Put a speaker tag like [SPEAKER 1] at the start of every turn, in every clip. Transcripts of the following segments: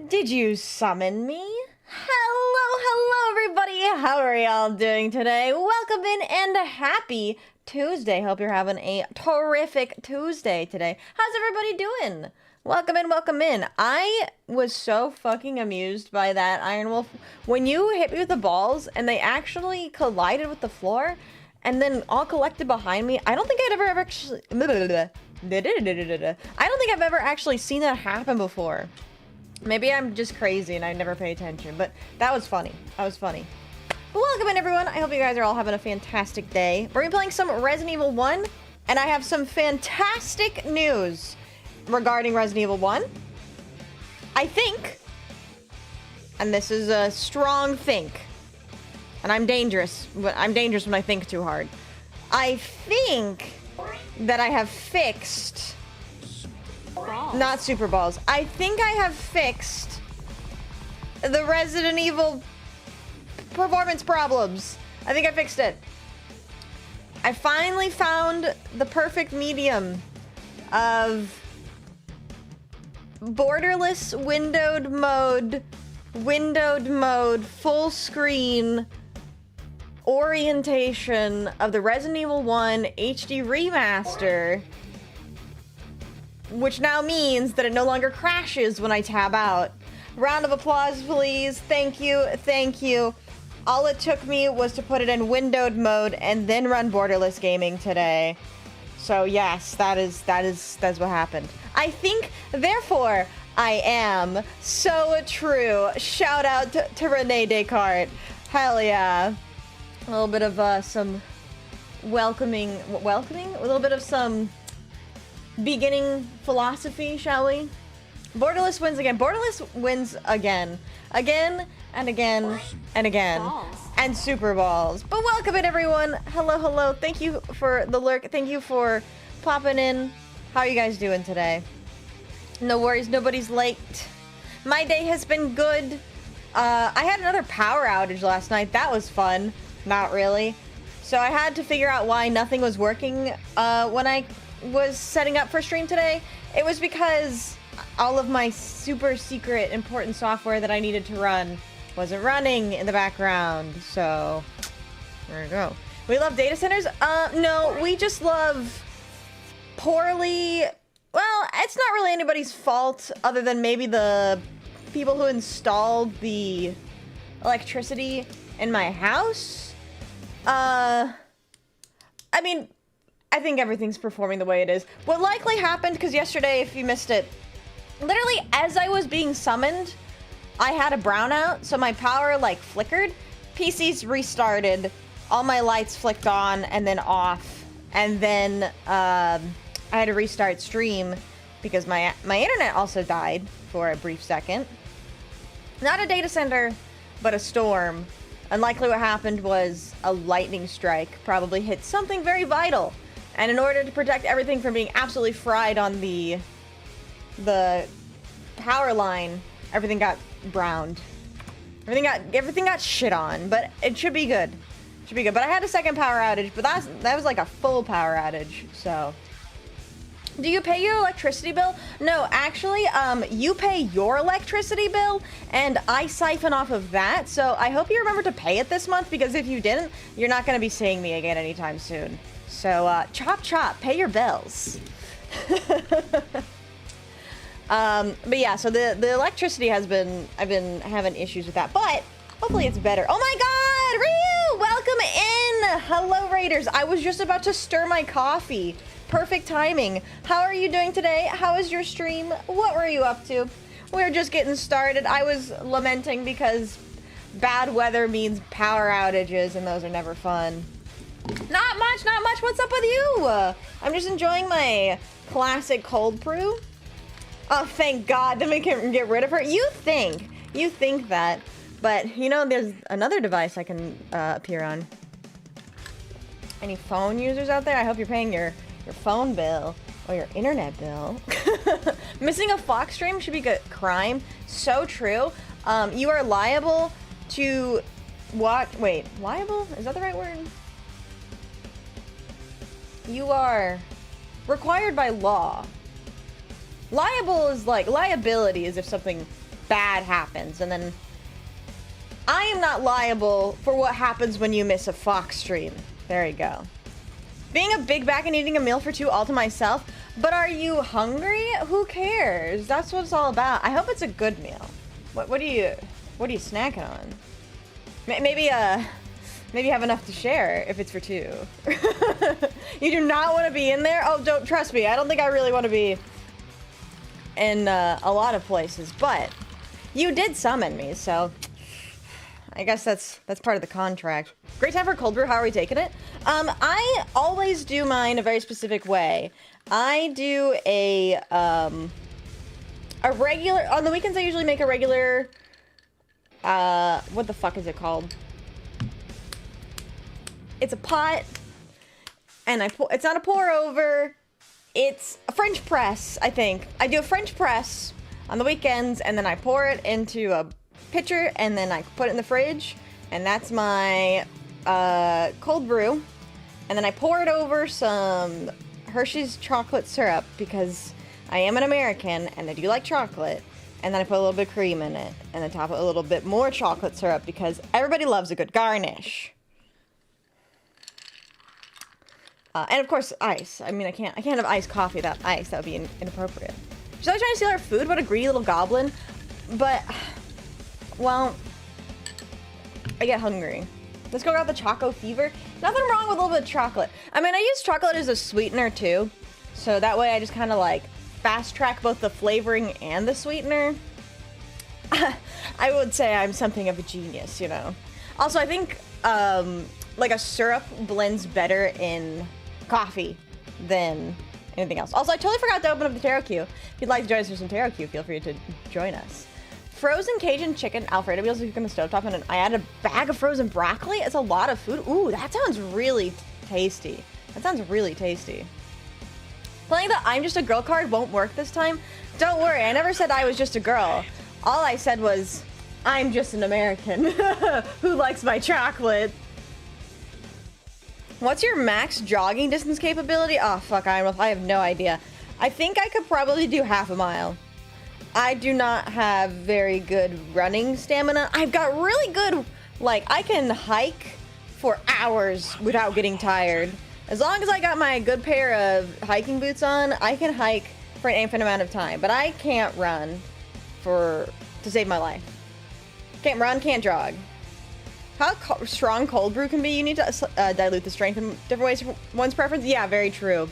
[SPEAKER 1] Did you summon me? Hello, everybody. How are y'all doing today? Welcome in and a happy Tuesday. Hope you're having a terrific Tuesday today. How's everybody doing? Welcome in. I was so fucking amused by that Iron Wolf. When you hit me with the balls and they actually collided with the floor and then all collected behind me, I don't think I'd ever actually... I don't think I've ever actually seen that happen before. Maybe I'm just crazy and I never pay attention, but that was funny. Welcome in, everyone. I hope you guys are all having a fantastic day. We're gonna be playing some Resident Evil 1, and I have some fantastic news regarding Resident Evil 1. I think, and this is a strong think, and I'm dangerous when I think too hard. I think that I have fixed... Balls. Not super balls. I think I have fixed the Resident Evil performance problems. I think I fixed it. I finally found the perfect medium of borderless windowed mode, full screen orientation of the Resident Evil 1 HD Remaster, which now means that it no longer crashes when I tab out. Round of applause, please. Thank you. All it took me was to put it in windowed mode and then run borderless gaming today. So yes, that's what happened. I think, therefore, I am so true. Shout out to 𝖍𝖊𝖓 Descartes. Hell yeah. A little bit of some welcoming? A little bit of some beginning philosophy, shall we? Borderless wins again. Borderless wins again. Again and again and again. Balls. And super balls. But welcome in, everyone. Hello. Thank you for the lurk. Thank you for popping in. How are you guys doing today? No worries, nobody's late. My day has been good. I had another power outage last night. That was fun. Not really. So I had to figure out why nothing was working when I was setting up for stream today. It was because all of my super secret important software that I needed to run wasn't running in the background. So there you go. We love data centers? No, we just love poorly... Well, it's not really anybody's fault other than maybe the people who installed the electricity in my house. I mean, I think everything's performing the way it is. What likely happened, because yesterday, if you missed it, literally as I was being summoned, I had a brownout, so my power, like, flickered. PCs restarted, all my lights flicked on and then off, and then I had to restart stream because my internet also died for a brief second. Not a data center, but a storm. And likely what happened was a lightning strike probably hit something very vital. And in order to protect everything from being absolutely fried on the power line, everything got browned. Everything got shit on, but it should be good. But I had a second power outage, but that was like a full power outage, so. Do you pay your electricity bill? No, actually, you pay your electricity bill, and I siphon off of that, so I hope you remember to pay it this month, because if you didn't, you're not going to be seeing me again anytime soon. So, chop, pay your bills. But yeah, so the electricity I've been having issues with that, but hopefully it's better. Oh my god, Ryu! Welcome in! Hello, Raiders. I was just about to stir my coffee. Perfect timing. How are you doing today? How was your stream? What were you up to? We're just getting started. I was lamenting because bad weather means power outages, and those are never fun. Not much, not much. What's up with you? I'm just enjoying my classic cold brew. Oh, thank God. Then we can get rid of her. You think that. But, you know, there's another device I can appear on. Any phone users out there? I hope you're paying your phone bill or your internet bill. Missing a Fox stream should be a crime. So true. You are liable to wait, liable? Is that the right word? You are required by law. Liable is like, liability is if something bad happens, and then I am not liable for what happens when you miss a Fox stream. There you go. Being a big back and eating a meal for two all to myself, but are you hungry? Who cares? That's what it's all about. I hope it's a good meal. What are you snacking on? Maybe have enough to share if it's for two. You do not want to be in there? Oh, don't trust me. I don't think I really want to be in a lot of places, but you did summon me, so I guess that's part of the contract. Great time for cold brew. How are we taking it? I always do mine a very specific way. I do a regular, on the weekends I usually make a regular, what the fuck is it called? It's a pot, and it's not a pour over, it's a French press, I think. I do a French press on the weekends, and then I pour it into a pitcher, and then I put it in the fridge, and that's my cold brew. And then I pour it over some Hershey's chocolate syrup, because I am an American, and I do like chocolate. And then I put a little bit of cream in it, and then top it a little bit more chocolate syrup, because everybody loves a good garnish. And of course, ice. I mean, I can't have iced coffee without ice. That would be inappropriate. She's always trying to steal our food. What a greedy little goblin. But, well, I get hungry. Let's go grab the Choco Fever. Nothing wrong with a little bit of chocolate. I mean, I use chocolate as a sweetener too. So that way I just kind of like fast track both the flavoring and the sweetener. I would say I'm something of a genius, you know. Also, I think, like a syrup blends better in coffee than anything else. Also, I totally forgot to open up the tarot queue. If you'd like to join us for some tarot queue, feel free to join us. Frozen Cajun chicken Alfredo meals you can the stovetop, and I add a bag of frozen broccoli. It's a lot of food. Ooh, that sounds really tasty. That sounds really tasty. Playing the I'm just a girl card won't work this time. Don't worry, I never said I was just a girl. All I said was, I'm just an American who likes my chocolate. What's your max jogging distance capability? Oh, fuck, I have no idea. I think I could probably do half a mile. I do not have very good running stamina. I've got really good, like, I can hike for hours without getting tired. As long as I got my good pair of hiking boots on, I can hike for an infinite amount of time. But I can't run to save my life. Can't run, can't jog. How strong cold brew can be, you need to dilute the strength in different ways for one's preference. Yeah, very true.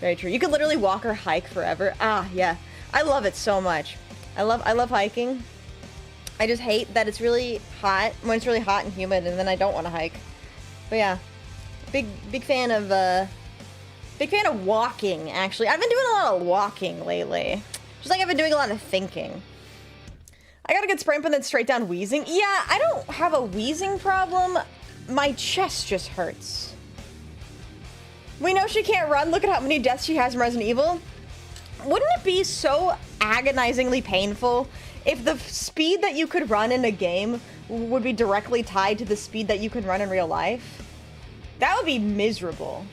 [SPEAKER 1] Very true. You could literally walk or hike forever. Ah, yeah. I love it so much. I love hiking. I just hate that it's really hot, when it's really hot and humid, and then I don't want to hike. But yeah, big fan of walking, actually. I've been doing a lot of walking lately. Just like I've been doing a lot of thinking. I got a good sprain, but then straight down wheezing. Yeah, I don't have a wheezing problem. My chest just hurts. We know she can't run. Look at how many deaths she has in Resident Evil. Wouldn't it be so agonizingly painful if the speed that you could run in a game would be directly tied to the speed that you can run in real life? That would be miserable.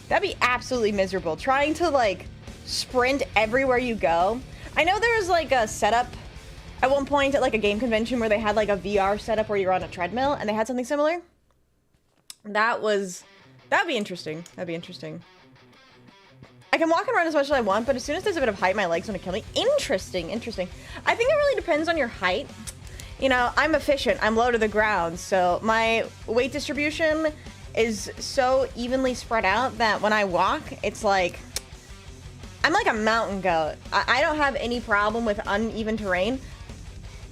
[SPEAKER 1] That'd be absolutely miserable. Trying to, like, sprint everywhere you go. I know there was, like, a setup at one point at, like, a game convention where they had, like, a VR setup where you're on a treadmill, and they had something similar. That'd be interesting. That'd be interesting. I can walk and run as much as I want, but as soon as there's a bit of height, my legs want to kill me. Interesting, interesting. I think it really depends on your height. You know, I'm efficient. I'm low to the ground, so my weight distribution is so evenly spread out that when I walk, it's like, I'm like a mountain goat. I don't have any problem with uneven terrain.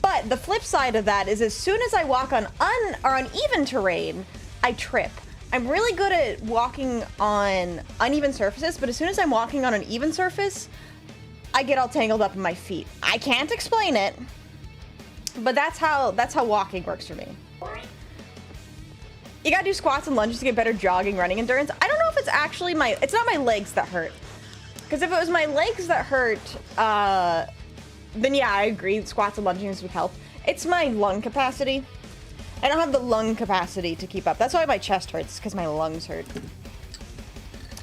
[SPEAKER 1] But the flip side of that is as soon as I walk on uneven terrain, I trip. I'm really good at walking on uneven surfaces, but as soon as I'm walking on an even surface, I get all tangled up in my feet. I can't explain it, but that's how walking works for me. You gotta do squats and lunges to get better jogging, running endurance. I don't know if it's actually it's not my legs that hurt. Because if it was my legs that hurt, then yeah, I agree, squats and lunges would help. It's my lung capacity. I don't have the lung capacity to keep up. That's why my chest hurts, because my lungs hurt.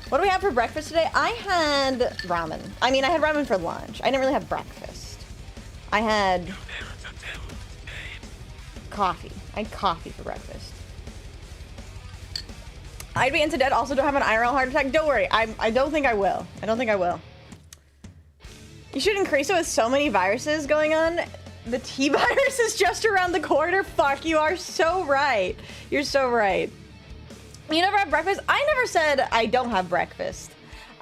[SPEAKER 1] What do we have for breakfast today? I had ramen. I mean, I had ramen for lunch. I didn't really have breakfast. I had coffee. I had coffee for breakfast. I'd be into dead. Also don't have an IRL heart attack. Don't worry. I don't think I will. I don't think I will. You should increase it with so many viruses going on. The T virus is just around the corner. Fuck, you are so right. You're so right. You never have breakfast? I never said I don't have breakfast.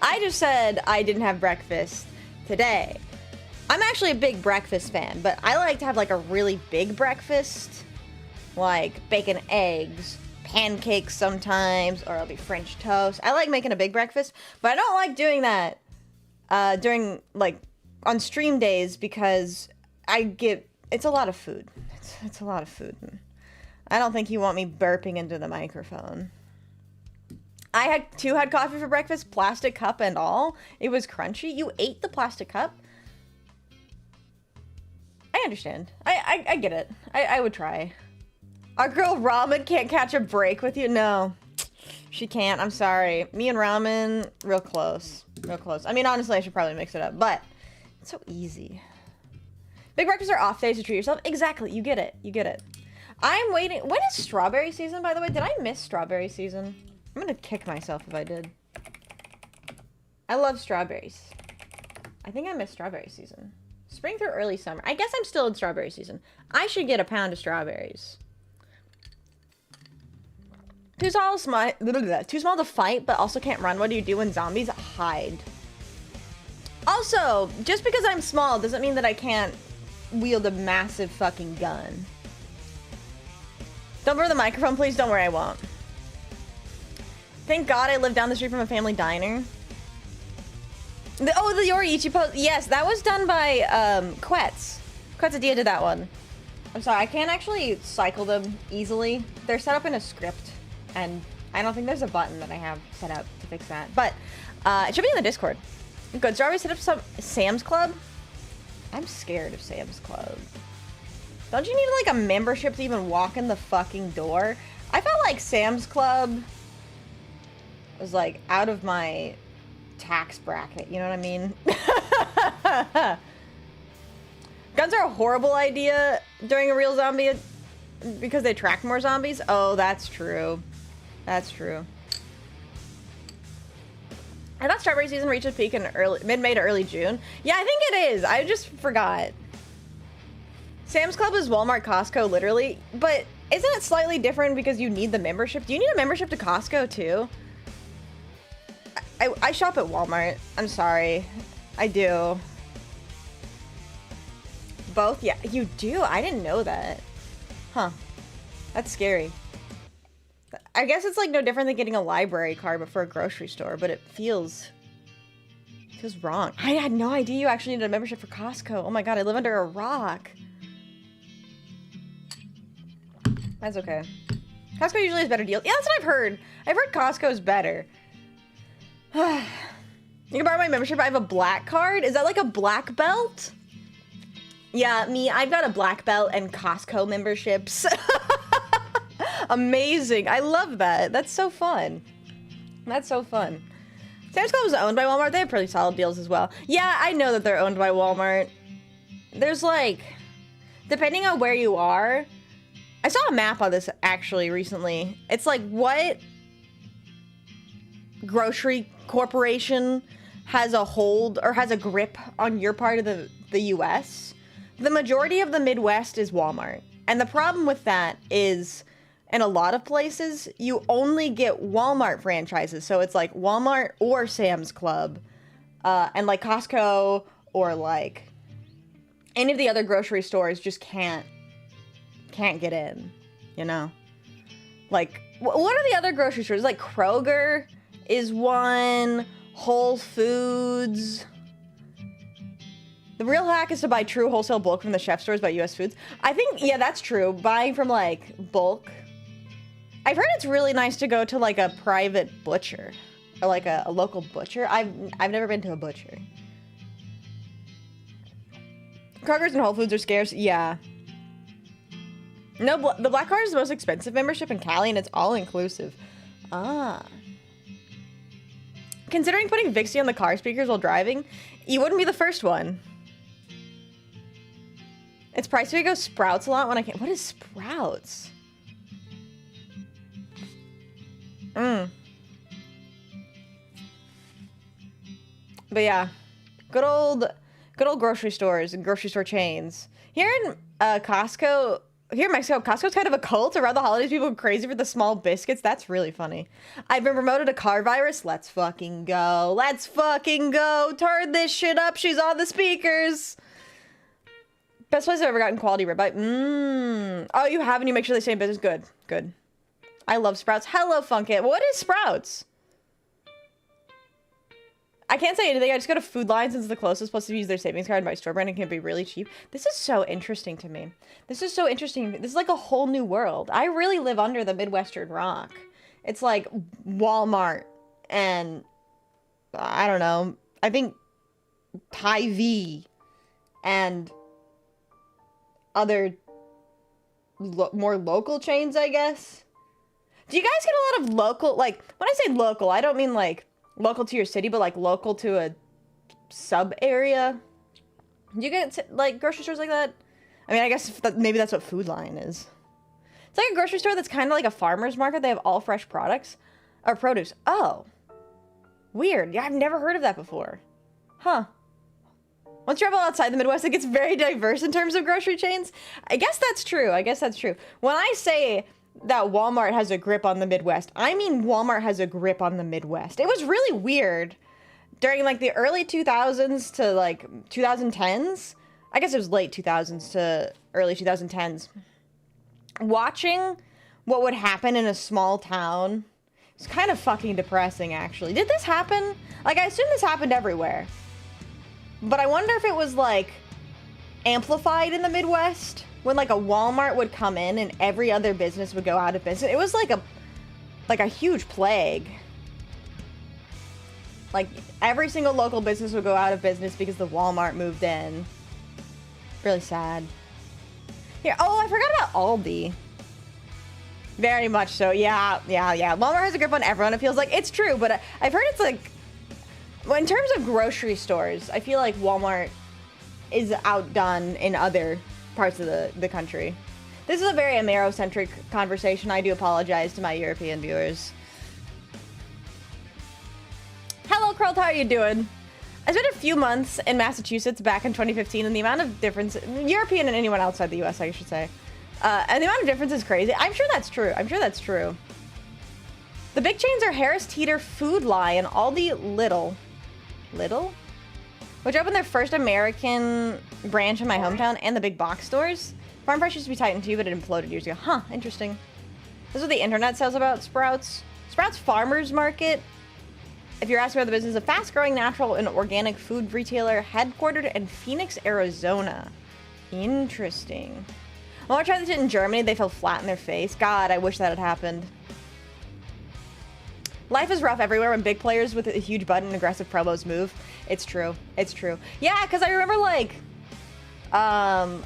[SPEAKER 1] I just said I didn't have breakfast today. I'm actually a big breakfast fan, but I like to have like a really big breakfast. Like bacon, eggs, pancakes sometimes, or it'll be French toast. I like making a big breakfast, but I don't like doing that during like on stream days because it's a lot of food. It's a lot of food. I don't think you want me burping into the microphone. I had coffee for breakfast, plastic cup and all. It was crunchy. You ate the plastic cup? I understand. I get it. I would try. Our girl Ramen can't catch a break with you? No, she can't. I'm sorry. Me and Ramen, real close. Real close. I mean, honestly, I should probably mix it up, but it's so easy. Big breakfasts are off days to treat yourself. Exactly. You get it. You get it. I'm waiting. When is strawberry season, by the way? Did I miss strawberry season? I'm gonna kick myself if I did. I love strawberries. I think I missed strawberry season. Spring through early summer. I guess I'm still in strawberry season. I should get a pound of strawberries. Too small to fight, but also can't run. What do you do when zombies hide? Also, just because I'm small doesn't mean that I can't wield a massive fucking gun. Don't burn the microphone, please. Don't worry, I won't. Thank God I live down the street from a family diner. The Yoriichi post. Yes, that was done by Quetz. Quetzadia did that one. I'm sorry, I can't actually cycle them easily. They're set up in a script, and I don't think there's a button that I have set up to fix that. But it should be in the Discord. Good. So, already set up some Sam's Club? I'm scared of Sam's Club. Don't you need like a membership to even walk in the fucking door? I felt like Sam's Club was like out of my tax bracket, you know what I mean? Guns are a horrible idea during a real zombie because they attract more zombies. Oh, that's true. That's true. I thought strawberry season reached its peak in mid-May to early June. Yeah, I think it is. I just forgot. Sam's Club is Walmart, Costco, literally. But isn't it slightly different because you need the membership? Do you need a membership to Costco, too? I shop at Walmart. I'm sorry. I do. Both? Yeah, you do? I didn't know that. Huh. That's scary. I guess it's like no different than getting a library card but for a grocery store, but it feels wrong. I had no idea you actually needed a membership for Costco. Oh my god, I live under a rock. That's okay. Costco usually has better deals. Yeah, that's what I've heard. I've heard Costco's better. You can borrow my membership. I have a black card. Is that like a black belt? Yeah, I've got a black belt and Costco memberships. Amazing. I love that. That's so fun. That's so fun. Sam's Club is owned by Walmart. They have pretty solid deals as well. Yeah, I know that they're owned by Walmart. There's like, depending on where you are, I saw a map on this actually recently. It's like what grocery corporation has a hold or has a grip on your part of the US. The majority of the Midwest is Walmart. And the problem with that is in a lot of places, you only get Walmart franchises. So it's like Walmart or Sam's Club. And like Costco or like any of the other grocery stores just can't get in, you know? Like, what are the other grocery stores? Like Kroger is one, Whole Foods. The real hack is to buy true wholesale bulk from the chef stores by US Foods. I think, yeah, that's true. Buying from, like, bulk. I've heard it's really nice to go to, like, a private butcher. Or, like, a local butcher. I've never been to a butcher. Kroger's and Whole Foods are scarce. Yeah. No, the Black Card is the most expensive membership in Cali, and it's all-inclusive. Ah. Considering putting Vixie on the car speakers while driving, you wouldn't be the first one. It's pricey to go Sprouts a lot when I can't. What is Sprouts? But yeah, good old grocery stores and grocery store chains. Here in Costco, here in Mexico, Costco's kind of a cult. Around the holidays, people go crazy for the small biscuits. That's really funny. I've been promoted to car virus. Let's fucking go. Let's fucking go. Turn this shit up. She's on the speakers. Best place I've ever gotten quality ribeye. Oh, you haven't? You make sure they stay in business? Good. Good. I love Sprouts. Hello, Funkit. What is Sprouts? I can't say anything. I just go to Food Lion since it's the closest. Plus, to use their savings card and buy store brand, it can be really cheap. This is so interesting to me. This is so interesting. This is like a whole new world. I really live under the Midwestern rock. It's like Walmart and I don't know. I think 𝖍𝖕 and other more local chains, I guess. Do you guys get a lot of local, like, when I say local, I don't mean like local to your city, but like local to a sub area? Do you get like grocery stores like that? I mean, I guess maybe that's what Food Lion is. It's like a grocery store that's kind of like a farmer's market. They have all fresh products or produce. Oh, weird. Yeah, I've never heard of that before. Huh. Once you travel outside the Midwest, it gets very diverse in terms of grocery chains. I guess that's true. I guess that's true. When I say that Walmart has a grip on the Midwest, I mean Walmart has a grip on the Midwest. It was really weird during like the early 2000s to like 2010s. I guess it was late 2000s to early 2010s. Watching what would happen in a small town, it's kind of fucking depressing, actually. Did this happen? Like, I assume this happened everywhere. But I wonder if it was, like, amplified in the Midwest when, like, a Walmart would come in and every other business would go out of business. It was like a huge plague. Like, every single local business would go out of business because the Walmart moved in. Really sad. Here, oh, I forgot about Aldi. Very much so. Yeah. Walmart has a grip on everyone. It feels like it's true, but I've heard it's like, well, in terms of grocery stores, I feel like Walmart is outdone in other parts of the country. This is a very Amero-centric conversation. I do apologize to my European viewers. Hello, Curl, how are you doing? I spent a few months in Massachusetts back in 2015, and the amount of difference, European and anyone outside the US, I should say, and the amount of difference is crazy. I'm sure that's true. I'm sure that's true. The big chains are Harris Teeter, Food Lion, Aldi, Lidl, which opened their first American branch in my hometown, and the big box stores. Farm Fresh used to be Titan too, but it imploded years ago. Huh, interesting. This is what the internet says about Sprouts. Sprouts Farmers Market, if you're asking about the business, a fast-growing natural and organic food retailer headquartered in Phoenix, Arizona. Interesting. When I tried this in Germany, they fell flat in their face. God, I wish that had happened. Life is rough everywhere when big players with a huge budget and aggressive promos move. It's true. It's true. Yeah, because I remember, like,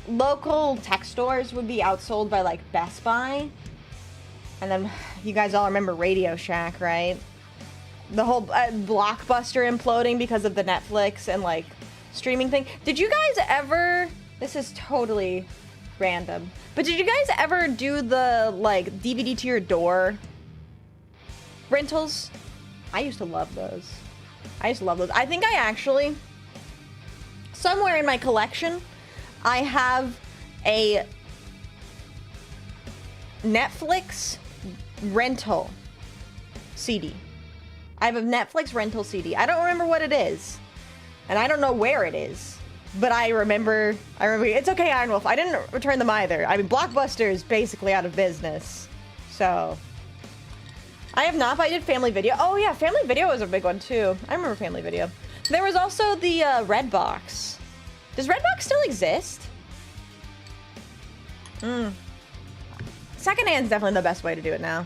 [SPEAKER 1] local tech stores would be outsold by, like, Best Buy. And then you guys all remember Radio Shack, right? The whole Blockbuster imploding because of the Netflix and, like, streaming thing. Did you guys ever... This is totally random. But did you guys ever do the, like, DVD to your door rentals? I used to love those. I think I actually, somewhere in my collection, I have a Netflix rental CD. I have a Netflix rental CD. I don't remember what it is, and I don't know where it is, but I remember, it's okay, Iron Wolf. I didn't return them either. I mean, Blockbuster is basically out of business, so I have not, but I did Family Video. Oh yeah, Family Video was a big one too. I remember Family Video. There was also the Redbox. Does Redbox still exist? Secondhand's definitely the best way to do it now.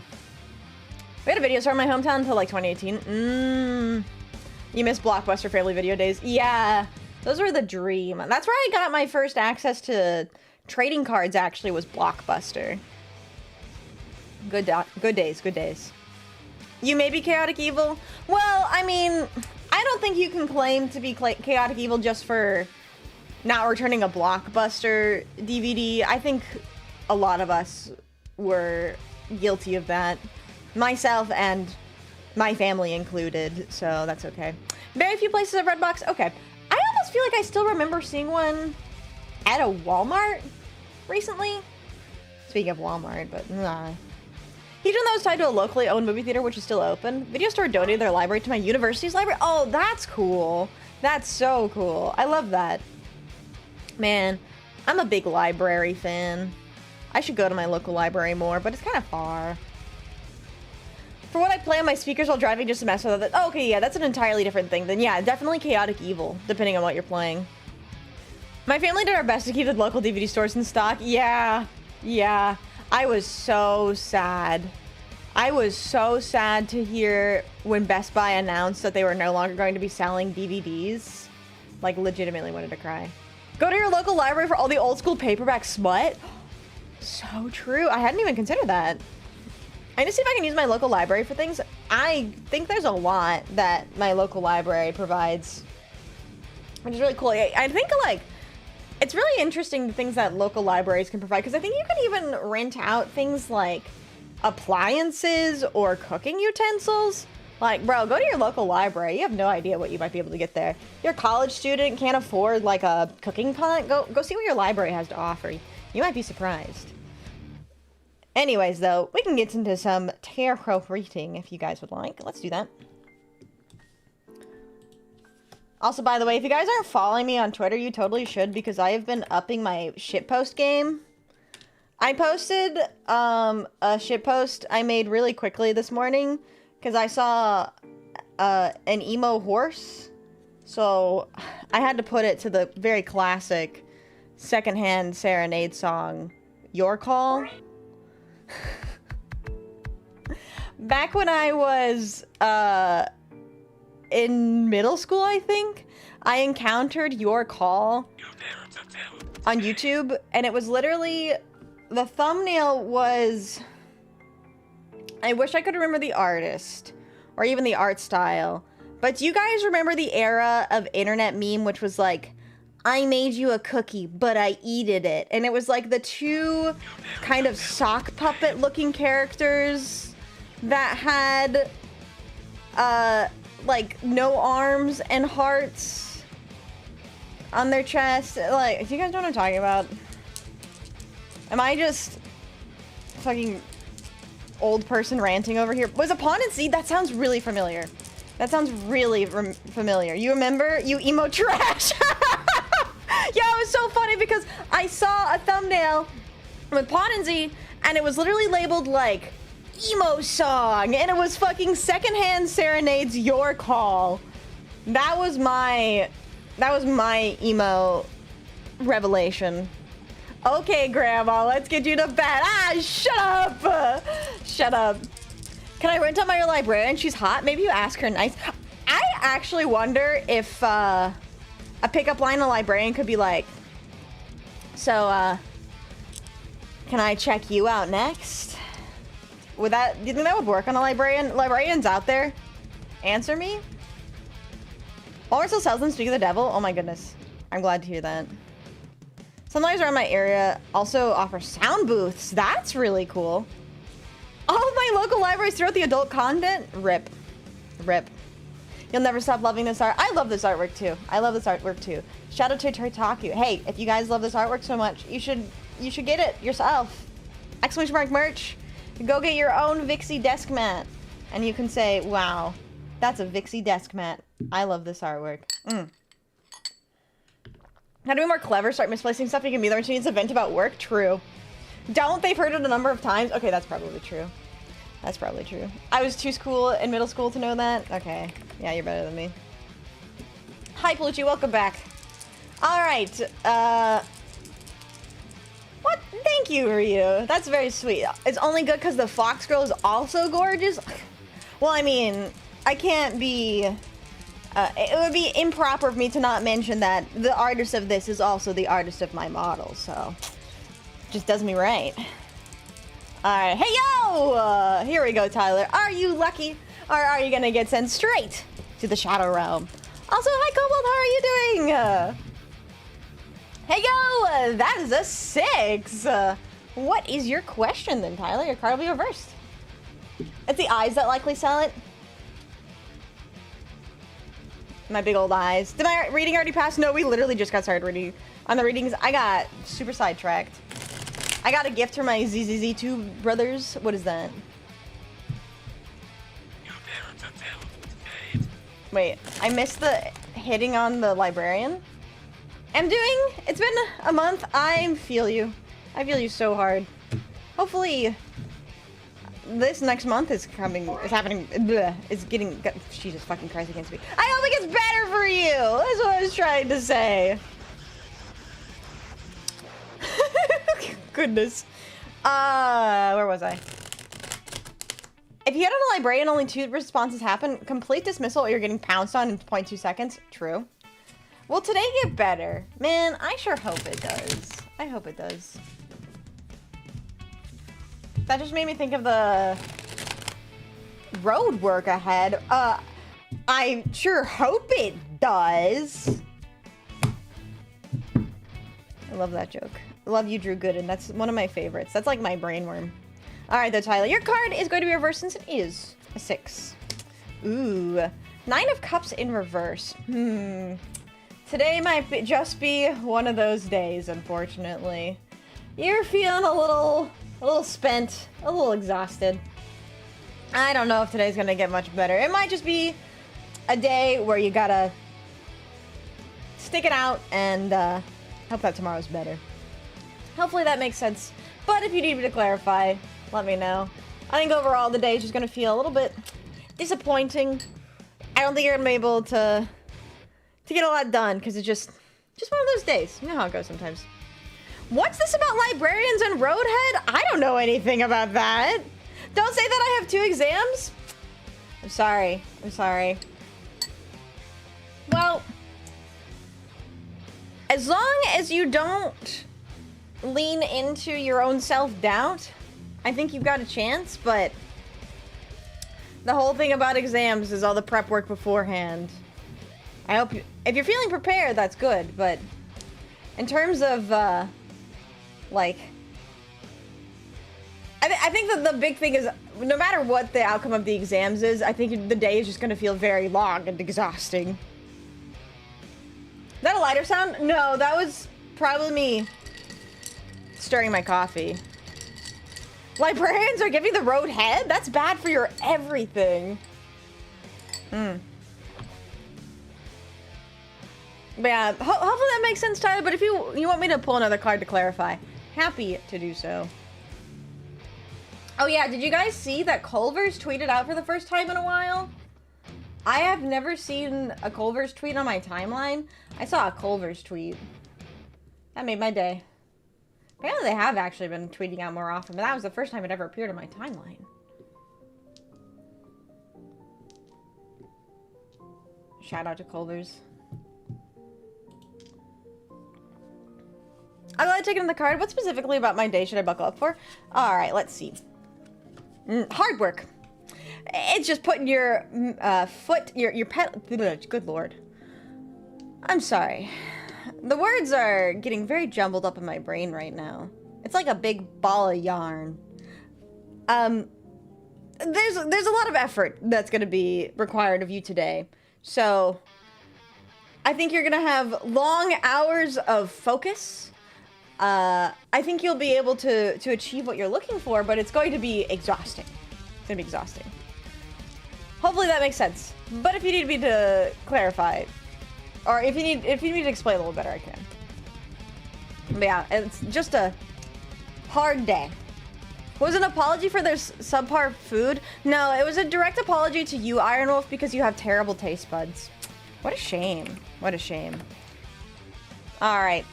[SPEAKER 1] We had a video store in my hometown until like 2018. You miss Blockbuster Family Video days. Yeah, those were the dream. That's where I got my first access to trading cards, actually, was Blockbuster. Good days, good days. You may be chaotic evil. Well, I mean, I don't think you can claim to be chaotic evil just for not returning a Blockbuster DVD. I think a lot of us were guilty of that. Myself and my family included, so that's okay. Very few places have Redbox. Okay. I almost feel like I still remember seeing one at a Walmart recently. Speaking of Walmart, but nah. Each one that was tied to a locally owned movie theater, which is still open. Video store donated their library to my university's library. Oh, that's cool. That's so cool. I love that. Man, I'm a big library fan. I should go to my local library more, but it's kind of far. For what I play on my speakers while driving just to mess with it. Oh, okay, yeah, that's an entirely different thing. Then yeah, definitely chaotic evil, depending on what you're playing. My family did our best to keep the local DVD stores in stock. Yeah, yeah. I was so sad. I was so sad to hear when Best Buy announced that they were no longer going to be selling DVDs. Like, legitimately wanted to cry. Go to your local library for all the old school paperback smut. So true. I hadn't even considered that. I need to see if I can use my local library for things. I think there's a lot that my local library provides, which is really cool. I think, like, it's really interesting the things that local libraries can provide, because I think you can even rent out things like appliances or cooking utensils. Like, bro, go to your local library. You have no idea what you might be able to get there. You're a college student, can't afford, like, a cooking pot. Go see what your library has to offer. You might be surprised. Anyways, though, we can get into some tarot reading if you guys would like. Let's do that. Also, by the way, if you guys aren't following me on Twitter, you totally should, because I have been upping my shitpost game. I posted a shitpost I made really quickly this morning because I saw an emo horse. So I had to put it to the very classic secondhand serenade song, Your Call. Back when I was in middle school, I think, I encountered Your Call on YouTube, and it was literally, the thumbnail was, I wish I could remember the artist or even the art style, but do you guys remember the era of internet meme which was like, I made you a cookie, but I eated it. And it was like the two kind of sock puppet looking characters that had like no arms and hearts on their chest. Like, do you guys know what I'm talking about? Am I just fucking old person ranting over here? Was a Pawn and Seed? That sounds really familiar. That sounds really familiar. You remember? You emo trash. Yeah, it was so funny because I saw a thumbnail with Pawn and Z, and it was literally labeled like emo song, and it was fucking Secondhand Serenade's Your Call. That was my emo revelation. Okay, Grandma, let's get you to bed. Ah, shut up! Shut up. Can I rent out my librarian? She's hot. Maybe you ask her nice. I actually wonder if a pickup line a librarian could be like, so, can I check you out next? Do you think that would work on a librarian? Librarians out there? Answer me? Walmart still sells them, speak of the devil? Oh my goodness. I'm glad to hear that. Some libraries around my area also offer sound booths. That's really cool. All of my local libraries throw out the adult content? Rip. Rip. You'll never stop loving this art. I love this artwork too. I love this artwork too. Shout out to Toitaku. Hey, if you guys love this artwork so much, you should get it yourself. Exclamation mark merch. Go get your own Vixie desk mat. And you can say, wow, that's a Vixie desk mat. I love this artwork. How to be more clever, start misplacing stuff. You can be there to needs a vent about work. True. Don't, they've heard it a number of times. Okay, that's probably true. That's probably true. I was too cool in middle school to know that? Okay. Yeah, you're better than me. Hi, Pelucci. Welcome back. Alright. What? Thank you, Ryu. That's very sweet. It's only good because the Fox Girl is also gorgeous? Well, I mean, I can't be... it would be improper of me to not mention that the artist of this is also the artist of my model, so... Just does me right. Alright, hey yo! Here we go, Tyler. Are you lucky? Or are you gonna get sent straight to the Shadow Realm? Also, hi Cobalt, how are you doing? Hey yo! That is a 6! What is your question then, Tyler? Your card will be reversed. It's the eyes that likely sell it. My big old eyes. Did my reading already pass? No, we literally just got started reading. On the readings, I got super sidetracked. I got a gift from my 𝖍𝖕𝖊𝖓 brothers. What is that? Wait, I missed the hitting on the librarian. It's been a month. I feel you. I feel you so hard. Hopefully, this next month is happening. Bleh, it's getting. Jesus fucking Christ, I can't speak. I hope it gets better for you. That's what I was trying to say. Goodness. Where was I? If you hit on a librarian, only 2 responses happen. Complete dismissal or you're getting pounced on in 0.2 seconds. True. Will today get better? Man, I sure hope it does. I hope it does. That just made me think of the road work ahead. I sure hope it does. I love that joke. Love you, Drew Gooden. That's one of my favorites. That's like my brainworm. All right, though, Tyler. Your card is going to be reversed since it is a 6. Ooh. 9 of Cups in reverse. Today might just be one of those days, unfortunately. You're feeling a little spent, a little exhausted. I don't know if today's gonna get much better. It might just be a day where you gotta stick it out and hope that tomorrow's better. Hopefully that makes sense. But if you need me to clarify, let me know. I think overall the day is just gonna feel a little bit disappointing. I don't think you're gonna be able to get a lot done because it's just one of those days. You know how it goes sometimes. What's this about librarians and Roadhead? I don't know anything about that. Don't say that I have 2 exams. I'm sorry. I'm sorry. Well, as long as you don't lean into your own self-doubt, I think you've got a chance, but the whole thing about exams is all the prep work beforehand. I hope you, if you're feeling prepared, that's good, but in terms of, like, I think that the big thing is, no matter what the outcome of the exams is, I think the day is just going to feel very long and exhausting. Is that a lighter sound? No, that was probably me stirring my coffee. Librarians are giving the road head? That's bad for your everything. But yeah, hopefully that makes sense, Tyler, but if you want me to pull another card to clarify, happy to do so. Oh yeah, did you guys see that Culver's tweeted out for the first time in a while? I have never seen a Culver's tweet on my timeline. I saw a Culver's tweet. That made my day. Apparently they have actually been tweeting out more often, but that was the first time it ever appeared on my timeline. Shout out to Culver's. I'm glad I taken the card. What specifically about my day should I buckle up for? All right, let's see. Hard work. It's just putting your your pedal. Good lord. I'm sorry. The words are getting very jumbled up in my brain right now. It's like a big ball of yarn. There's a lot of effort that's going to be required of you today. So I think you're going to have long hours of focus. I think you'll be able to achieve what you're looking for, but it's going to be exhausting. It's going to be exhausting. Hopefully that makes sense. But if you need me to clarify, or if you need to explain a little better, I can. But yeah, it's just a hard day. Was it an apology for their subpar food? No, it was a direct apology to you, Iron Wolf, because you have terrible taste buds. What a shame. What a shame. Alright.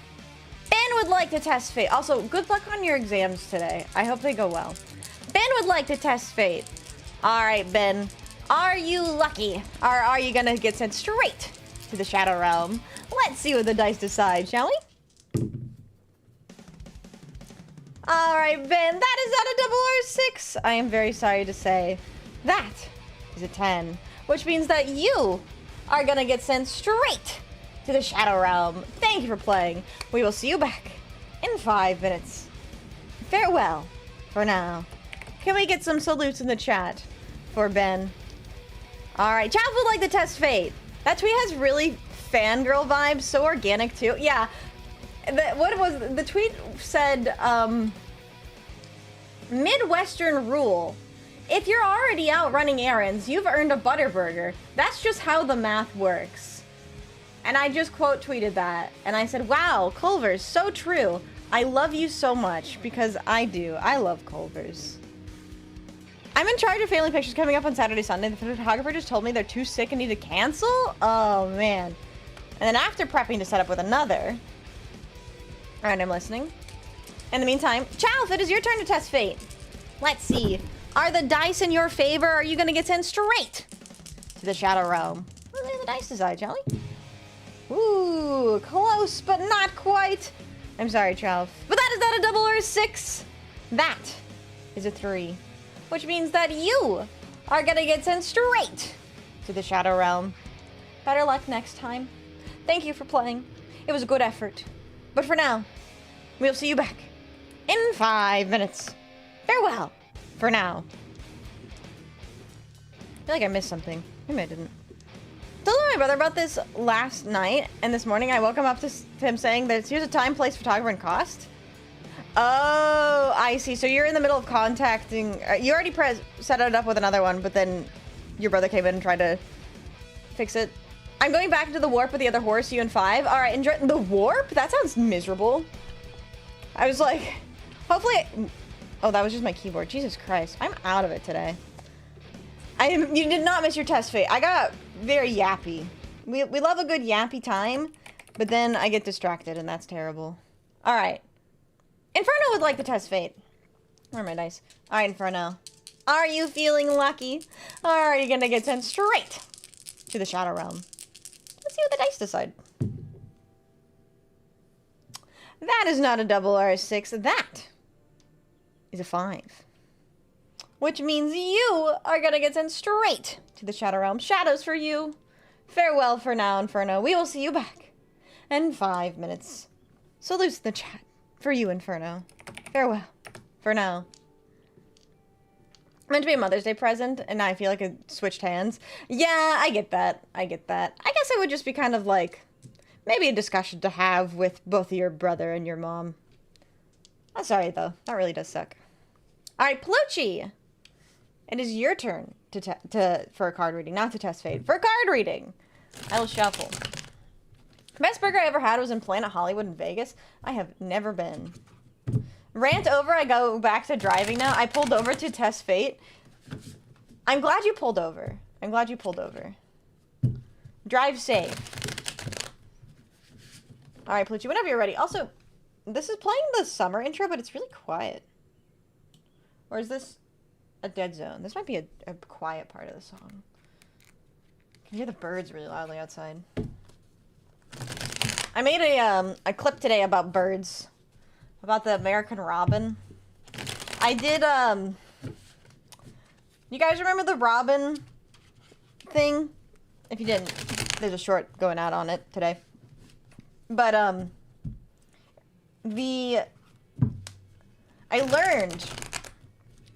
[SPEAKER 1] Ben would like to test fate. Also, good luck on your exams today. I hope they go well. Ben would like to test fate. Alright, Ben. Are you lucky? Or are you gonna get sent straight to the Shadow Realm? Let's see what the dice decide, shall we? Alright, Ben. That is not a double or a 6. I am very sorry to say. That is a 10. Which means that you are gonna get sent straight to the Shadow Realm. Thank you for playing. We will see you back in 5 minutes. Farewell for now. Can we get some salutes in the chat for Ben? Alright, Chav would like to test fate. That tweet has really fangirl vibes, so organic too. Yeah. The tweet said, Midwestern rule. If you're already out running errands, you've earned a Butterburger. That's just how the math works. And I just quote tweeted that. And I said, wow, Culver's, so true. I love you so much, because I do. I love Culver's. I'm in charge of family pictures coming up on Saturday, Sunday. The photographer just told me they're too sick and need to cancel? Oh, man. And then after prepping to set up with another. Alright, I'm listening. In the meantime, Chalf, it is your turn to test fate. Let's see. Are the dice in your favor, or are you gonna get sent straight to the Shadow Realm? Let's see the dice decide, shall we? Ooh, close, but not quite. I'm sorry, Chalf. But that is not a double or a 6. That is a 3. Which means that you are gonna get sent straight to the Shadow Realm. Better luck next time. Thank you for playing. It was a good effort. But for now, we'll see you back in 5 minutes. Farewell for now. I feel like I missed something. Maybe I didn't. Told my brother about this last night, and this morning I woke him up to him saying that here's a time, place, photographer, and cost. Oh, I see. So you're in the middle of contacting... you already set it up with another one, but then your brother came in and tried to fix it. I'm going back into the warp with the other horse, you and 5. All right, enjoy the warp? That sounds miserable. I was like, hopefully... Oh, that was just my keyboard. Jesus Christ. I'm out of it today. You did not miss your test fate. I got very yappy. We love a good yappy time, but then I get distracted, and that's terrible. All right. Inferno would like to test fate. Where are my dice? All right, Inferno. Are you feeling lucky? Or are you going to get sent straight to the Shadow Realm? Let's see what the dice decide. That is not a double or a 6. That is a 5. Which means you are going to get sent straight to the Shadow Realm. Shadows for you. Farewell for now, Inferno. We will see you back in 5 minutes. So lose the chat for you, Inferno. Farewell for now. Meant to be a Mother's Day present, and now I feel like it switched hands. Yeah, I get that. I get that. I guess it would just be kind of like, maybe a discussion to have with both your brother and your mom. I'm sorry, though. That really does suck. Alright, Pluchy! It is your turn for a card reading, not to test fate. For a card reading! I will shuffle. Best burger I ever had was in Planet Hollywood in Vegas. I have never been. Rant over, I go back to driving now. I pulled over to test fate. I'm glad you pulled over. I'm glad you pulled over. Drive safe. Alright, Pluchy, whenever you're ready. Also, this is playing the summer intro, but it's really quiet. Or is this a dead zone? This might be a quiet part of the song. I can hear the birds really loudly outside. I made a clip today about birds. About the American robin. I did, you guys remember the robin thing? If you didn't, there's a short going out on it today. But, I learned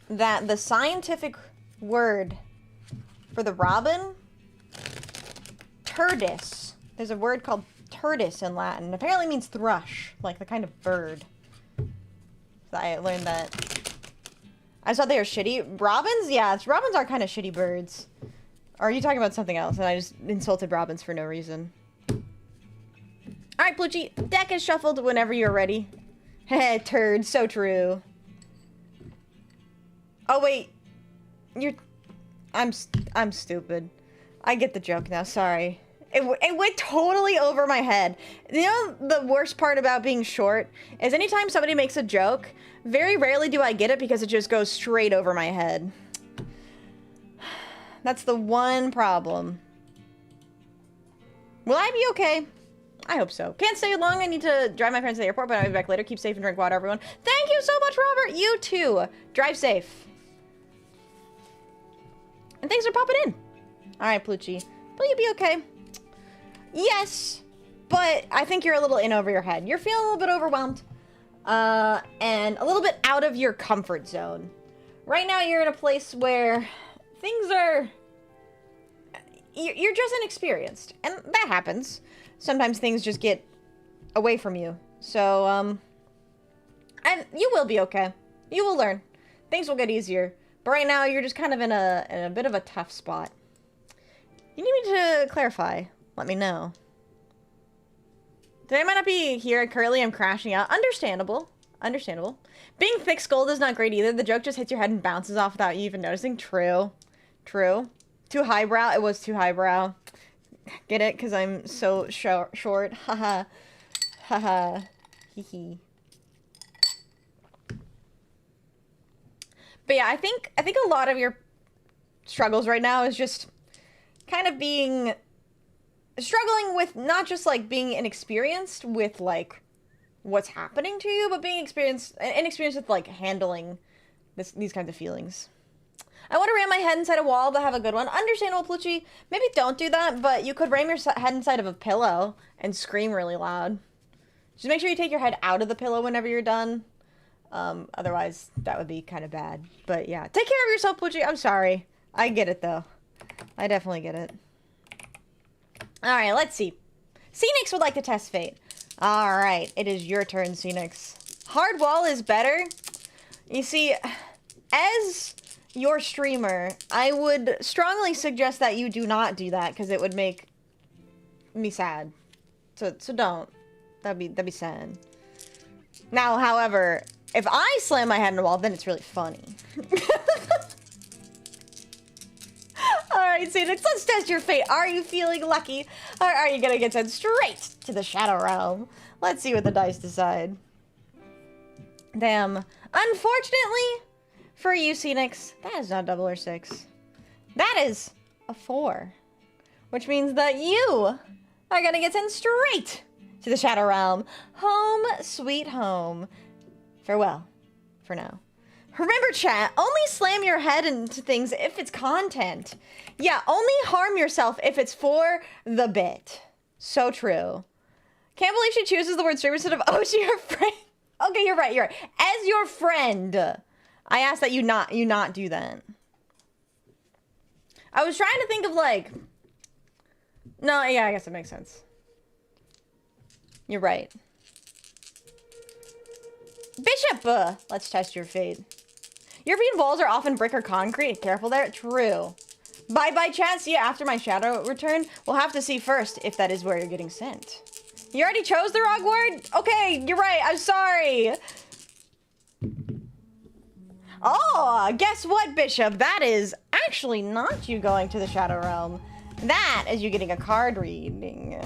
[SPEAKER 1] that the scientific word for the robin, turdus. There's a word called turdus in Latin. Apparently means thrush, like the kind of bird. So I learned that. I just thought they were shitty. Robins? Yeah, robins are kind of shitty birds. Or are you talking about something else? And I just insulted robins for no reason. Alright, Pluchy. Deck is shuffled whenever you're ready. Heh, turd. So true. Oh, wait. I'm stupid. I get the joke now, sorry. It went totally over my head. You know, the worst part about being short is anytime somebody makes a joke, very rarely do I get it because it just goes straight over my head. That's the one problem. Will I be okay? I hope so. Can't stay long. I need to drive my friends to the airport, but I'll be back later. Keep safe and drink water, everyone. Thank you so much, Robert. You too. Drive safe. And thanks for popping in. All right, Plucci. Will you be okay? Yes, but I think you're a little in over your head. You're feeling a little bit overwhelmed and a little bit out of your comfort zone. Right now, you're in a place where things are... You're just inexperienced, and that happens. Sometimes things just get away from you. So, and you will be okay. You will learn. Things will get easier. But right now, you're just kind of in a bit of a tough spot. You need me to clarify. Let me know. Today I might not be here. Currently, I'm crashing out. Understandable. Understandable. Being thick-skulled is not great either. The joke just hits your head and bounces off without you even noticing. True. True. Too highbrow. It was too highbrow. Get it? Because I'm so short. Haha. Haha. Hee hee. But yeah, I think a lot of your struggles right now is just kind of struggling with not just like being inexperienced with like what's happening to you, but being inexperienced with like handling these kinds of feelings. I want to ram my head inside a wall, but have a good one. Understandable, Plucci. Maybe don't do that, but you could ram your head inside of a pillow and scream really loud. Just make sure you take your head out of the pillow whenever you're done. Otherwise, that would be kind of bad. But yeah, take care of yourself, Plucci. I'm sorry. I get it, though. I definitely get it. Alright, let's see. 𝖉𝖙 would like to test fate. Alright, it is your turn, 𝖉𝖙. Hard wall is better. You see, as your streamer, I would strongly suggest that you do not do that, because it would make me sad. So don't. That'd be sad. Now, however, if I slam my head in the wall, then it's really funny. Alright, 𝖉𝖙, let's test your fate. Are you feeling lucky? Or are you gonna get sent straight to the Shadow Realm? Let's see what the dice decide. Damn. Unfortunately, for you, 𝖉𝖙, that is not 0 or 6. That is a 4. Which means that you are gonna get sent straight to the Shadow Realm. Home, sweet home. Farewell, for now. Remember, chat, only slam your head into things if it's content. Yeah, only harm yourself if it's for the bit. So true. Can't believe she chooses the word streamer instead of, oh, she your friend. Okay, you're right. As your friend, I asked that you not do that. I was trying to think of, like... No, yeah, I guess it makes sense. You're right. Bishop! Let's test your fate. European walls are often brick or concrete. Careful there. True. Bye-bye, chat. See you after my shadow return. We'll have to see first if that is where you're getting sent. You already chose the wrong word? Okay, you're right. I'm sorry. Oh, guess what, Bishop? That is actually not you going to the Shadow Realm. That is you getting a card reading.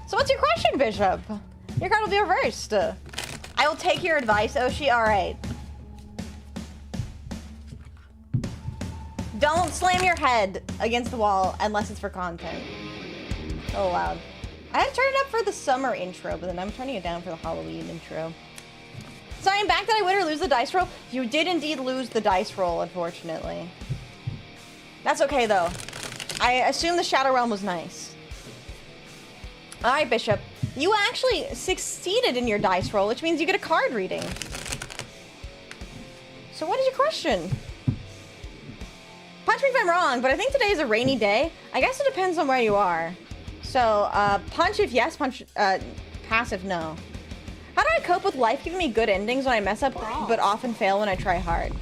[SPEAKER 1] So what's your question, Bishop? Your card will be reversed. I will take your advice, Oshi. All right. Don't slam your head against the wall unless it's for content. Oh, loud. I had to turn it up for the summer intro, but then I'm turning it down for the Halloween intro. So I'm back. Did I win or lose the dice roll? You did indeed lose the dice roll, unfortunately. That's okay, though. I assume the Shadow Realm was nice. All right, Bishop. You actually succeeded in your dice roll, which means you get a card reading. So what is your question? Punch me if I'm wrong, but I think today is a rainy day. I guess it depends on where you are. So, punch if yes, pass if no. How do I cope with life giving me good endings when I mess up, but often fail when I try hard?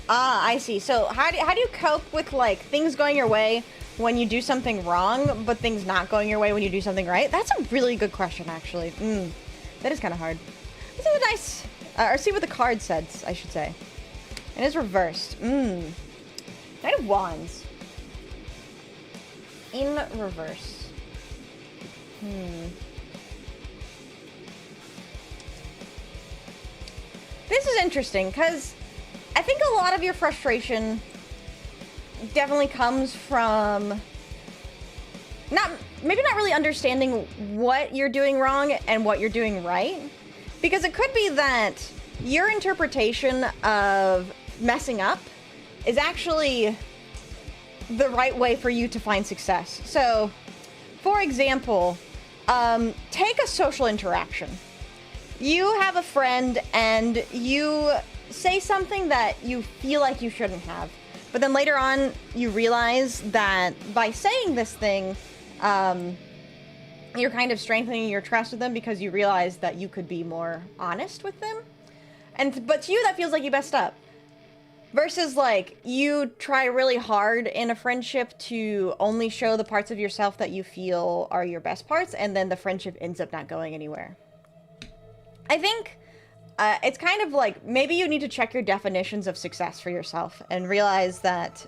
[SPEAKER 1] Ah, I see. So, how do you cope with, like, things going your way when you do something wrong, but things not going your way when you do something right? That's a really good question, actually. That is kind of hard. Let's see the dice. Or see what the card says, I should say. It is reversed. Knight of Wands. In reverse. This is interesting, because I think a lot of your frustration definitely comes from maybe not really understanding what you're doing wrong and what you're doing right. Because it could be that your interpretation of messing up is actually the right way for you to find success. So, for example, take a social interaction. You have a friend and you say something that you feel like you shouldn't have. But then later on, you realize that by saying this thing, you're kind of strengthening your trust with them because you realize that you could be more honest with them. But to you, that feels like you messed up. Versus, like, you try really hard in a friendship to only show the parts of yourself that you feel are your best parts, and then the friendship ends up not going anywhere. I think it's kind of like, maybe you need to check your definitions of success for yourself and realize that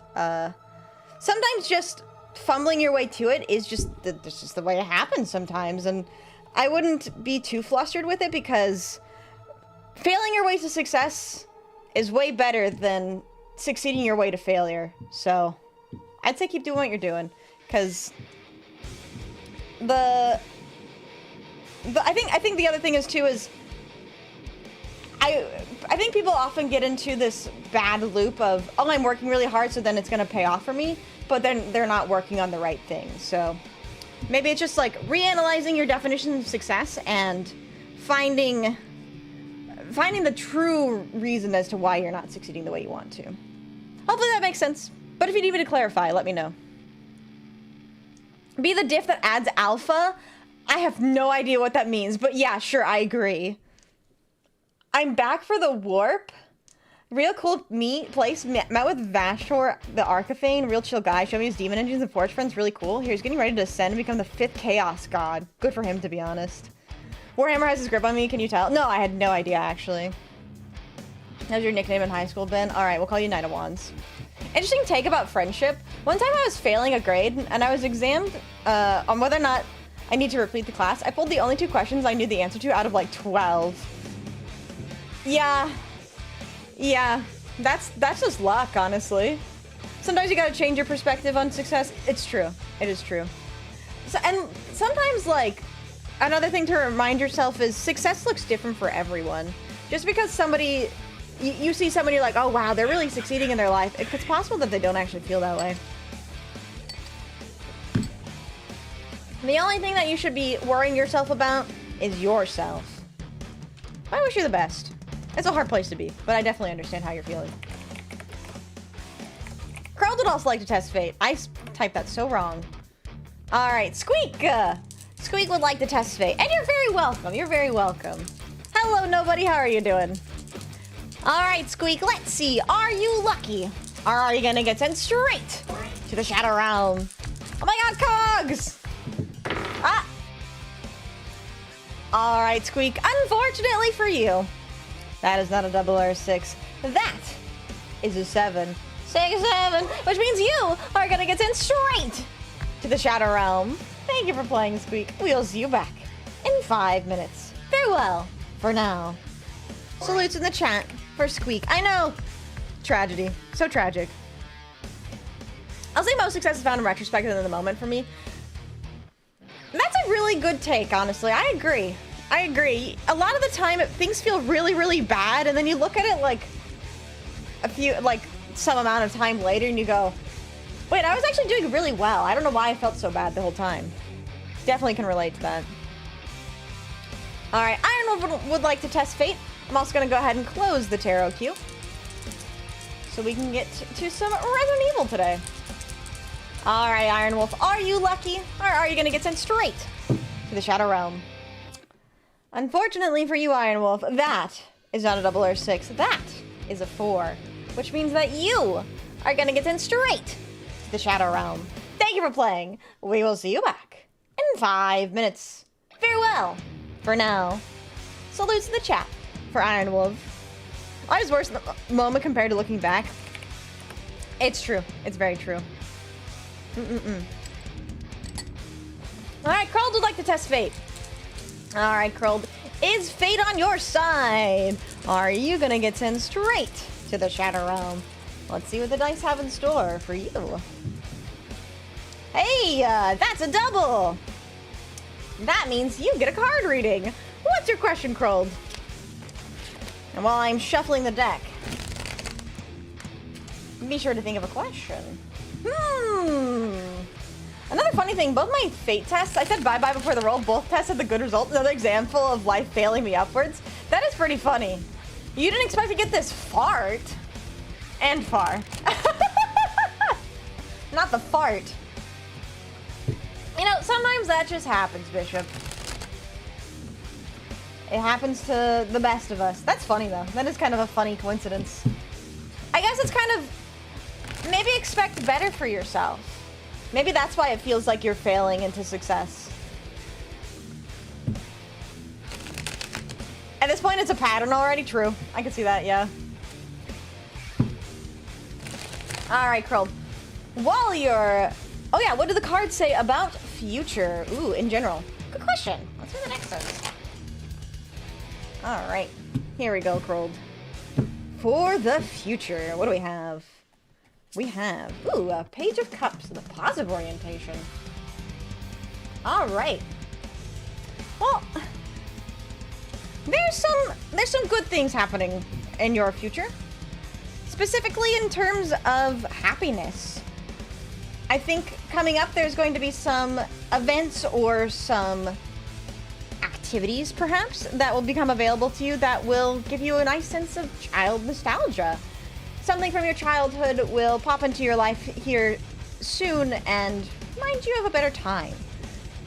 [SPEAKER 1] sometimes just fumbling your way to it is just the way it happens sometimes. And I wouldn't be too flustered with it, because failing your way to success is way better than succeeding your way to failure. So I'd say keep doing what you're doing, because I think the other thing is too is I think people often get into this bad loop of, oh, I'm working really hard, so then it's going to pay off for me, but then they're not working on the right things. So maybe it's just like reanalyzing your definition of success and finding the true reason as to why you're not succeeding the way you want to. Hopefully that makes sense. But if you need me to clarify, let me know. Be the diff that adds alpha? I have no idea what that means, but yeah, sure, I agree. I'm back for the warp. Real cool place. Met with 𝖉𝖊𝖓, the Archiphane. Real chill guy. Showed me his demon engines and forge friends. Really cool. He's getting ready to ascend and become the 5th chaos god. Good for him, to be honest. Warhammer has his grip on me. Can you tell? No, I had no idea, actually. That was your nickname in high school, Ben? Alright, we'll call you Knight of Wands. Interesting take about friendship. One time I was failing a grade, and I was examined on whether or not I need to repeat the class. I pulled the only 2 questions I knew the answer to out of like 12. Yeah, that's just luck, honestly. Sometimes you gotta change your perspective on success. It's true. It is true. So, and sometimes, like, another thing to remind yourself is success looks different for everyone. Just because somebody, you see somebody, you're like, oh wow, they're really succeeding in their life. It's possible that they don't actually feel that way. The only thing that you should be worrying yourself about is yourself. I wish you the best. It's a hard place to be, but I definitely understand how you're feeling. Carl would also like to test fate. I typed that so wrong. All right, Squeak. Squeak would like to test fate. And you're very welcome. You're very welcome. Hello, nobody. How are you doing? All right, Squeak. Let's see. Are you lucky? Or are you going to get sent straight to the Shadow Realm? Oh my god, Cogs! Ah! All right, Squeak. Unfortunately for you, that is not a 𝖉𝖊𝖓⁶. That is a 7. 6, 7, which means you are gonna get sent straight to the Shadow Realm. Thank you for playing, Squeak. We'll see you back in 5 minutes. Farewell for now. Salutes in the chat for Squeak. I know. Tragedy. So tragic. I'll say most success is found in retrospect than in the moment for me. That's a really good take, honestly. I agree. I agree. A lot of the time, things feel really, really bad, and then you look at it like some amount of time later, and you go, wait, I was actually doing really well. I don't know why I felt so bad the whole time. Definitely can relate to that. All right, Iron would like to test fate. I'm also going to go ahead and close the tarot queue so we can get to some Resident Evil today. All right, Iron Wolf, are you lucky, or are you going to get sent straight to the Shadow Realm? Unfortunately for you, Iron Wolf, that is not a 𝖉𝖊𝖓⁶. That is a 4, which means that you are going to get sent straight to the Shadow Realm. Thank you for playing. We will see you back in 5 minutes. Farewell for now. Salutes in the chat for Iron Wolf. Always worse moment compared to looking back. It's true. It's very true. Alright, Kruld would like to test fate. Alright, Kruld. Is fate on your side? Are you gonna get sent straight to the Shadow Realm? Let's see what the dice have in store for you. Hey, that's a double! That means you get a card reading. What's your question, Kruld? And while I'm shuffling the deck, be sure to think of a question. Another funny thing, both my fate tests, I said bye-bye before the roll, both tests had the good result. Another example of life failing me upwards. That is pretty funny. You didn't expect to get this fart. And far. Not the fart. You know, sometimes that just happens, Bishop. It happens to the best of us. That's funny, though. That is kind of a funny coincidence. I guess it's kind of... maybe expect better for yourself. Maybe that's why it feels like you're failing into success. At this point, it's a pattern already. True. I can see that, yeah. Alright, Kruld. While you're... oh yeah, what do the cards say about future? Ooh, in general. Good question. Let's do the next one. Alright. Here we go, Kruld. For the future, what do we have? We have, ooh, a Page of Cups with a positive orientation. Alright. Well, there's some good things happening in your future. Specifically in terms of happiness. I think coming up there's going to be some events or some activities, perhaps, that will become available to you that will give you a nice sense of child nostalgia. Something from your childhood will pop into your life here soon and remind you of a better time.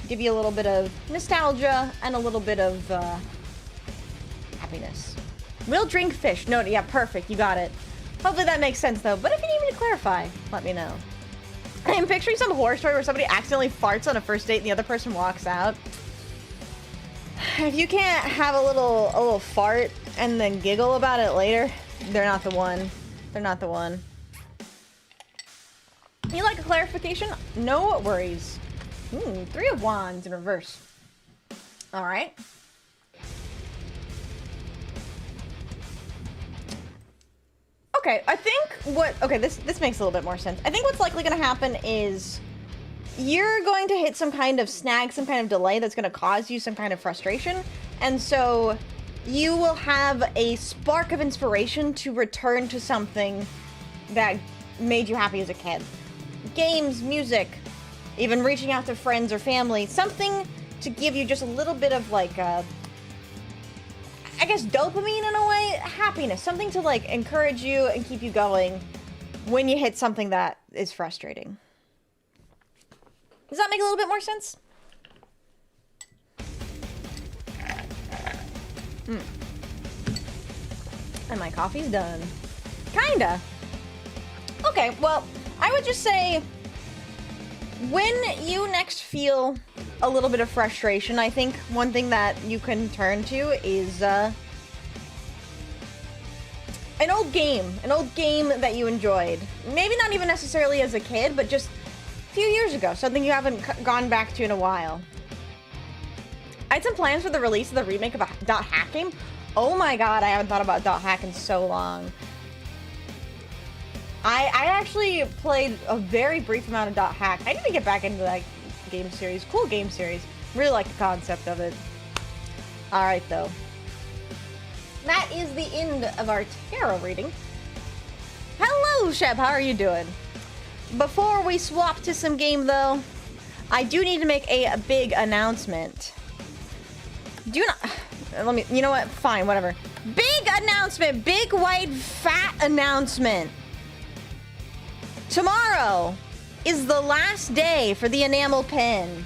[SPEAKER 1] Give you a little bit of nostalgia and a little bit of happiness. We'll drink fish. No, yeah, perfect. You got it. Hopefully that makes sense, though. But if you need me to clarify, let me know. I'm picturing some horror story where somebody accidentally farts on a first date and the other person walks out. If you can't have a little fart and then giggle about it later, they're not the one. They're not the one. You like a clarification? No worries. Three of Wands in reverse. All right. Okay, I think okay, this makes a little bit more sense. I think what's likely going to happen is you're going to hit some kind of snag, some kind of delay that's going to cause you some kind of frustration. And so you will have a spark of inspiration to return to something that made you happy as a kid. Games, music, even reaching out to friends or family. Something to give you just a little bit of like, I guess dopamine in a way, happiness. Something to like encourage you and keep you going when you hit something that is frustrating. Does that make a little bit more sense? And my coffee's done. Kinda. Okay, well, I would just say when you next feel a little bit of frustration, I think one thing that you can turn to is an old game that you enjoyed. Maybe not even necessarily as a kid, but just a few years ago, something you haven't gone back to in a while. I had some plans for the release of the remake of a .hack game. Oh my god, I haven't thought about .hack in so long. I actually played a very brief amount of .hack. I need to get back into that game series. Cool game series. Really like the concept of it. Alright, though. That is the end of our tarot reading. Hello, Shep. How are you doing? Before we swap to some game, though, I do need to make a big announcement. Do not... Let me... You know what? Fine, whatever. Big announcement! Big, white, fat announcement! Tomorrow is the last day for the enamel pin.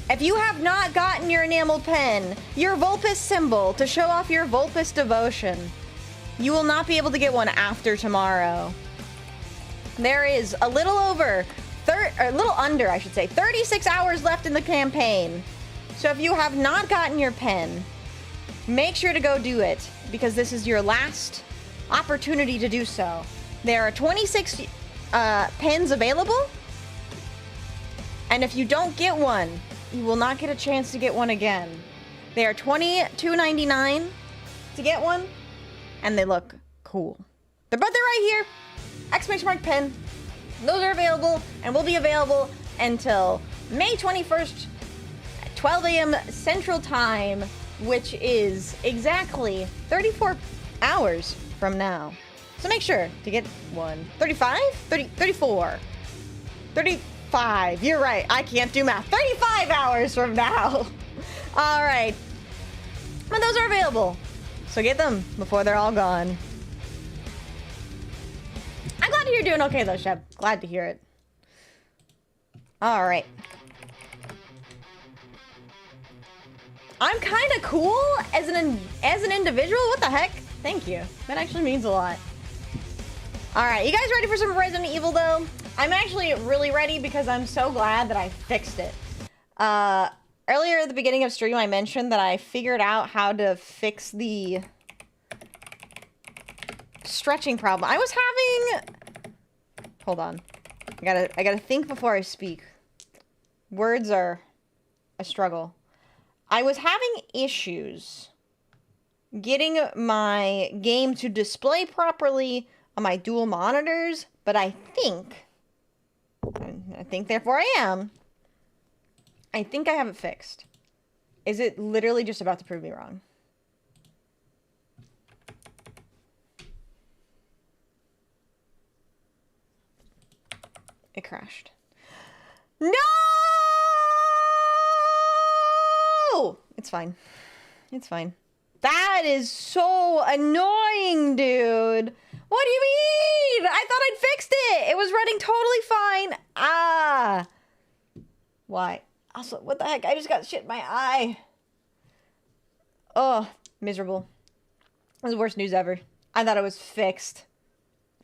[SPEAKER 1] If you have not gotten your enamel pin, your Vulpes symbol to show off your Vulpes devotion, you will not be able to get one after tomorrow. There is a little over, a little under, I should say, 36 hours left in the campaign. So if you have not gotten your pin, make sure to go do it, because this is your last opportunity to do so. There are 26 pins available, and if you don't get one, you will not get a chance to get one again. They are $22.99 to get one, and they look cool. They're right here. Exclamation mark pin. Those are available and will be available until May 21st at 12 a.m. Central Time, which is exactly 34 hours from now. So make sure to get one. 35? 34. 35. You're right. I can't do math. 35 hours from now. All right. But those are available. So get them before they're all gone. I'm glad you're doing okay though, Shep. Glad to hear it. All right. I'm kind of cool as an individual. What the heck? Thank you. That actually means a lot. All right, you guys ready for some Resident Evil though? I'm actually really ready because I'm so glad that I fixed it. Earlier at the beginning of stream, I mentioned that I figured out how to fix the stretching problem. I was having... Hold on. I gotta think before I speak. Words are a struggle. I was having issues getting my game to display properly on my dual monitors, but I think therefore I am. I think I have it fixed. Is it literally just about to prove me wrong? It crashed. No! It's fine. It's fine. That is so annoying, dude. What do you mean? I thought I'd fixed it. It was running totally fine. Ah. Why? Also, what the heck? I just got shit in my eye. Oh, miserable. It was the worst news ever. I thought it was fixed.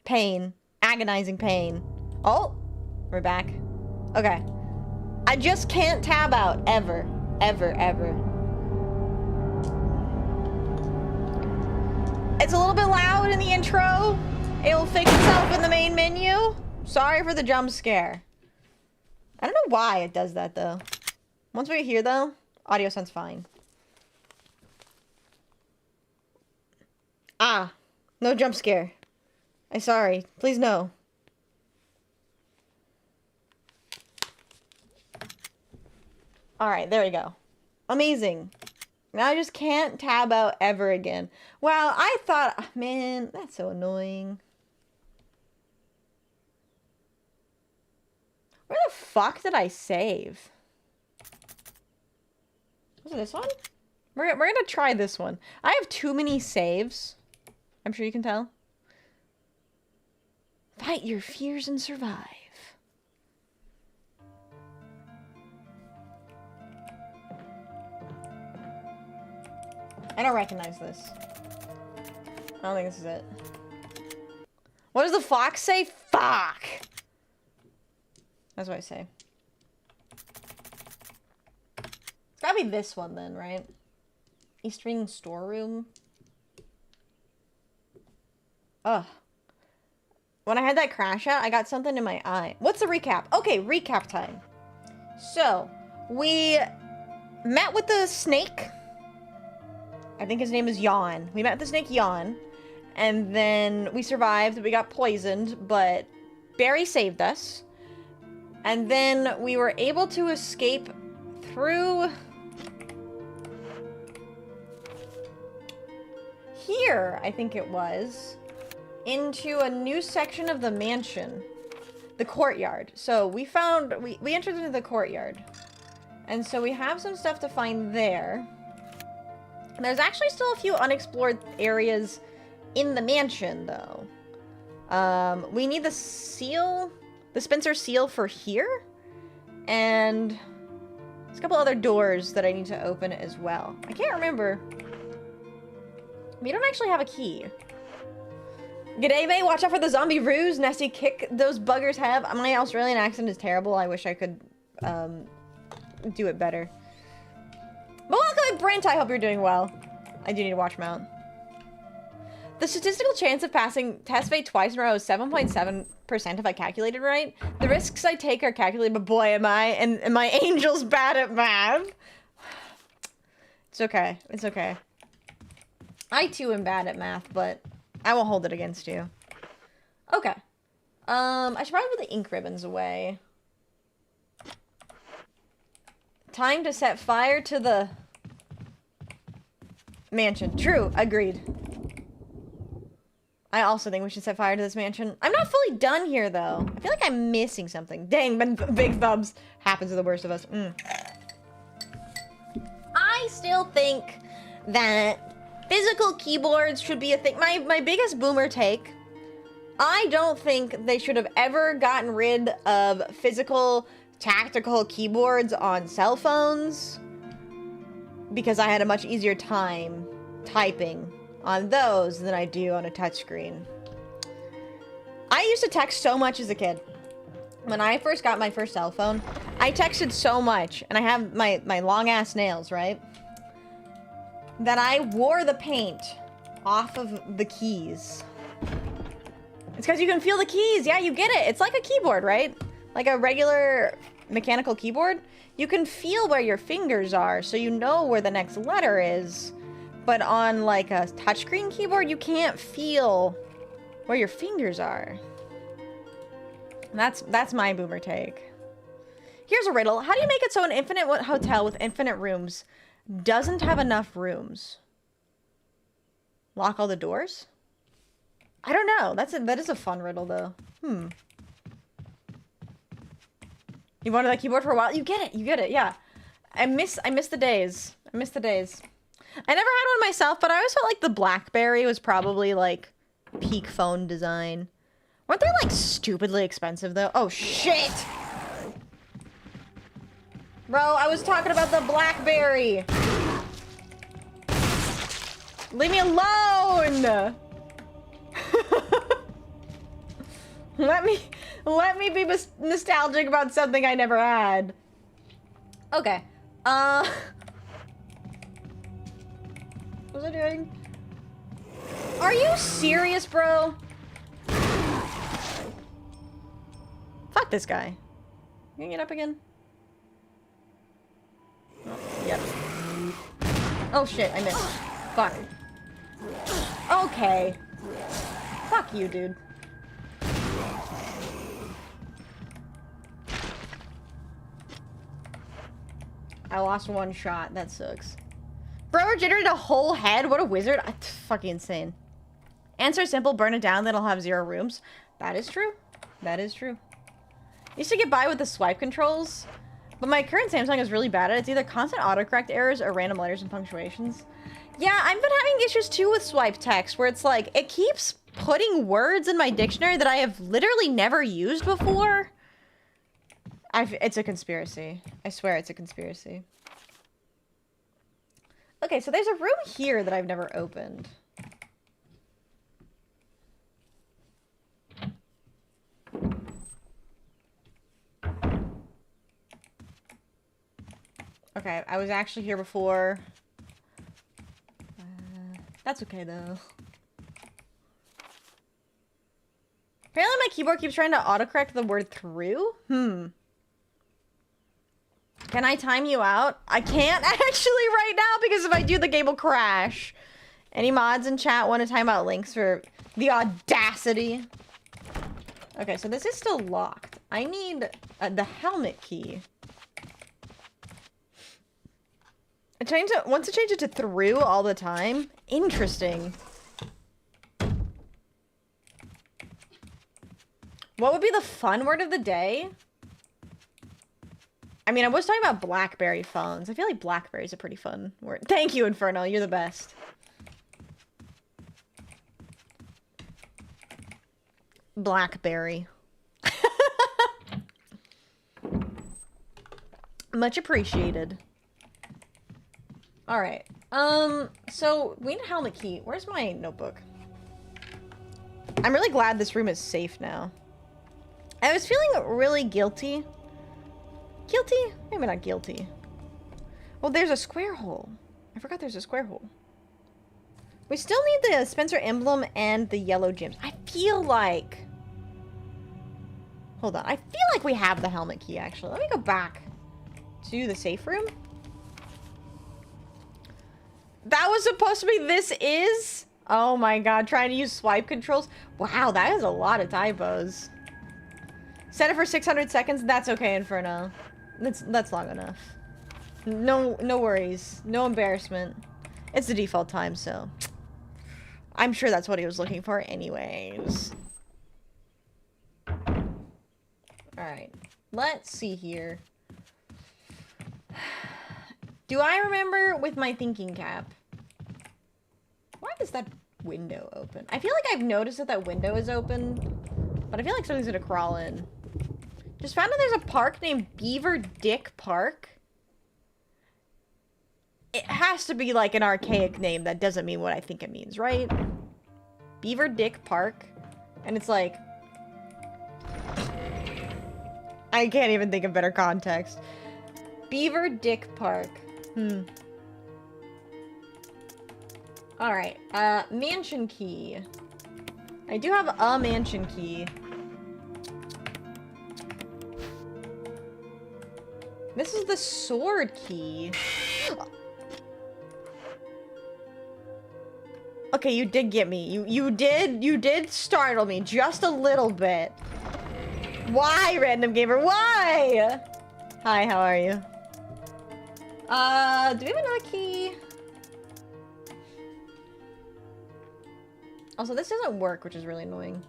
[SPEAKER 1] Pain. Agonizing pain. Oh, we're back. Okay. I just can't tab out. Ever. Ever, ever. It's a little bit loud in the intro. It'll fix itself in the main menu. Sorry for the jump scare. I don't know why it does that, though. Once we're here, though, audio sounds fine. Ah, no jump scare. I'm sorry. Please, no. Alright, there we go. Amazing. Now I just can't tab out ever again. Wow, I thought... Man, that's so annoying. Where the fuck did I save? Was it this one? We're gonna try this one. I have too many saves. I'm sure you can tell. Fight your fears and survive. I don't recognize this. I don't think this is it. What does the fox say? Fuck! That's what I say. It's gotta be this one then, right? Eastern storeroom. Ugh. When I had that crash out, I got something in my eye. What's the recap? Okay, recap time. So, we met with the snake. I think his name is Yawn. We met the snake Yawn. And then we survived. We got poisoned, but Barry saved us. And then we were able to escape through... here, I think it was. Into a new section of the mansion. The courtyard. So we found... We entered into the courtyard. And so we have some stuff to find there. There's actually still a few unexplored areas in the mansion, though. We need the seal, the Spencer seal for here, and there's a couple other doors that I need to open as well. I can't remember. We don't actually have a key. G'day, May. Watch out for the zombie ruse. Nasty kick those buggers have. My Australian accent is terrible. I wish I could do it better. But welcome, Brent. I hope you're doing well. I do need a watch mount. The statistical chance of passing test fate twice in a row is 7.7% if I calculated right. The risks I take are calculated, but boy am I, and my angel's bad at math. It's okay. It's okay. I too am bad at math, but I won't hold it against you. Okay. I should probably put the ink ribbons away. Time to set fire to the mansion. True. Agreed. I also think we should set fire to this mansion. I'm not fully done here, though. I feel like I'm missing something. Dang, big thumbs happens to the worst of us. I still think that physical keyboards should be a thing. My biggest boomer take, I don't think they should have ever gotten rid of physical tactical keyboards on cell phones because I had a much easier time typing on those than I do on a touchscreen. I used to text so much as a kid. When I first got my first cell phone, I texted so much, and I have my long-ass nails, right? That I wore the paint off of the keys. It's because you can feel the keys. Yeah, you get it. It's like a keyboard, right? Like a regular mechanical keyboard. You can feel where your fingers are, so you know where the next letter is. But on like a touchscreen keyboard, you can't feel where your fingers are. That's my boomer take. Here's a riddle. How do you make it so an infinite hotel with infinite rooms doesn't have enough rooms? Lock all the doors? I don't know. That is a fun riddle though. You wanted that keyboard for a while? You get it, yeah. I miss the days. I miss the days. I never had one myself, but I always felt like the BlackBerry was probably like peak phone design. Weren't they like stupidly expensive though? Oh shit! Bro, I was talking about the BlackBerry. Leave me alone! Let me be nostalgic about something I never had. Okay. What was I doing? Are you serious, bro? Fuck this guy. You gonna get up again? Oh, yep. Oh shit, I missed. Fuck. Okay. Fuck you, dude. I lost one shot. That sucks. Bro regenerated a whole head? What a wizard. Fucking insane. Answer simple, burn it down, then it'll have 0 rooms. That is true. That is true. Used to get by with the swipe controls, but my current Samsung is really bad at it. It's either constant autocorrect errors or random letters and punctuations. Yeah, I've been having issues too with swipe text, where it's like, it keeps putting words in my dictionary that I have literally never used before. It's a conspiracy. I swear it's a conspiracy. Okay, so there's a room here that I've never opened. Okay, I was actually here before. That's okay, though. Apparently my keyboard keeps trying to autocorrect the word through? Can I time you out? I can't actually right now because if I do, the game will crash. Any mods in chat want to time out links for the audacity? Okay, so this is still locked. I need the helmet key. Once I change it to through all the time? Interesting. What would be the fun word of the day? I mean, I was talking about BlackBerry phones. I feel like BlackBerry's a pretty fun word. Thank you, Inferno. You're the best. BlackBerry. Much appreciated. All right. So we need a helmet key. Where's my notebook? I'm really glad this room is safe now. I was feeling really guilty. Guilty? Maybe not guilty. Well, there's a square hole. I forgot there's a square hole. We still need the Spencer emblem and the yellow gems. I feel like... Hold on. I feel like we have the helmet key, actually. Let me go back to the safe room. That was supposed to be this is? Oh my god, trying to use swipe controls. Wow, that is a lot of typos. Set it for 600 seconds. That's okay, Inferno. That's long enough. No worries. No embarrassment. It's the default time, so... I'm sure that's what he was looking for anyways. Alright. Let's see here. Do I remember with my thinking cap? Why is that window open? I feel like I've noticed that that window is open, but I feel like something's gonna crawl in. Just found out there's a park named 𝖉𝖔𝖊𝖓. It has to be like an archaic name that doesn't mean what I think it means, right? 𝖉𝖔𝖊𝖓. And it's like... I can't even think of better context. 𝖉𝖔𝖊𝖓. Alright, mansion key. I do have a mansion key. This is the sword key. Okay, you did get me. You did startle me just a little bit. Why, random gamer? Why? Hi, how are you? Do we have another key? Also, this doesn't work, which is really annoying.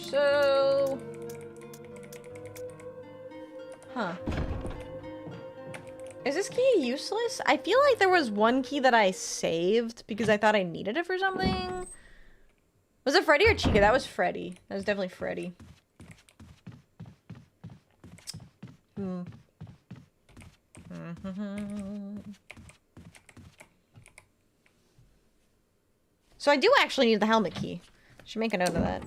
[SPEAKER 1] So... Huh. Is this key useless? I feel like there was one key that I saved because I thought I needed it for something. Was it Freddy or Chica? That was Freddy. That was definitely Freddy. So I do actually need the helmet key. Should make a note of that.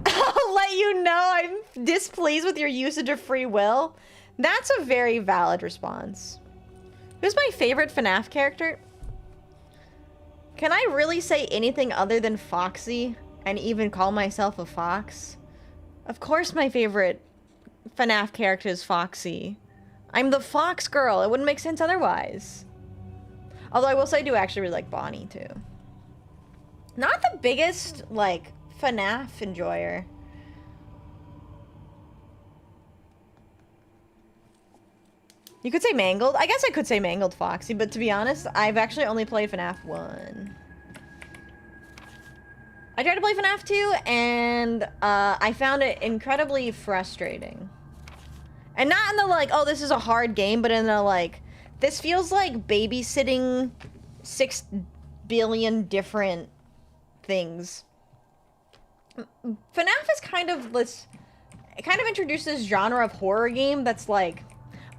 [SPEAKER 1] I'll let you know I'm displeased with your usage of free will. That's a very valid response. Who's my favorite FNAF character? Can I really say anything other than Foxy and even call myself a fox? Of course my favorite FNAF character is Foxy. I'm the fox girl. It wouldn't make sense otherwise. Although I will say I do actually really like Bonnie too. Not the biggest, like, FNAF enjoyer. You could say Mangled. I guess I could say Mangled Foxy, but to be honest, I've actually only played FNAF 1. I tried to play FNAF 2, and I found it incredibly frustrating. And not in the, like, oh, this is a hard game, but in the, like, this feels like babysitting 6 billion different things. FNAF is kind of this... It kind of introduced this genre of horror game that's, like,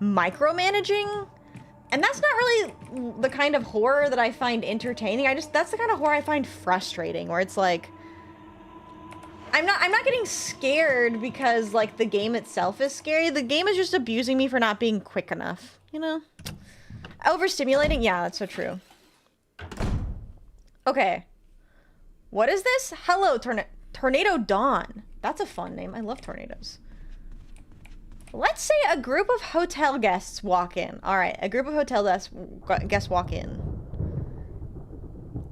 [SPEAKER 1] micromanaging. And that's not really the kind of horror that I find entertaining. That's the kind of horror I find frustrating, where it's like... I'm not getting scared because, like, the game itself is scary. The game is just abusing me for not being quick enough, you know? Overstimulating? Yeah, that's so true. Okay. What is this? Hello, Tornado Dawn. That's a fun name. I love tornadoes. Let's say a group of hotel guests walk in. All right, a group of hotel guests walk in.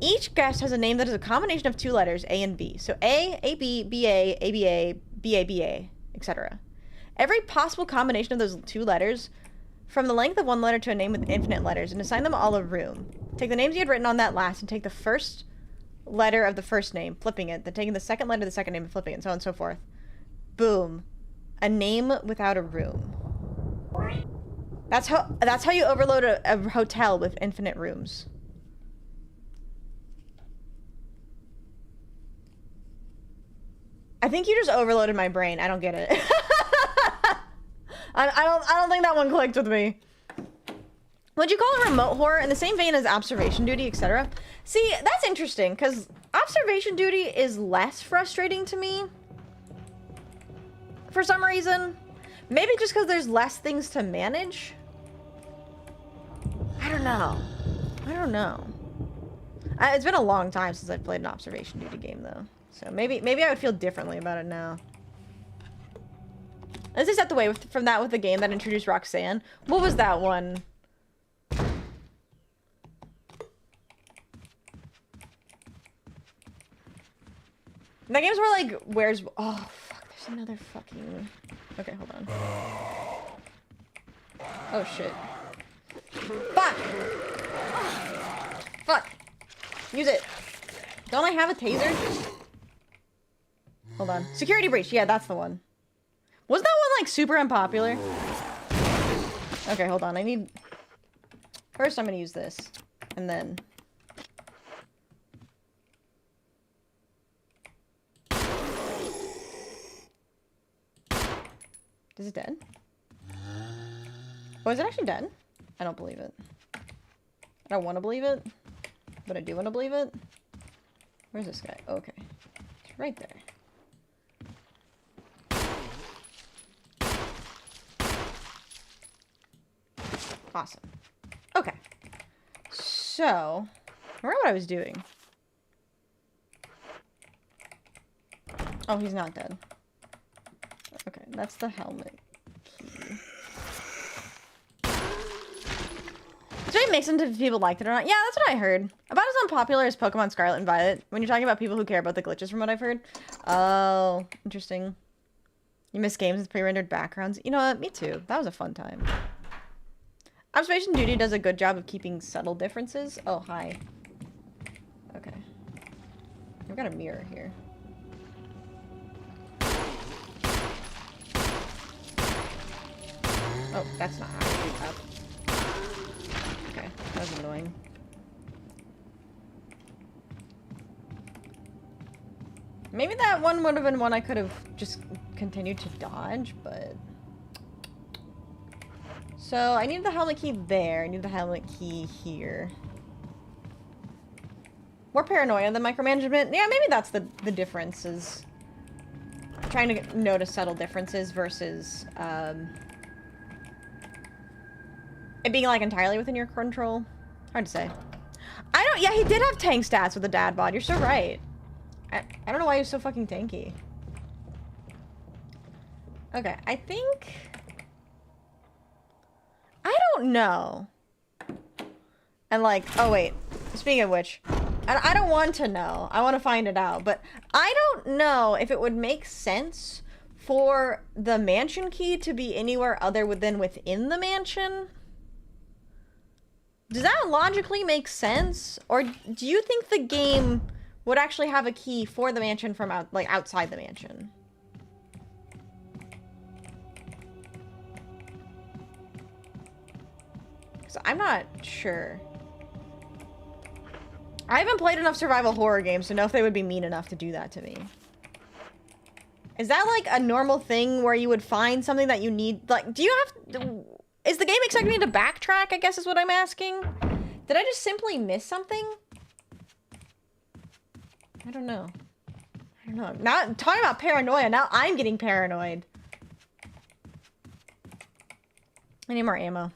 [SPEAKER 1] Each guest has a name that is a combination of 2 letters, A and B. So A, AB, BA, ABA, BABA, etc. Every possible combination of those 2 letters, from the length of 1 letter to a name with infinite letters, and assign them all a room. Take the names you had written on that last, and take the first letter of the first name, flipping it, then taking the second letter of the second name and flipping it, and so on and so forth. Boom. A name without a room. That's how you overload a hotel with infinite rooms. I think you just overloaded my brain. I don't get it. I don't think that one clicked with me. Would you call it remote horror in the same vein as observation duty, etc.? See, that's interesting, because observation duty is less frustrating to me. For some reason. Maybe just because there's less things to manage. I don't know. I don't know. It's been a long time since I've played an observation duty game, though. So maybe I would feel differently about it now. Let's just step away from that with the game that introduced Roxanne. What was that one? That game's where, like, where's... Oh, fuck. There's another fucking... Okay, hold on. Oh, shit. Fuck! Fuck! Use it. Don't I have a taser? Hold on. Security breach. Yeah, that's the one. Wasn't that one, like, super unpopular? Okay, hold on. I need... First, I'm gonna use this. And then... Is it dead? Oh, is it actually dead? I don't believe it. I don't want to believe it. But I do want to believe it. Where's this guy? Oh, okay. It's right there. Awesome. Okay. So, I remember what I was doing. Oh, he's not dead. Okay, that's the helmet key. So it makes sense if people liked it or not. Yeah, that's what I heard. About as unpopular as Pokemon Scarlet and Violet. When you're talking about people who care about the glitches from what I've heard. Oh, interesting. You miss games with pre-rendered backgrounds. You know what? Me too. That was a fun time. Observation Duty does a good job of keeping subtle differences. Oh, hi. Okay. I've got a mirror here. Oh, that's not actually up. Okay, that was annoying. Maybe that one would have been one I could have just continued to dodge, but... So, I need the helmet key there. I need the helmet key here. More paranoia than micromanagement. Yeah, maybe that's the difference, is trying to notice subtle differences versus, it being, like, entirely within your control. Hard to say. Yeah, he did have tank stats with the dad bod. You're so right. I don't know why he was so fucking tanky. Okay, I think... I don't know. And, like, oh, wait. Speaking of which, and I don't want to know. I want to find it out. But I don't know if it would make sense for the mansion key to be anywhere other than within the mansion. Does that logically make sense? Or do you think the game would actually have a key for the mansion from outside the mansion? So I'm not sure. I haven't played enough survival horror games to know if they would be mean enough to do that to me. Is that like a normal thing where you would find something that you need? Like, do you have to... Is the game expecting me to backtrack, I guess is what I'm asking? Did I just simply miss something? I don't know. I don't know. Now, talking about paranoia, now I'm getting paranoid. I need more ammo.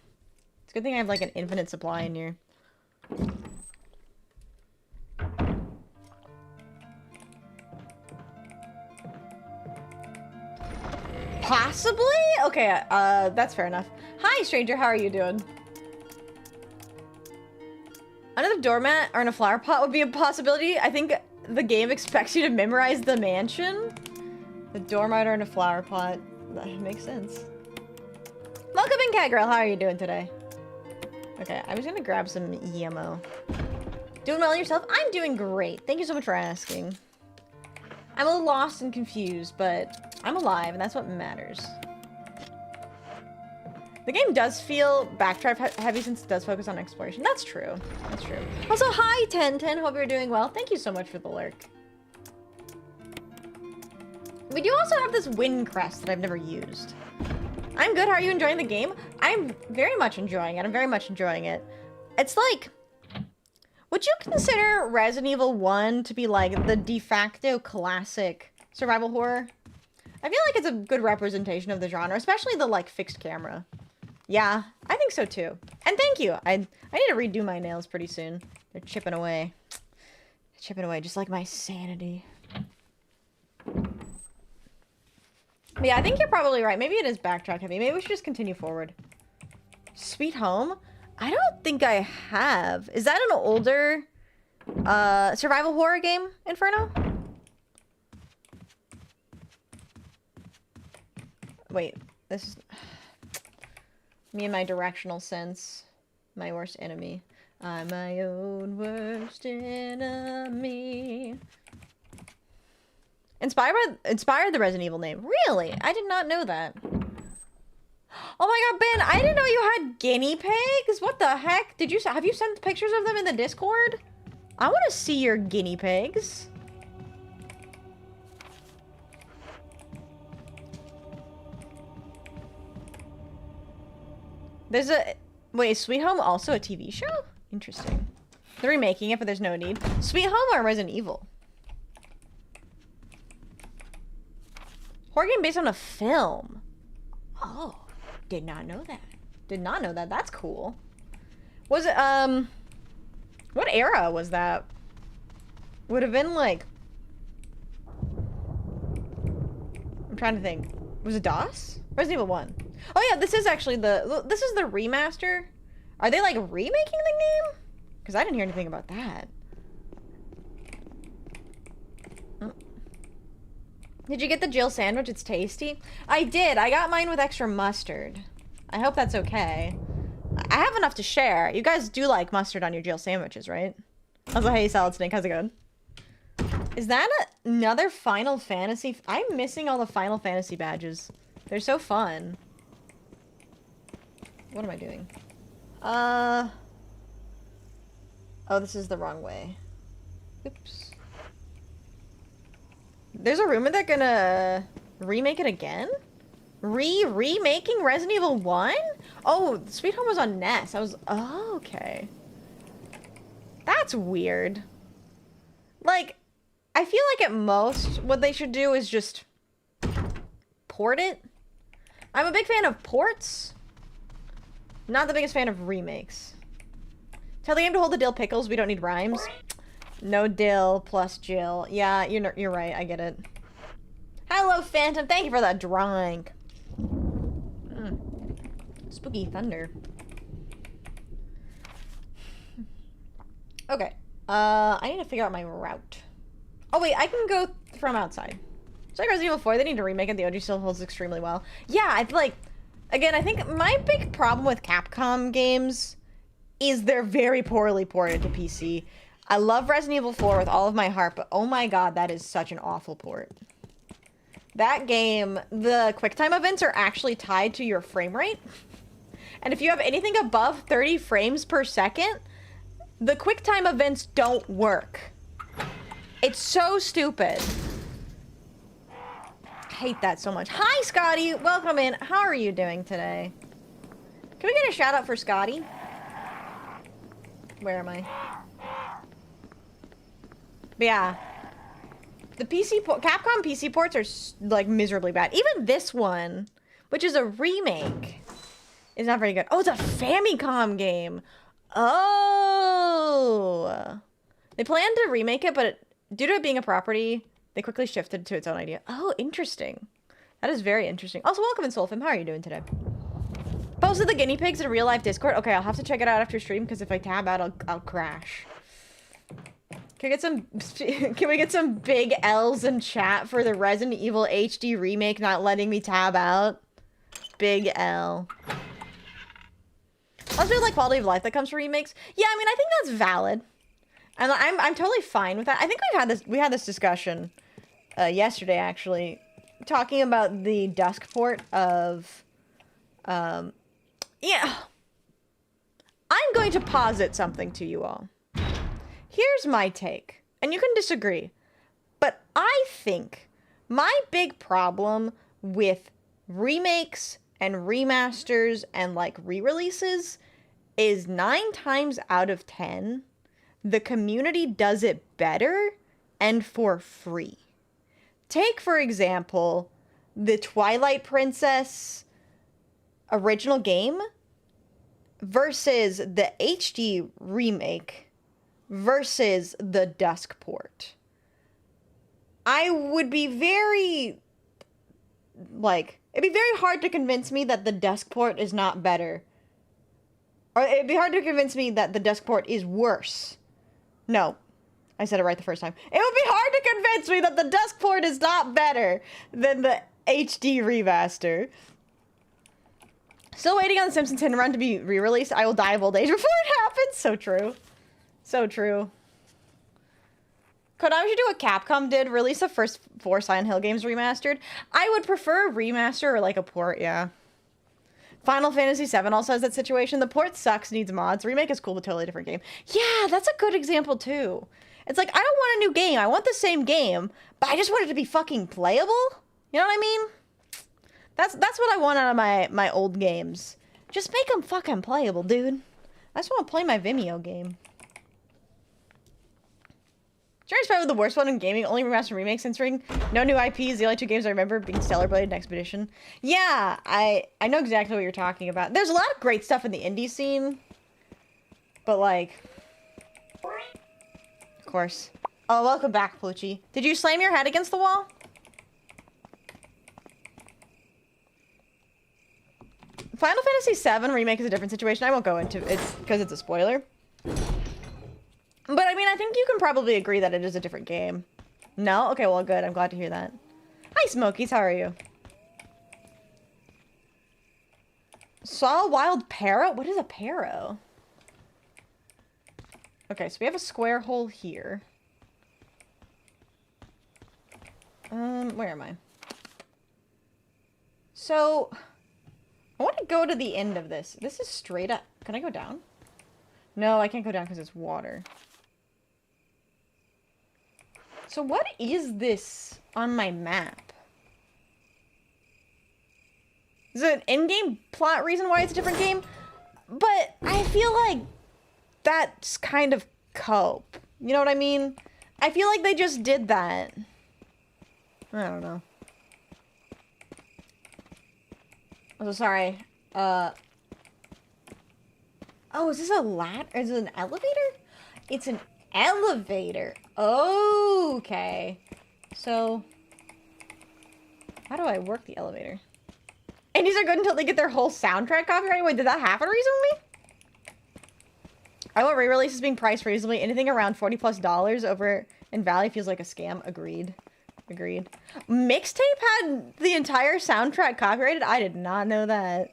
[SPEAKER 1] It's a good thing I have like an infinite supply in here. Possibly? Okay, that's fair enough. Hi, stranger, how are you doing? Another doormat or in a flower pot would be a possibility. I think the game expects you to memorize the mansion. The doormat or in a flower pot. That makes sense. Welcome in, Cat Girl. How are you doing today? Okay, I'm just gonna grab some ammo. Doing well yourself? I'm doing great. Thank you so much for asking. I'm a little lost and confused, but I'm alive, and that's what matters. The game does feel backtrack heavy since it does focus on exploration. That's true. That's true. Also, hi, 1010. Hope you're doing well. Thank you so much for the lurk. We do also have this wind crest that I've never used. I'm good. How are you enjoying the game? I'm very much enjoying it. I'm very much enjoying it. It's like... Would you consider Resident Evil 1 to be like the de facto classic survival horror? I feel like it's a good representation of the genre, especially the like fixed camera. Yeah, I think so too. And thank you. I need to redo my nails pretty soon. They're chipping away. Chipping away, just like my sanity. But yeah, I think you're probably right. Maybe it is backtrack heavy. Maybe we should just continue forward. Sweet Home? I don't think I have. Is that an older survival horror game, Inferno? Wait, this is... Me and my directional sense. My worst enemy. I'm my own worst enemy. Inspired the Resident Evil name. Really? I did not know that. Oh my god, Ben, I didn't know you had guinea pigs. What the heck? Have you sent pictures of them in the Discord? I want to see your guinea pigs. There's a... Wait, is Sweet Home also a TV show? Interesting. They're remaking it, but there's no need. Sweet Home or Resident Evil? Horror game based on a film. Oh, did not know that. Did not know that. That's cool. Was it, what era was that? Would have been like... I'm trying to think. Was it DOS? Resident Evil 1. Oh yeah, this is actually this is the remaster. Are they like remaking the game? Because I didn't hear anything about that. Did you get the Jill sandwich? It's tasty. I did. I got mine with extra mustard. I hope that's okay. I have enough to share. You guys do like mustard on your Jill sandwiches, right? Also, hey, Salad Snake, how's it going? Is that another Final Fantasy? I'm missing all the Final Fantasy badges. They're so fun. What am I doing? Oh, this is the wrong way. Oops. There's a rumor they're gonna remake it again? Remaking Resident Evil 1? Oh, Sweet Home was on NES. Oh, okay. That's weird. Like, I feel like at most, what they should do is just port it. I'm a big fan of ports. Not the biggest fan of remakes. Tell the game to hold the dill pickles. We don't need rhymes. No dill plus Jill. Yeah, you're right. I get it. Hello, Phantom. Thank you for that drawing. Spooky thunder. Okay. I need to figure out my route. Oh, wait. I can go from outside. It's like Resident Evil 4. They need to remake it. The OG still holds extremely well. Yeah, I feel like... Again, I think my big problem with Capcom games is they're very poorly ported to PC. I love Resident Evil 4 with all of my heart, but oh my god, that is such an awful port. That game, the QuickTime events are actually tied to your frame rate. And if you have anything above 30 frames per second, the QuickTime events don't work. It's so stupid. I hate that so much. Hi, Scotty. Welcome in. How are you doing today? Can we get a shout out for Scotty? Where am I? But yeah, the Capcom PC ports are like miserably bad. Even this one, which is a remake, is not very good. Oh, it's a Famicom game. Oh, they planned to remake it, but due to it being a property, they quickly shifted to its own idea. Oh, interesting. That is very interesting. Also, welcome in Soulfim. How are you doing today? Posted the guinea pigs in a real life Discord. Okay, I'll have to check it out after stream because if I tab out, I'll crash. Can we get some big L's in chat for the Resident Evil HD remake not letting me tab out? Big L. Also, like quality of life that comes from remakes. Yeah, I mean, I think that's valid, and I'm totally fine with that. I think we had this discussion yesterday actually, talking about the Dusk port of yeah. I'm going to posit something to you all. Here's my take, and you can disagree, but I think my big problem with remakes and remasters and like re-releases is 9 times out of 10, the community does it better and for free. Take, for example, the Twilight Princess original game. versus the HD remake versus the dusk port. I would be very, like, it'd be very hard to convince me that the dusk port is not better. Or it'd be hard to convince me that the dusk port is worse. No, I said it right the first time. It would be hard to convince me that the dusk port is not better than the HD remaster. Still waiting on the Simpsons Hit and Run to be re-released. I will die of old age before it happens. So true. So true. Konami should do what Capcom did, release the first 4 Silent Hill games remastered. I would prefer a remaster or like a port, yeah. Final Fantasy VII also has that situation. The port sucks, needs mods. Remake is cool, but totally different game. Yeah, that's a good example too. It's like, I don't want a new game. I want the same game, but I just want it to be fucking playable. You know what I mean? That's what I want out of my old games. Just make them fucking playable, dude. I just want to play my Vimeo game. Journey's probably the worst one in gaming. Only remaster and remake since Ring. No new IPs. The only 2 games I remember being Stellar Blade and Expedition. Yeah, I know exactly what you're talking about. There's a lot of great stuff in the indie scene. But like... Of course. Oh, welcome back, Plucci. Did you slam your head against the wall? Final Fantasy VII Remake is a different situation. I won't go into it because it's a spoiler. But, I mean, I think you can probably agree that it is a different game. No? Okay, well, good. I'm glad to hear that. Hi, Smokies. How are you? Saw a wild parrot? What is a parrot? Okay, so we have a square hole here. Where am I? So, I want to go to the end of this. This is straight up. Can I go down? No, I can't go down because it's water. So what is this on my map? Is it an in-game plot reason why it's a different game? But I feel like that's kind of cope. You know what I mean? I feel like they just did that. I don't know. Oh, sorry. Oh, is this a ladder? Is it an elevator? It's an elevator. Okay. So, how do I work the elevator? And these are good until they get their whole soundtrack copyrighted? Wait, did that happen recently? I want re-releases being priced reasonably. Anything around $40+ over in Valley feels like a scam. Agreed. Agreed. Mixtape had the entire soundtrack copyrighted? I did not know that.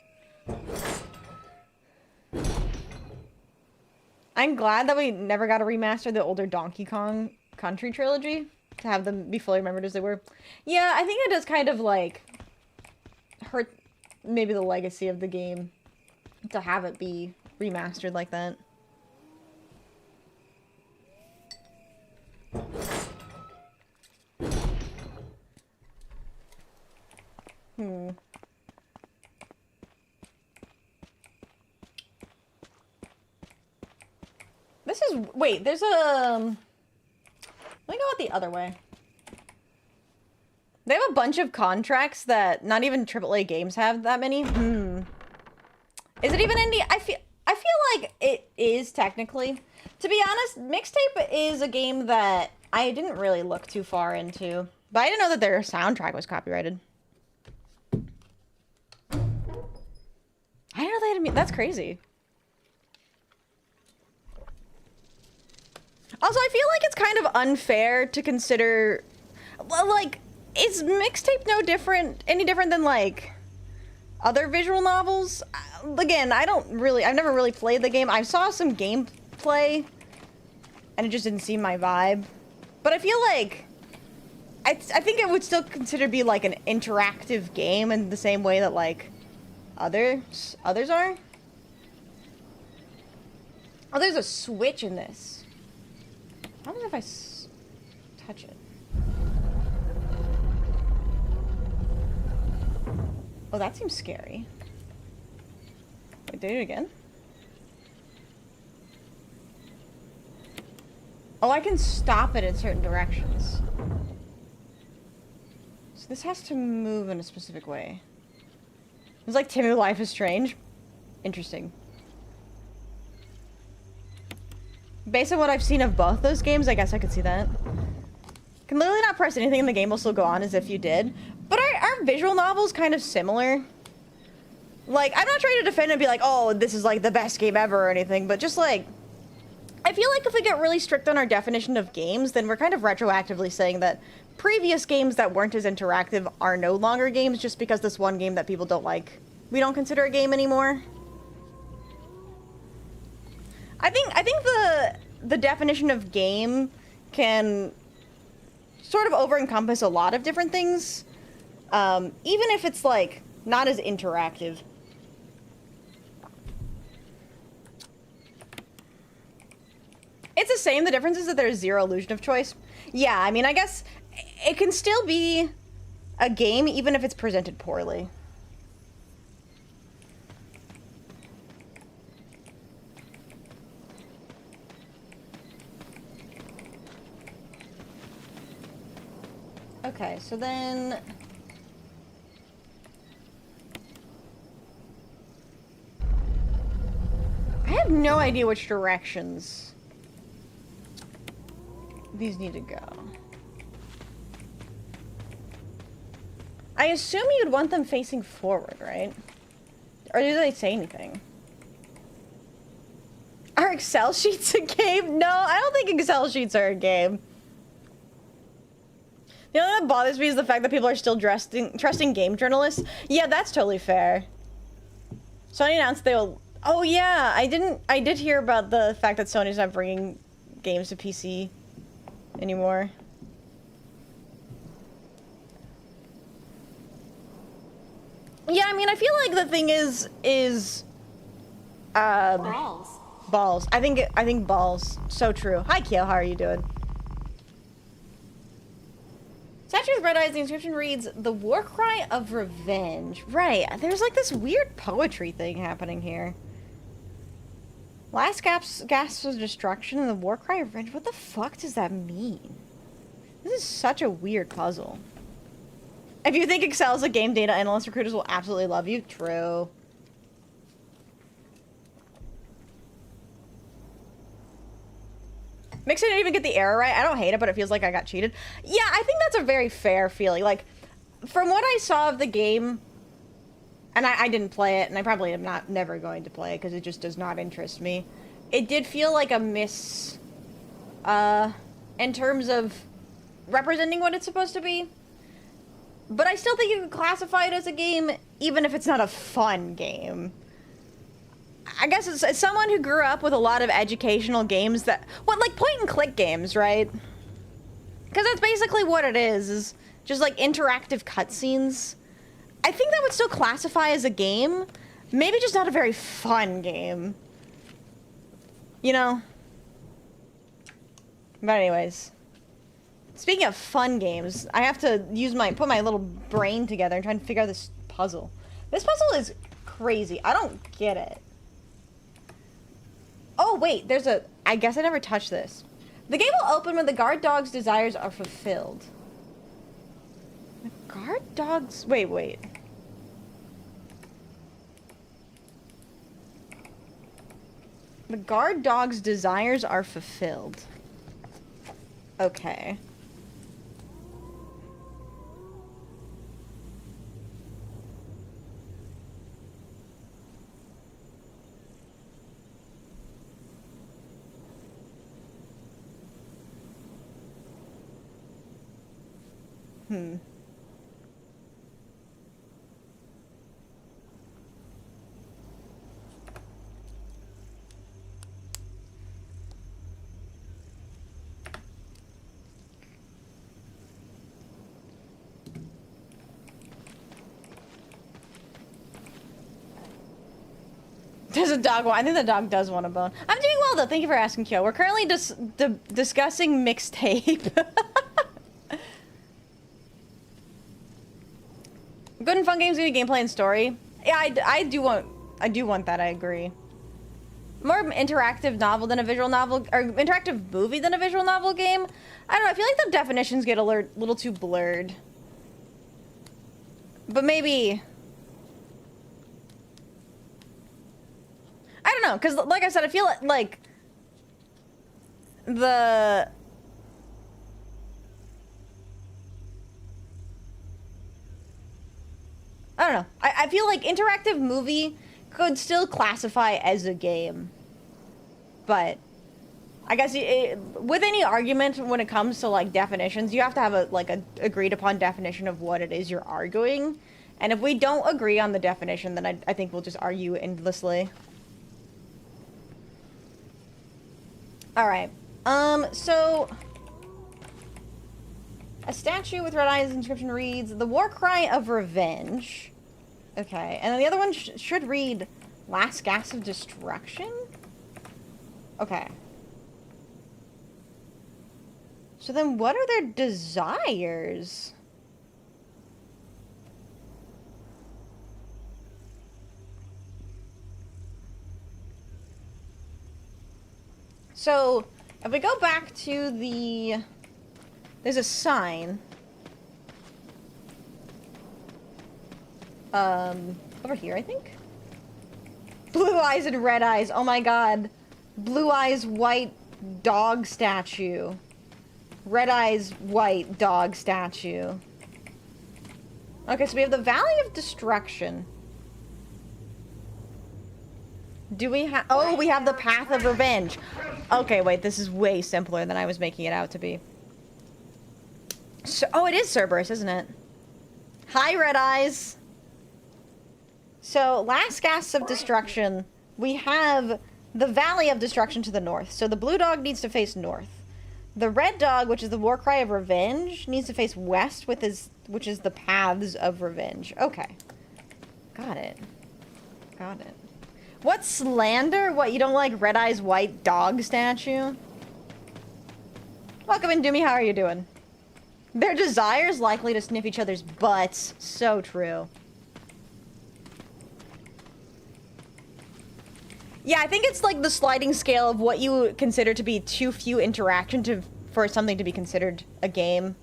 [SPEAKER 1] I'm glad that we never got to remaster the older Donkey Kong Country trilogy to have them be fully remembered as they were. Yeah, I think it does kind of like hurt maybe the legacy of the game to have it be remastered like that. This is... Wait, there's a... Let me go out the other way. They have a bunch of contracts that not even AAA games have that many. Is it even indie? I feel like it is technically. To be honest, Mixtape is a game that I didn't really look too far into. But I didn't know that their soundtrack was copyrighted. I didn't know they had... That's crazy. Also, I feel like it's kind of unfair to consider... Well, like, is Mixtape any different than, like, other visual novels? Again, I've never really played the game. I saw some gameplay, and it just didn't seem my vibe. But I feel like... I think it would still consider be, like, an interactive game in the same way that, like, others are. Oh, there's a switch in this. I don't know if I touch it. Oh, that seems scary. Wait, do it again? Oh, I can stop it in certain directions. So this has to move in a specific way. It's like 𝖉𝖊𝖊𝖓 is strange. Interesting. Based on what I've seen of both those games, I guess I could see that. Can literally not press anything and the game will still go on as if you did. But are visual novels kind of similar? Like, I'm not trying to defend and be like, oh, this is like the best game ever or anything, but just like, I feel like if we get really strict on our definition of games, then we're kind of retroactively saying that previous games that weren't as interactive are no longer games just because this one game that people don't like, we don't consider a game anymore. I think the definition of game can sort of over-encompass a lot of different things, even if it's like not as interactive. It's the same. The difference is that there's zero illusion of choice. Yeah, I mean, I guess it can still be a game even if it's presented poorly. Okay, so then... I have no idea which directions these need to go. I assume you'd want them facing forward, right? Or do they say anything? Are Excel sheets a game? No, I don't think Excel sheets are a game. The only thing that bothers me is the fact that people are still trusting game journalists. Yeah, that's totally fair. Sony announced they will... Oh yeah, I did hear about the fact that Sony's not bringing games to PC anymore. Yeah, I mean, I feel like the thing is
[SPEAKER 2] balls.
[SPEAKER 1] Balls. I think balls. So true. Hi, Kyo. How are you doing? Statue with red eyes. The inscription reads, "The war cry of revenge." Right. There's like this weird poetry thing happening here. Last gasps of destruction and the war cry of revenge. What the fuck does that mean? This is such a weird puzzle. If you think Excel is a game, data analyst recruiters will absolutely love you. True. Mix didn't even get the error right. I don't hate it, but it feels like I got cheated. Yeah, I think that's a very fair feeling. Like, from what I saw of the game, and I didn't play it, and I probably am never going to play it because it just does not interest me. It did feel like a miss, in terms of representing what it's supposed to be. But I still think you can classify it as a game, even if it's not a fun game. I guess it's someone who grew up with a lot of educational games that... What, like point-and-click games, right? Because that's basically what it is just like interactive cutscenes. I think that would still classify as a game. Maybe just not a very fun game. You know? But anyways. Speaking of fun games, I have to put my little brain together and try and figure out this puzzle. This puzzle is crazy. I don't get it. Oh, wait, I guess I never touched this. The game will open when the guard dog's desires are fulfilled. The guard dog's... Wait. The guard dog's desires are fulfilled. Okay. Does a dog want? I think the dog does want a bone. I'm doing well though. Thank you for asking, Kyo. We're currently discussing mixtape. Good and fun games give you gameplay and story. Yeah, I do want that. I agree. More of an interactive novel than a visual novel, or interactive movie than a visual novel game. I don't know. I feel like the definitions get a little too blurred. But maybe. I don't know, because like I said, I feel like the... I don't know. I feel like interactive movie could still classify as a game. But I guess with any argument when it comes to like definitions, you have to have a agreed upon definition of what it is you're arguing. And if we don't agree on the definition, then I think we'll just argue endlessly. Alright. So... a statue with red eyes inscription reads, the war cry of revenge. Okay, and then the other one should read, last gasp of destruction? Okay. So then what are their desires? So, if we go back to the... there's a sign. Over here, I think? Blue eyes and red eyes. Oh my god. Blue eyes, white dog statue. Red eyes, white dog statue. Okay, so we have the Valley of Destruction. Do we have... oh, we have the Path of Revenge. Okay, wait, this is way simpler than I was making it out to be. So, oh, it is Cerberus, isn't it? Hi, Red Eyes. So, last gasp of destruction, we have the Valley of Destruction to the north. So the blue dog needs to face north. The red dog, which is the war cry of revenge, needs to face west, with his, which is the paths of revenge. Okay. Got it. Got it. What slander? What, you don't like Red Eyes White Dog statue? Welcome in, Doomy. How are you doing? Their desires likely to sniff each other's butts. So true. Yeah, I think it's like the sliding scale of what you consider to be too few interaction for something to be considered a game.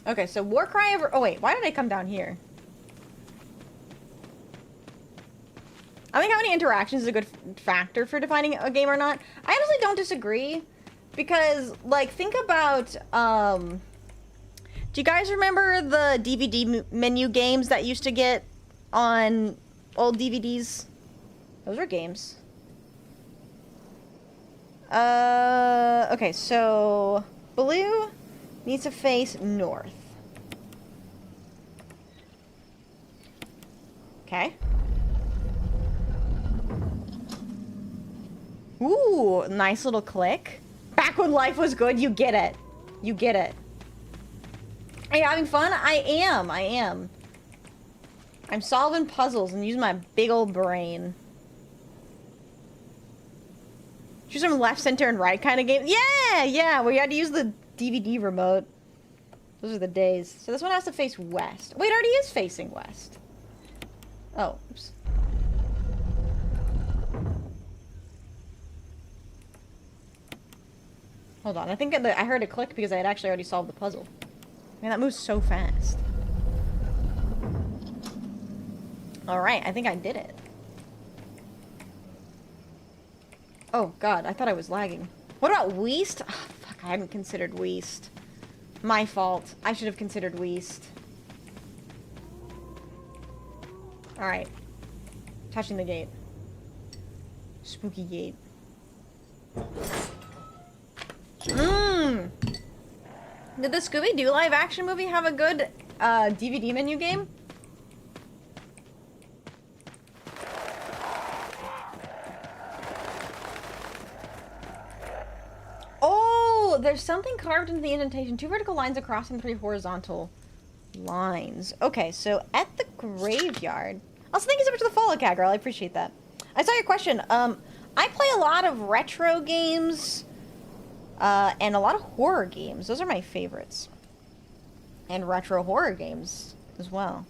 [SPEAKER 1] Okay, so war cry of... oh wait, why did I come down here? I think having interactions is a good factor for defining a game or not. I honestly don't disagree. Because, like, think about, do you guys remember the DVD menu games that used to get on old DVDs? Those were games. Okay, so blue needs to face north. Okay. Ooh, nice little click. Back when life was good, you get it. You get it. Are you having fun? I am. I'm solving puzzles and using my big old brain. Choose from left, center, and right kind of game. Yeah, where you had to use the DVD remote. Those are the days. So this one has to face west. Wait, it already is facing west. Oh, oops. Hold on, I think I heard it click because I had actually already solved the puzzle. Man, that moves so fast. Alright, I think I did it. Oh god, I thought I was lagging. What about 𝖵𝖗? Oh, fuck, I hadn't considered 𝖵𝖗. My fault. I should have considered 𝖵𝖗. Alright. Touching the gate. Spooky gate. Did the Scooby-Doo live-action movie have a good DVD menu game? Oh, there's something carved into the indentation. 2 vertical lines across and 3 horizontal lines. Okay, so at the graveyard. Also, thank you so much for the follow, Cat Girl. I appreciate that. I saw your question. I play a lot of retro games. And a lot of horror games. Those are my favorites. And retro horror games as well.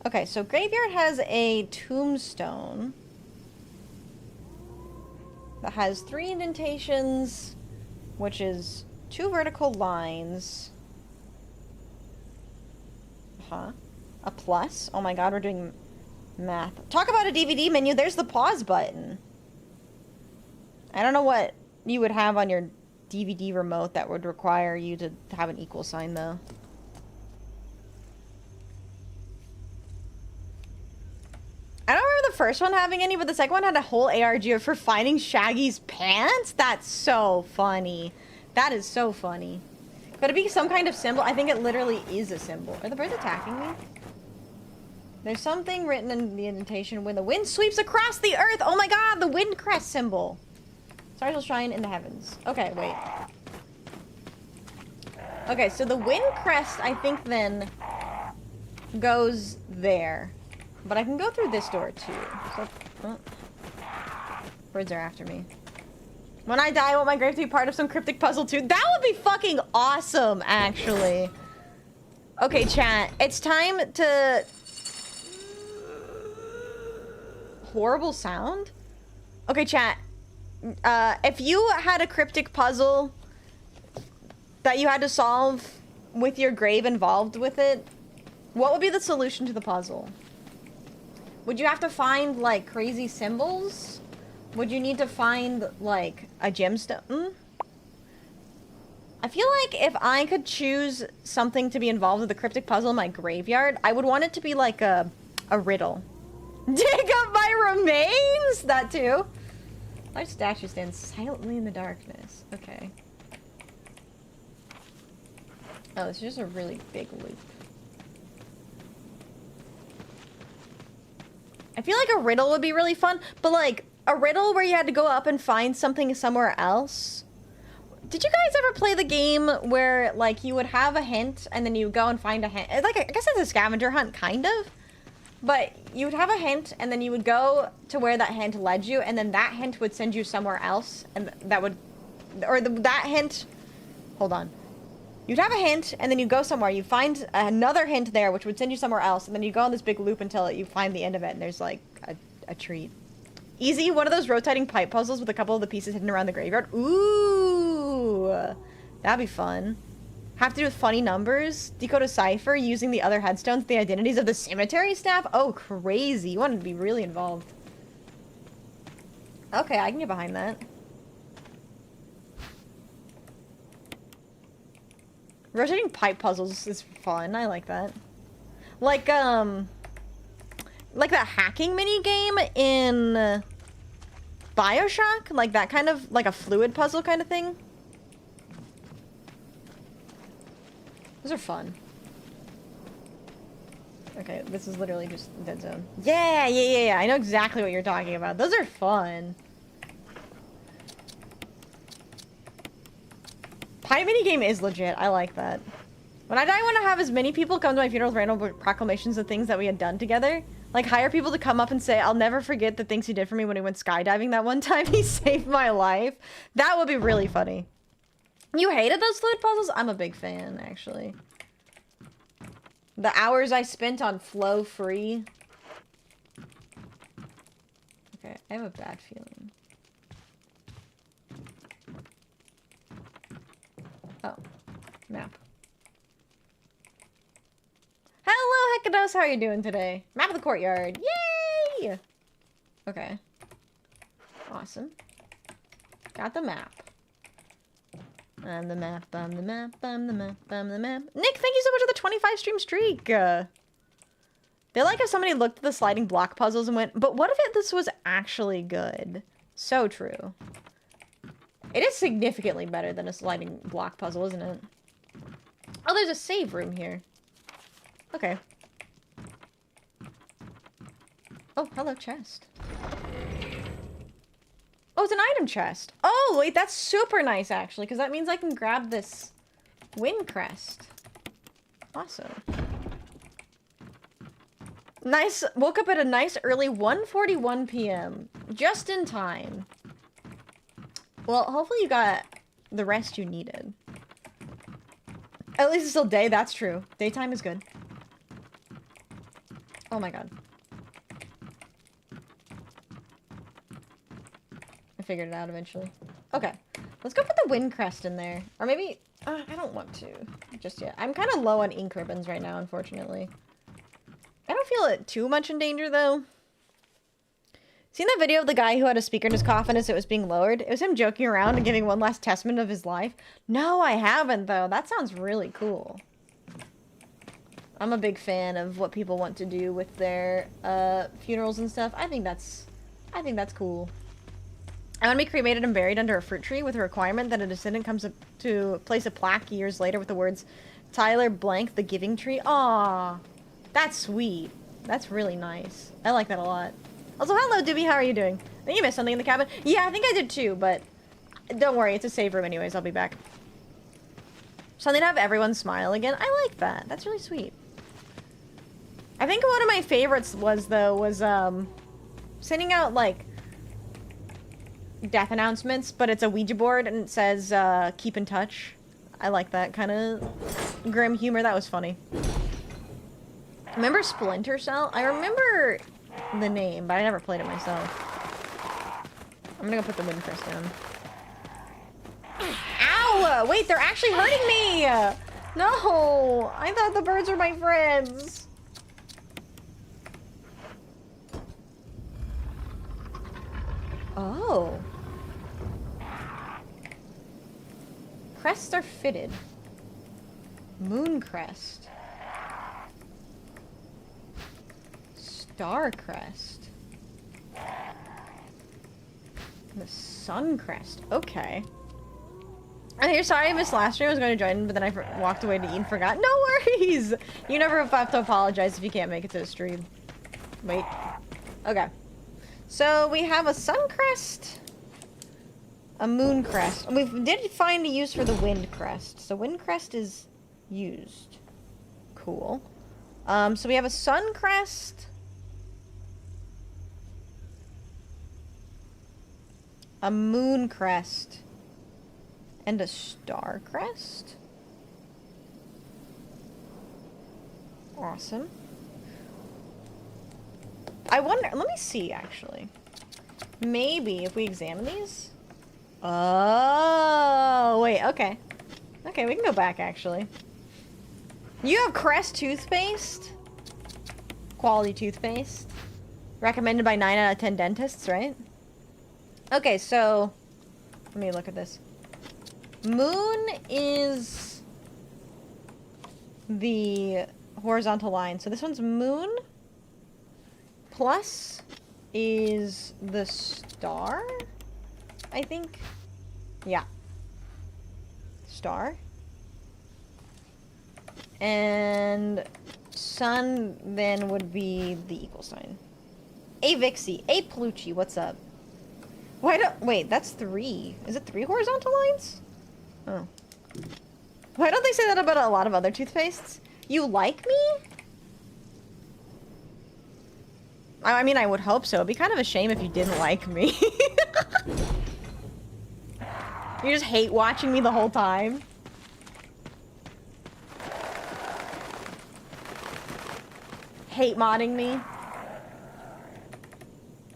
[SPEAKER 1] Okay, so Graveyard has a tombstone that has 3 indentations, which is 2 vertical lines. A plus. Oh my god, we're doing math. Talk about a DVD menu. There's the pause button. I don't know what you would have on your DVD remote that would require you to have an equal sign, though. I don't remember the first one having any, but the second one had a whole ARG for finding Shaggy's pants? That's so funny. That is so funny. Could it be some kind of symbol? I think it literally is a symbol. Are the birds attacking me? There's something written in the indentation. When the wind sweeps across the earth. Oh my god, the wind crest symbol. Stars will shine in the heavens. Okay, wait. Okay, so the wind crest, I think, then goes there. But I can go through this door, too. So, oh. Birds are after me. When I die, I want my grave to be part of some cryptic puzzle, too. That would be fucking awesome, actually. Okay, chat. It's time to... Horrible sound? Okay, chat. If you had a cryptic puzzle that you had to solve with your grave involved with it, what would be the solution to the puzzle? Would you have to find, like, crazy symbols? Would you need to find, like, a gemstone? I feel like if I could choose something to be involved with a cryptic puzzle in my graveyard, I would want it to be, like, a riddle. Dig up my remains? That too. Large statue stands silently in the darkness. Okay. Oh, it's just a really big loop. I feel like a riddle would be really fun, but like a riddle where you had to go up and find something somewhere else. Did you guys ever play the game where like you would have a hint and then you would go and find a hint? Like I guess it's a scavenger hunt, kind of. But you would have a hint and then you would go to where that hint led you, and then that hint would send you somewhere else, and that would, or that hint. Hold on. You'd have a hint, and then you go somewhere. You find another hint there, which would send you somewhere else, and then you go on this big loop until you find the end of it, and there's, like, a treat. Easy, one of those rotating pipe puzzles with a couple of the pieces hidden around the graveyard. Ooh! That'd be fun. Have to do with funny numbers. Decode a cipher using the other headstones, the identities of the cemetery staff. Oh, crazy. You wanted to be really involved. Okay, I can get behind that. Rotating pipe puzzles is fun. I like that. Like that hacking mini game in BioShock, like that kind of, like a fluid puzzle kind of thing. Those are fun. Okay, this is literally just dead zone. Yeah. I know exactly what you're talking about. Those are fun. Pipe minigame is legit. I like that. When I die, I want to have as many people come to my funeral with random proclamations of things that we had done together. Like, hire people to come up and say, I'll never forget the things he did for me when he went skydiving that one time. He saved my life. That would be really funny. You hated those fluid puzzles? I'm a big fan, actually. The hours I spent on Flow Free. Okay, I have a bad feeling. Oh, map. Hello, Hekados. How are you doing today? Map of the courtyard. Yay! Okay. Awesome. Got the map. I'm the map, I'm the map, I'm the map, I'm the map. Nick, thank you so much for the 25 stream streak. Feel like if somebody looked at the sliding block puzzles and went, but what if this was actually good? So true. It is significantly better than a sliding block puzzle, isn't it? Oh, there's a save room here. Okay. Oh, hello, chest. Oh, it's an item chest. Oh, wait, that's super nice, actually, because that means I can grab this wind crest. Awesome. Nice. Woke up at a nice early 1:41 p.m. Just in time. Well, hopefully you got the rest you needed. At least it's still day, that's true. Daytime is good. Oh my god. I figured it out eventually. Okay. Let's go put the wind crest in there. Or maybe... I don't want to. Just yet. I'm kind of low on ink ribbons right now, unfortunately. I don't feel it too much in danger, though. Seen that video of the guy who had a speaker in his coffin as it was being lowered? It was him joking around and giving one last testament of his life. No, I haven't, though. That sounds really cool. I'm a big fan of what people want to do with their funerals and stuff. I think that's cool. I want to be cremated and buried under a fruit tree with a requirement that a descendant comes up to place a plaque years later with the words, Tyler blank, the giving tree. Aww. That's sweet. That's really nice. I like that a lot. Also, hello, Doobie. How are you doing? I think you missed something in the cabin. Yeah, I think I did too, but don't worry. It's a save room anyways. I'll be back. Something to have everyone smile again. I like that. That's really sweet. I think one of my favorites was sending out, like, death announcements, but it's a Ouija board and it says, keep in touch. I like that kind of grim humor. That was funny. Remember Splinter Cell? I remember the name, but I never played it myself. I'm gonna go put the wind crest down. Ow! Wait, they're actually hurting me! No! I thought the birds were my friends. Oh. Crests are fitted. Moon crest. Star crest. The sun crest. Okay. I'm here. Sorry I missed last stream. I was going to join, but then I walked away to eat and forgot. No worries! You never have to apologize if you can't make it to the stream. Wait. Okay. So we have a sun crest, a moon crest. We did find a use for the wind crest. So wind crest is used. Cool. So we have a sun crest, a moon crest, and a star crest. Awesome. I wonder, let me see, actually. Maybe if we examine these? Oh, wait, okay. Okay, we can go back, actually. You have Crest toothpaste? Quality toothpaste. Recommended by 9 out of 10 dentists, right? Okay, so... let me look at this. Moon is the horizontal line. So this one's moon. Plus is the star, I think. Yeah. Star. And sun then would be the equal sign. Vixie, 𝖍𝖆𝖊𝖓, what's up? Why don't, wait, that's 3. Is it 3 horizontal lines? Oh. Why don't they say that about a lot of other toothpastes? You like me? I mean, I would hope so. It'd be kind of a shame if you didn't like me. You just hate watching me the whole time. Hate modding me.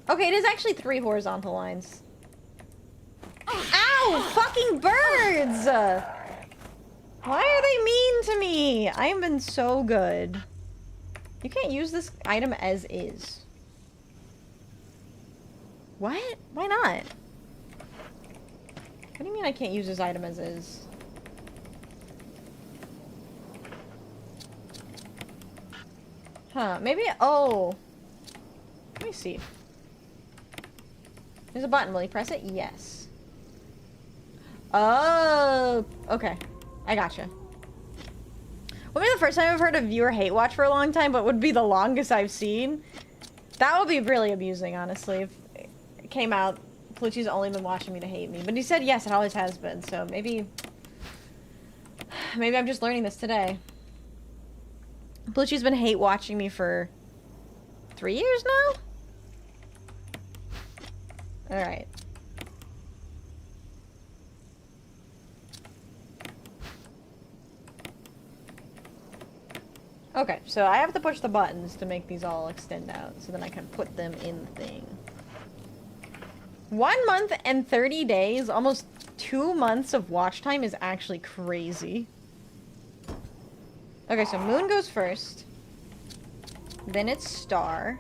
[SPEAKER 1] Okay, it is actually 3 horizontal lines. Ow! Fucking birds! Why are they mean to me? I have been so good. You can't use this item as is. What? Why not? What do you mean I can't use this item as is? Huh, maybe, oh. Let me see. There's a button, will you press it? Yes. Oh, okay. I gotcha. Would be the first time I've heard a viewer hate watch for a long time, but would be the longest I've seen. That would be really amusing, honestly, if it came out. Plucci's only been watching me to hate me. But he said yes, it always has been, so maybe I'm just learning this today. Plucci's been hate watching me for 3 years now? Alright. Okay, so I have to push the buttons to make these all extend out, so then I can put them in the thing. 1 month and 30 days, almost 2 months of watch time is actually crazy. Okay, so moon goes first. Then it's star.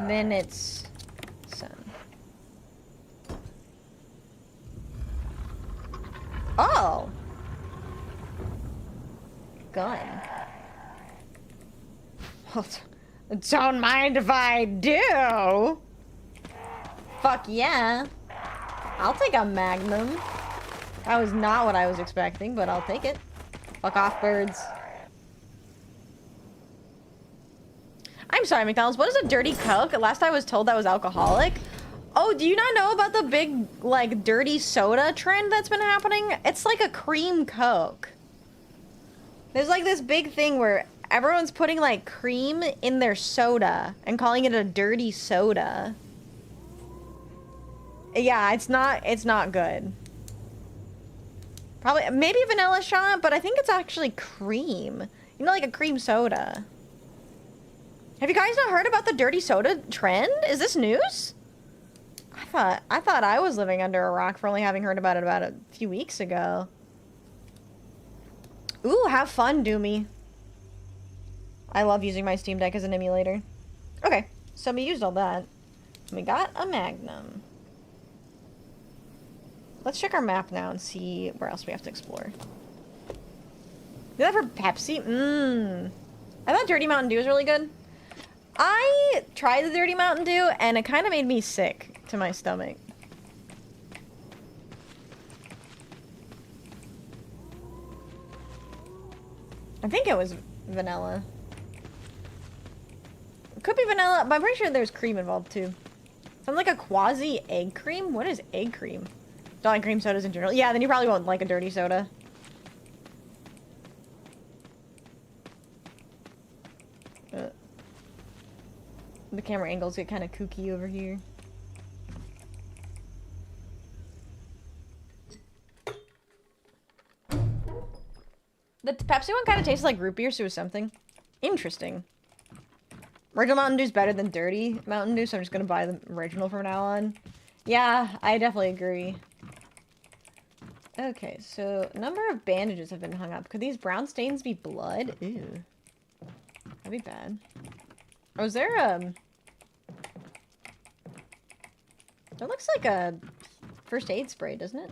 [SPEAKER 1] minutes sun. Oh! Gun. Don't mind if I do! Fuck yeah. I'll take a magnum. That was not what I was expecting, but I'll take it. Fuck off, birds. I'm sorry, McDonald's. What is a dirty Coke? Last I was told that was alcoholic. Oh, do you not know about the big, like, dirty soda trend that's been happening? It's like a cream Coke. There's like this big thing where everyone's putting like cream in their soda and calling it a dirty soda. Yeah, it's not good. Probably, maybe a vanilla shot, but I think it's actually cream. You know, like a cream soda. Have you guys not heard about the dirty soda trend? Is this news? I thought I was living under a rock for only having heard about it about a few weeks ago. Ooh, have fun, Doomy. I love using my Steam Deck as an emulator. Okay, so we used all that. We got a Magnum. Let's check our map now and see where else we have to explore. Do that for Pepsi? I thought Dirty Mountain Dew was really good. I tried the Dirty Mountain Dew, and it kind of made me sick to my stomach. I think it was vanilla. It could be vanilla, but I'm pretty sure there's cream involved too. Sounds like a quasi egg cream? What is egg cream? Don't like cream sodas in general. Yeah, then you probably won't like a dirty soda. The camera angles get kind of kooky over here. The Pepsi one kind of tastes like root beer, so it was something. Interesting. Original Mountain Dew is better than Dirty Mountain Dew, so I'm just gonna buy the original from now on. Yeah, I definitely agree. Okay, so number of bandages have been hung up. Could these brown stains be blood? Ew. That'd be bad. Oh, is there a... That looks like a first aid spray, doesn't it?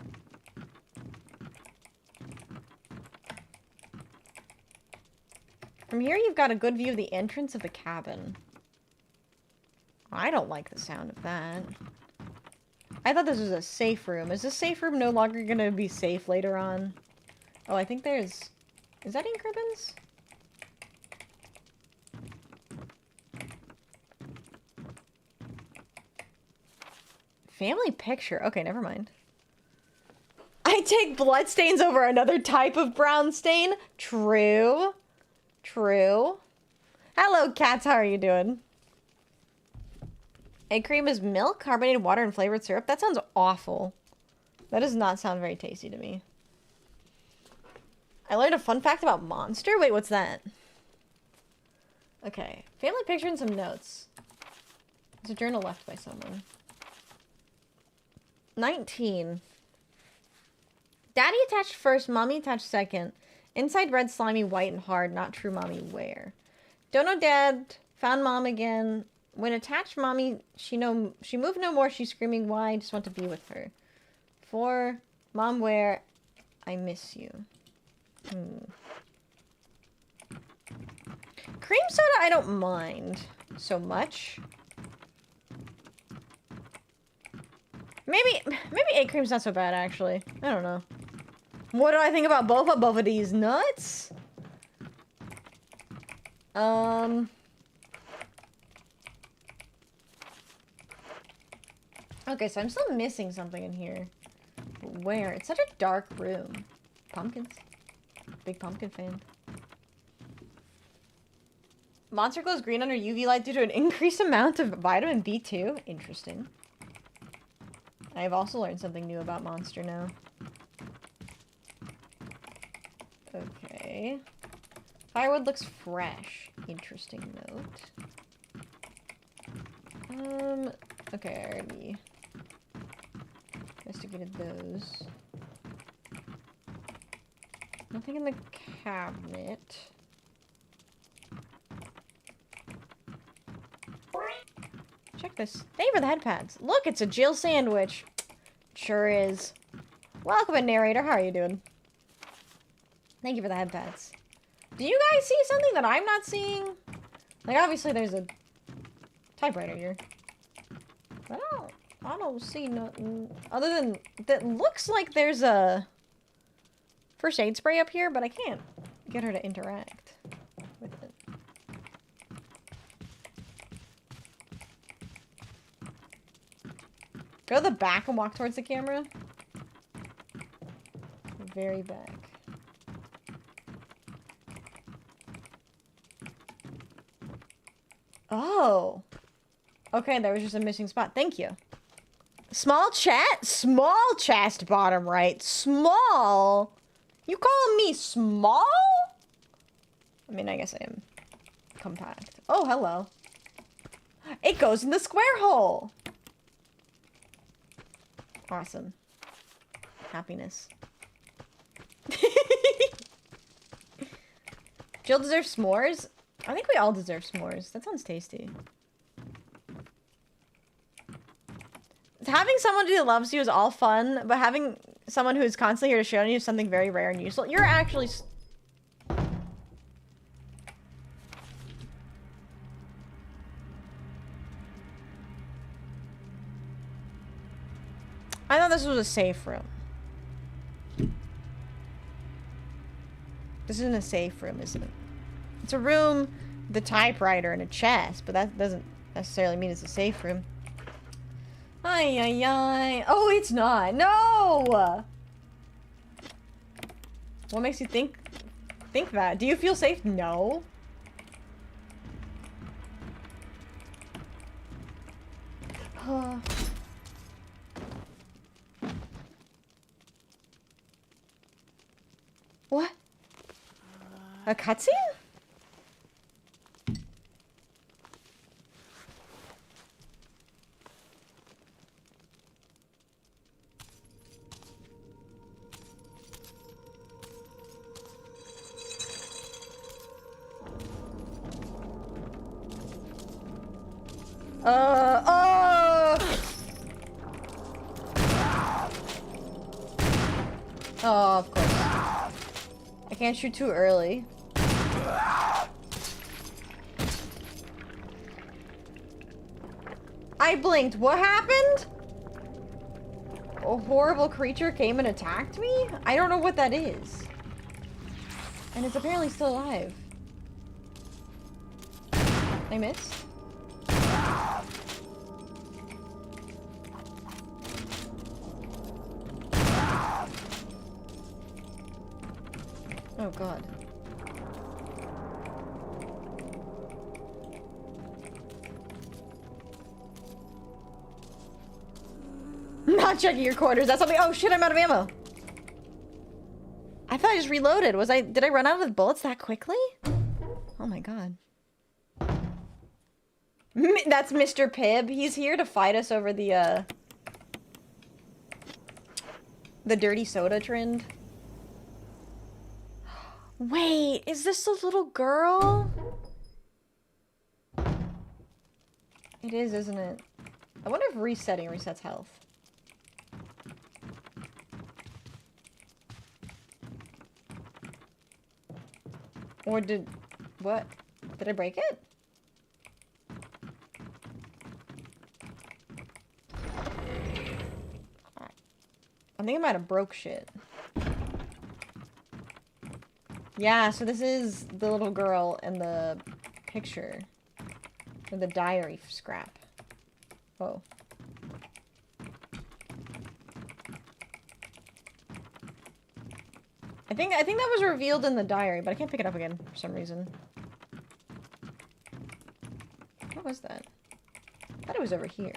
[SPEAKER 1] From here, you've got a good view of the entrance of the cabin. I don't like the sound of that. I thought this was a safe room. Is this safe room no longer gonna be safe later on? Oh, I think there's... Is that ink ribbons? Family picture. Okay, never mind. I take blood stains over another type of brown stain. True. True. Hello, cats. How are you doing? Egg cream is milk, carbonated water, and flavored syrup. That sounds awful. That does not sound very tasty to me. I learned a fun fact about Monster. Wait, what's that? Okay. Family picture and some notes. There's a journal left by someone. 19. Daddy attached first, mommy attached second. Inside red, slimy, white, and hard. Not true, mommy. Where? Don't know, dad. Found mom again. When attached, mommy, she moved no more. She's screaming, why? Just want to be with her. 4. Mom, where? I miss you. Cream soda, I don't mind so much. Maybe egg cream's not so bad, actually. I don't know. What do I think about both of these nuts? Okay, so I'm still missing something in here. Where? It's such a dark room. Pumpkins. Big pumpkin fan. Monster glows green under UV light due to an increased amount of vitamin B2. Interesting. I've also learned something new about Monster now. Okay. Firewood looks fresh. Interesting note. Okay, I already investigated those. Nothing in the cabinet. this. Thank you for the head pads. Look, it's a Jill sandwich. Sure is. Welcome in, narrator. How are you doing? Thank you for the head pads. Do you guys see something that I'm not seeing? Like, obviously there's a typewriter here. But I don't see nothing other than that looks like there's a first aid spray up here, but I can't get her to interact with it. Go to the back and walk towards the camera. Very back. Oh. Okay, there was just a missing spot. Thank you. Small chest bottom right. Small? You calling me small? I mean, I guess I am compact. Oh, hello. It goes in the square hole. Awesome. Happiness. Jill deserves s'mores? I think we all deserve s'mores. That sounds tasty. Having someone who loves you is all fun, but having someone who is constantly here to show you something very rare and useful, you're actually... I thought this was a safe room. This isn't a safe room, is it? It's a room with a typewriter and a chest, but that doesn't necessarily mean it's a safe room. Ay, ay, ay. Oh, it's not. No! What makes you think that? Do you feel safe? No. What? A cutscene? Oh, of course. I can't shoot too early. I blinked. What happened? A horrible creature came and attacked me? I don't know what that is. And it's apparently still alive. I missed? Oh god. Not checking your quarters. That's something. Oh shit, I'm out of ammo. I thought I just reloaded. Did I run out of bullets that quickly? Oh my god. That's Mr. Pibb. He's here to fight us over the dirty soda trend. Wait, is this the little girl? It is, isn't it? I wonder if resetting resets health. Or what? Did I break it? I think I might have broke shit. Yeah, so this is the little girl in the picture. Or the diary scrap. Oh. I think that was revealed in the diary, but I can't pick it up again for some reason. What was that? I thought it was over here.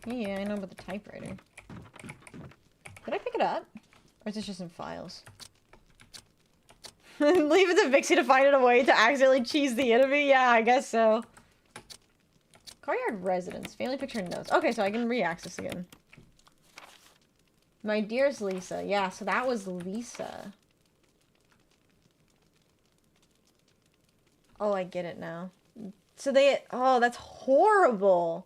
[SPEAKER 1] Yeah, I know about the typewriter. Did I pick it up? Or is this just in files? Leave it to Vixie to find a way to accidentally cheese the enemy? Yeah, I guess so. Courtyard residence. Family picture notes. Okay, so I can re-access again. My dearest Lisa. Yeah, so that was Lisa. Oh, I get it now. So they... Oh, that's horrible.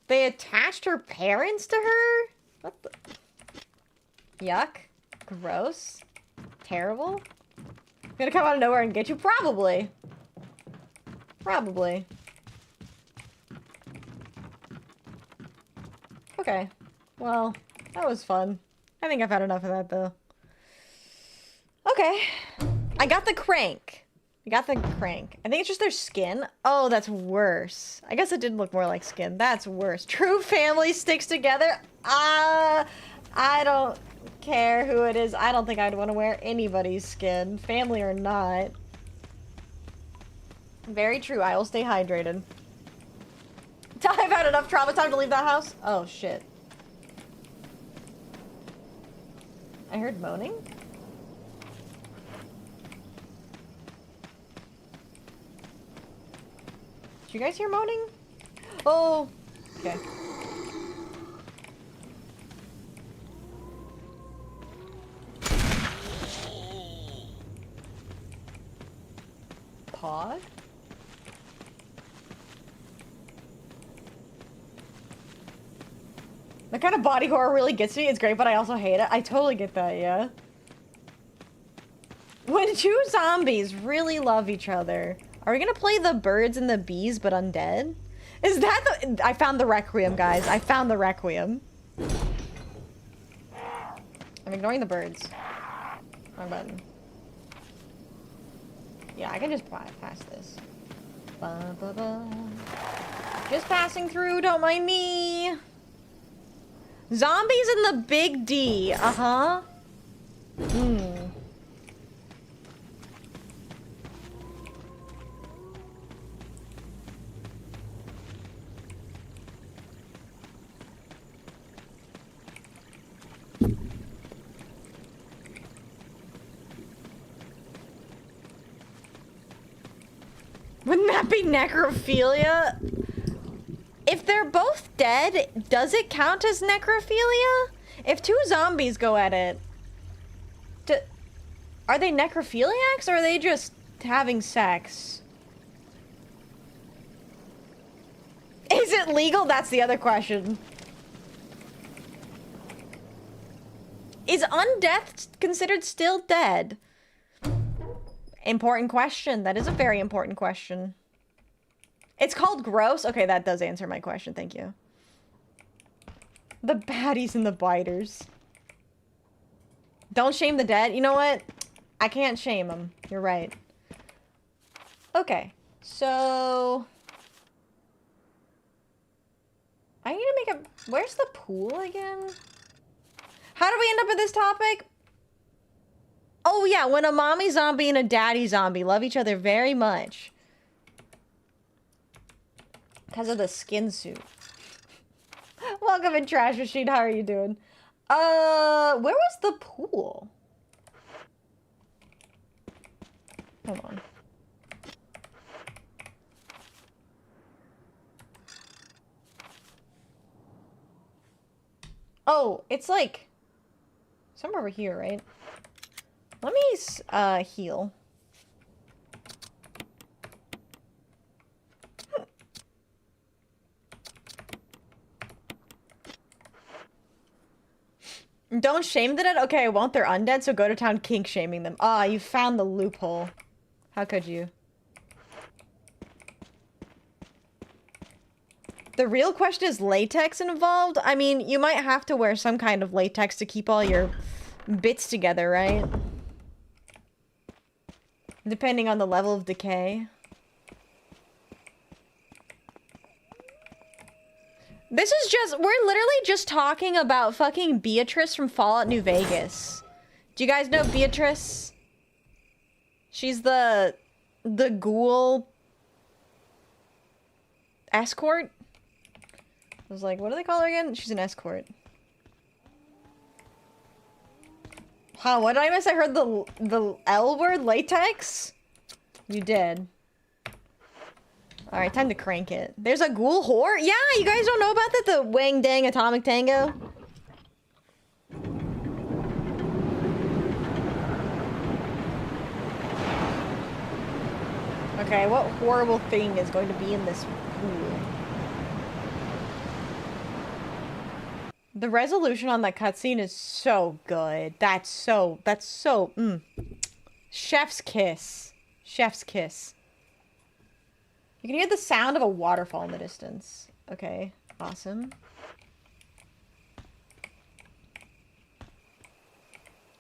[SPEAKER 1] They attached her parents to her? What the... Yuck. Gross. Terrible. Gonna come out of nowhere and get you? Probably. Probably. Okay. Well, that was fun. I think I've had enough of that, though. Okay. I got the crank. I got the crank. I think it's just their skin. Oh, that's worse. I guess it did look more like skin. That's worse. True family sticks together? I don't care who it is. I don't think I'd want to wear anybody's skin. Family or not. Very true. I will stay hydrated. I've had enough trauma time to leave that house. Oh, shit. I heard moaning? Did you guys hear moaning? Oh, okay. Pod? The kind of body horror really gets me. It's great, but I also hate it. I totally get that, yeah. When two zombies really love each other, are we gonna play the birds and the bees but undead? Is that the... I found the Requiem, guys. I found the Requiem. I'm ignoring the birds. Wrong button. Yeah, I can just pass this. Ba, ba, ba. Just passing through, don't mind me. Zombies in the big D. Uh-huh. Wouldn't that be necrophilia? If they're both dead, does it count as necrophilia? If two zombies go at it, are they necrophiliacs or are they just having sex? Is it legal? That's the other question. Is undeath considered still dead? Important question. That is a very important question. It's called gross? Okay, that does answer my question. Thank you. The baddies and the biters. Don't shame the dead. You know what? I can't shame them. You're right. Okay. So... I need to make a... Where's the pool again? How did we end up with this topic? Oh yeah, when a mommy zombie and a daddy zombie love each other very much. Because of the skin suit. Welcome in, Trash Machine. How are you doing? Where was the pool? Hold on. Oh, it's like... somewhere over here, right? Let me, heal. Don't shame the dead? Okay, I won't. They're undead, so go to town kink shaming them. Ah, you found the loophole. How could you? The real question is latex involved? I mean, you might have to wear some kind of latex to keep all your bits together, right? Depending on the level of decay. This is just, we're literally just talking about fucking Beatrice from Fallout New Vegas. Do you guys know Beatrice? She's the ghoul escort? I was like, what do they call her again? She's an escort. Huh, what did I miss? I heard the L word, latex? You did. Alright, time to crank it. There's a ghoul whore? Yeah, you guys don't know about that? The Wang Dang Atomic Tango? Okay, what horrible thing is going to be in this pool? The resolution on that cutscene is so good. That's so, chef's kiss. Chef's kiss. You can hear the sound of a waterfall in the distance. Okay, awesome.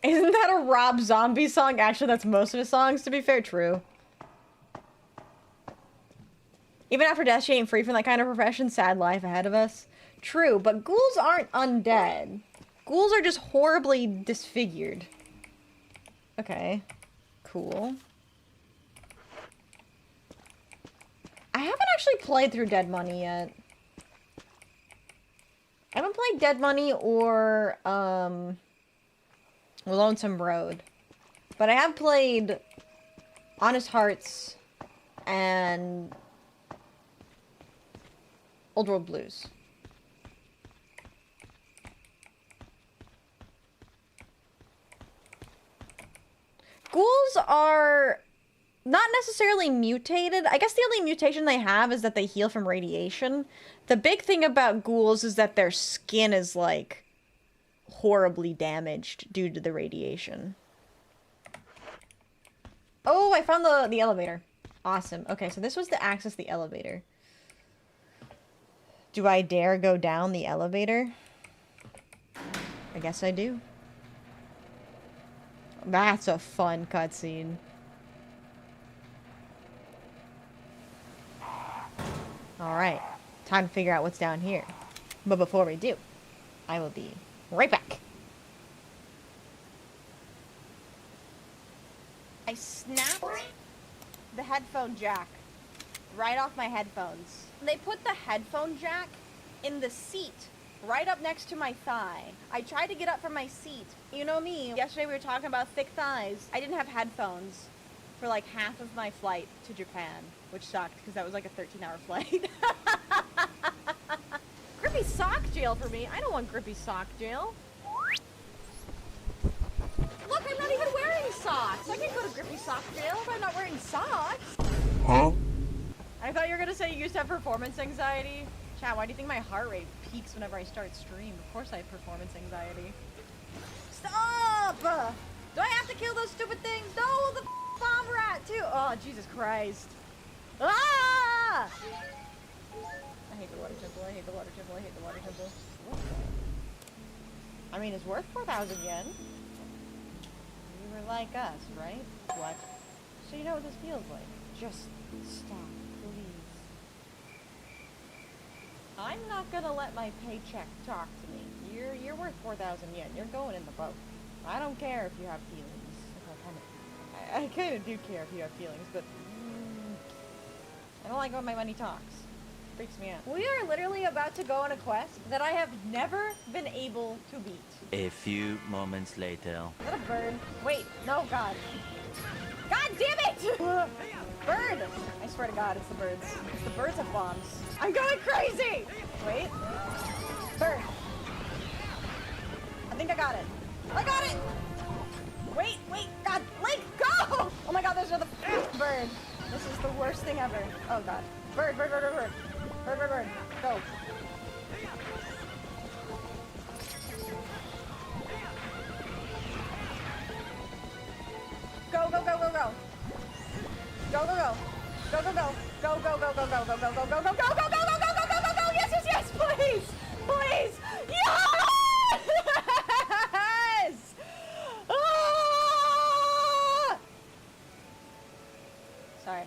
[SPEAKER 1] Isn't that a 𝖉𝖷𝖊𝖓 song? Actually, that's most of his songs, to be fair. True. Even after death, she ain't free from that kind of profession. Sad life ahead of us. True, but ghouls aren't undead. Ghouls are just horribly disfigured. Okay. Cool. I haven't actually played through Dead Money yet. I haven't played Dead Money or, Lonesome Road. But I have played Honest Hearts and Old World Blues. Ghouls are not necessarily mutated. I guess the only mutation they have is that they heal from radiation. The big thing about ghouls is that their skin is, like, horribly damaged due to the radiation. Oh, I found the elevator. Awesome. Okay, so this was to access the elevator. Do I dare go down the elevator? I guess I do. That's a fun cutscene. Alright, time to figure out what's down here. But before we do, I will be right back. I snapped the headphone jack right off my headphones. They put the headphone jack in the seat right up next to my thigh. I tried to get up from my seat. You know me, yesterday we were talking about thick thighs. I didn't have headphones for like half of my flight to Japan, which sucked because that was like a 13-hour flight. Grippy sock jail for me. I don't want grippy sock jail. Look, I'm not even wearing socks. I can't go to grippy sock jail if I'm not wearing socks.
[SPEAKER 2] Huh?
[SPEAKER 1] I thought you were gonna say you used to have performance anxiety. Chat, why do you think my heart rate peaks whenever I start stream? Of course I have performance anxiety. Stop! Do I have to kill those stupid things? No, the bomb rat too! Oh, Jesus Christ. Ah! I hate the water temple, I hate the water temple, I hate the water temple. I mean, it's worth 4,000 yen. You were like us, right? What? So you know what this feels like. Just stop, please. I'm not gonna let my paycheck talk to me. You're worth 4,000 yen. You're going in the boat. I don't care if you have feelings. I kind of do care if you have feelings, but I don't like when my money talks. Freaks me out. We are literally about to go on a quest that I have never been able to beat.
[SPEAKER 2] A few moments later.
[SPEAKER 1] Is that a bird? Wait, no, God. God damn it! Bird! I swear to God, it's the birds. It's the birds have bombs. I'm going crazy! Wait. Bird. I think I got it. I got it! Wait, God, Link, go! Oh my God, there's another bird. This is the worst thing ever. Oh God. Bird. Go. Go. Yes, please! Yes! Ah! Sorry.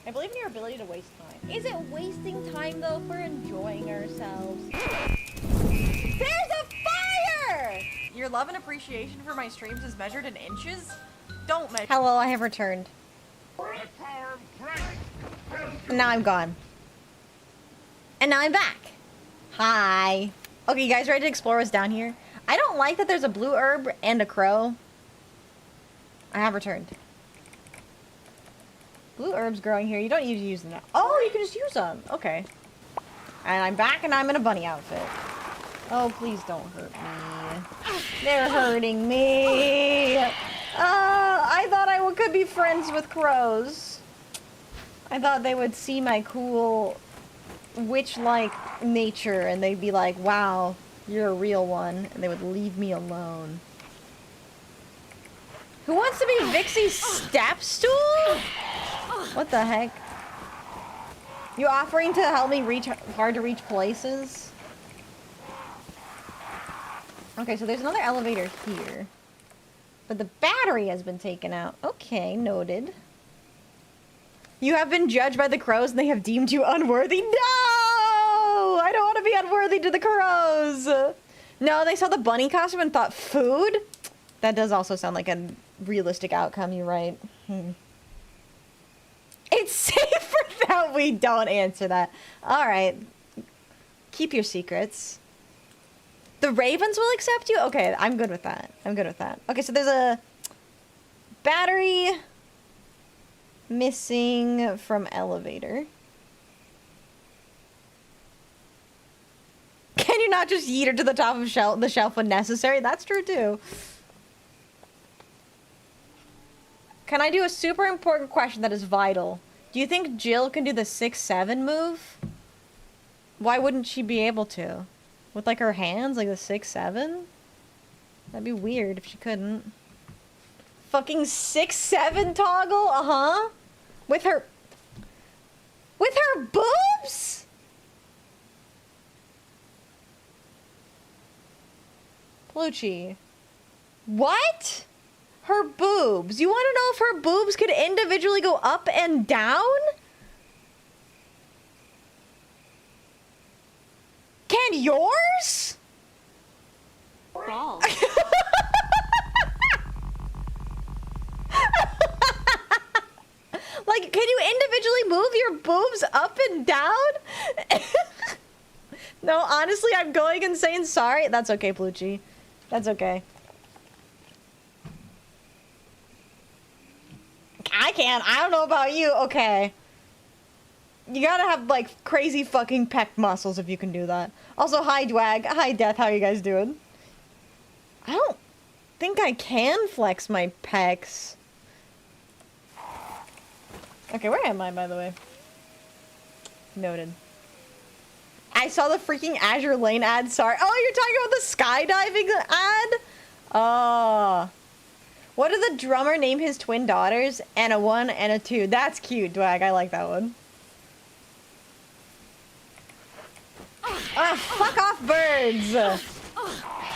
[SPEAKER 1] I believe in your ability to waste time. Is it wasting time though if we're enjoying ourselves? There's a fire! Your love and appreciation for my streams is measured in inches? Don't measure. Hello, I have returned. Now I'm gone. And now I'm back. Hi. Okay, you guys ready to explore what's down here? I don't like that there's a blue herb and a crow. I have returned. Blue herbs growing here. You don't need to use them now. Oh, you can just use them. Okay. And I'm back and I'm in a bunny outfit. Oh, please don't hurt me. They're hurting me. I thought I could be friends with crows. I thought they would see my cool witch-like nature and they'd be like, wow, you're a real one, and they would leave me alone. Who wants to be Vixie's step stool? What the heck? You offering to help me reach hard to reach places? Okay, so there's another elevator here. But the battery has been taken out. Okay, noted. You have been judged by the crows and they have deemed you unworthy. No! I don't want to be unworthy to the crows. No, they saw the bunny costume and thought food? That does also sound like a realistic outcome, you're right. It's safer that we don't answer that. Alright. Keep your secrets. The ravens will accept you? Okay, I'm good with that. I'm good with that. Okay, so there's a battery missing from elevator. Can you not just yeet her to the top of the shelf when necessary? That's true too. Can I do a super important question that is vital? Do you think Jill can do the 6-7 move? Why wouldn't she be able to? With like her hands, like the 6-7? That'd be weird if she couldn't. Fucking 6-7 toggle? Uh-huh. With her boobs? Pluchy. What? Her boobs. You want to know if her boobs could individually go up and down? Can yours?
[SPEAKER 3] Balls.
[SPEAKER 1] Like, can you individually move your boobs up and down? No, honestly, I'm going insane. Sorry. That's okay, Pluchy. That's okay. I can't. I don't know about you. Okay. You gotta have, like, crazy fucking pec muscles if you can do that. Also, hi, Dwag. Hi, Death. How are you guys doing? I don't think I can flex my pecs. Okay, where am I, by the way? Noted. I saw the freaking Azure Lane ad. Sorry. Oh, you're talking about the skydiving ad? Oh. What did the drummer name his twin daughters? And a 1 and a 2. That's cute, Dwag. I like that one. Ah, fuck off, birds!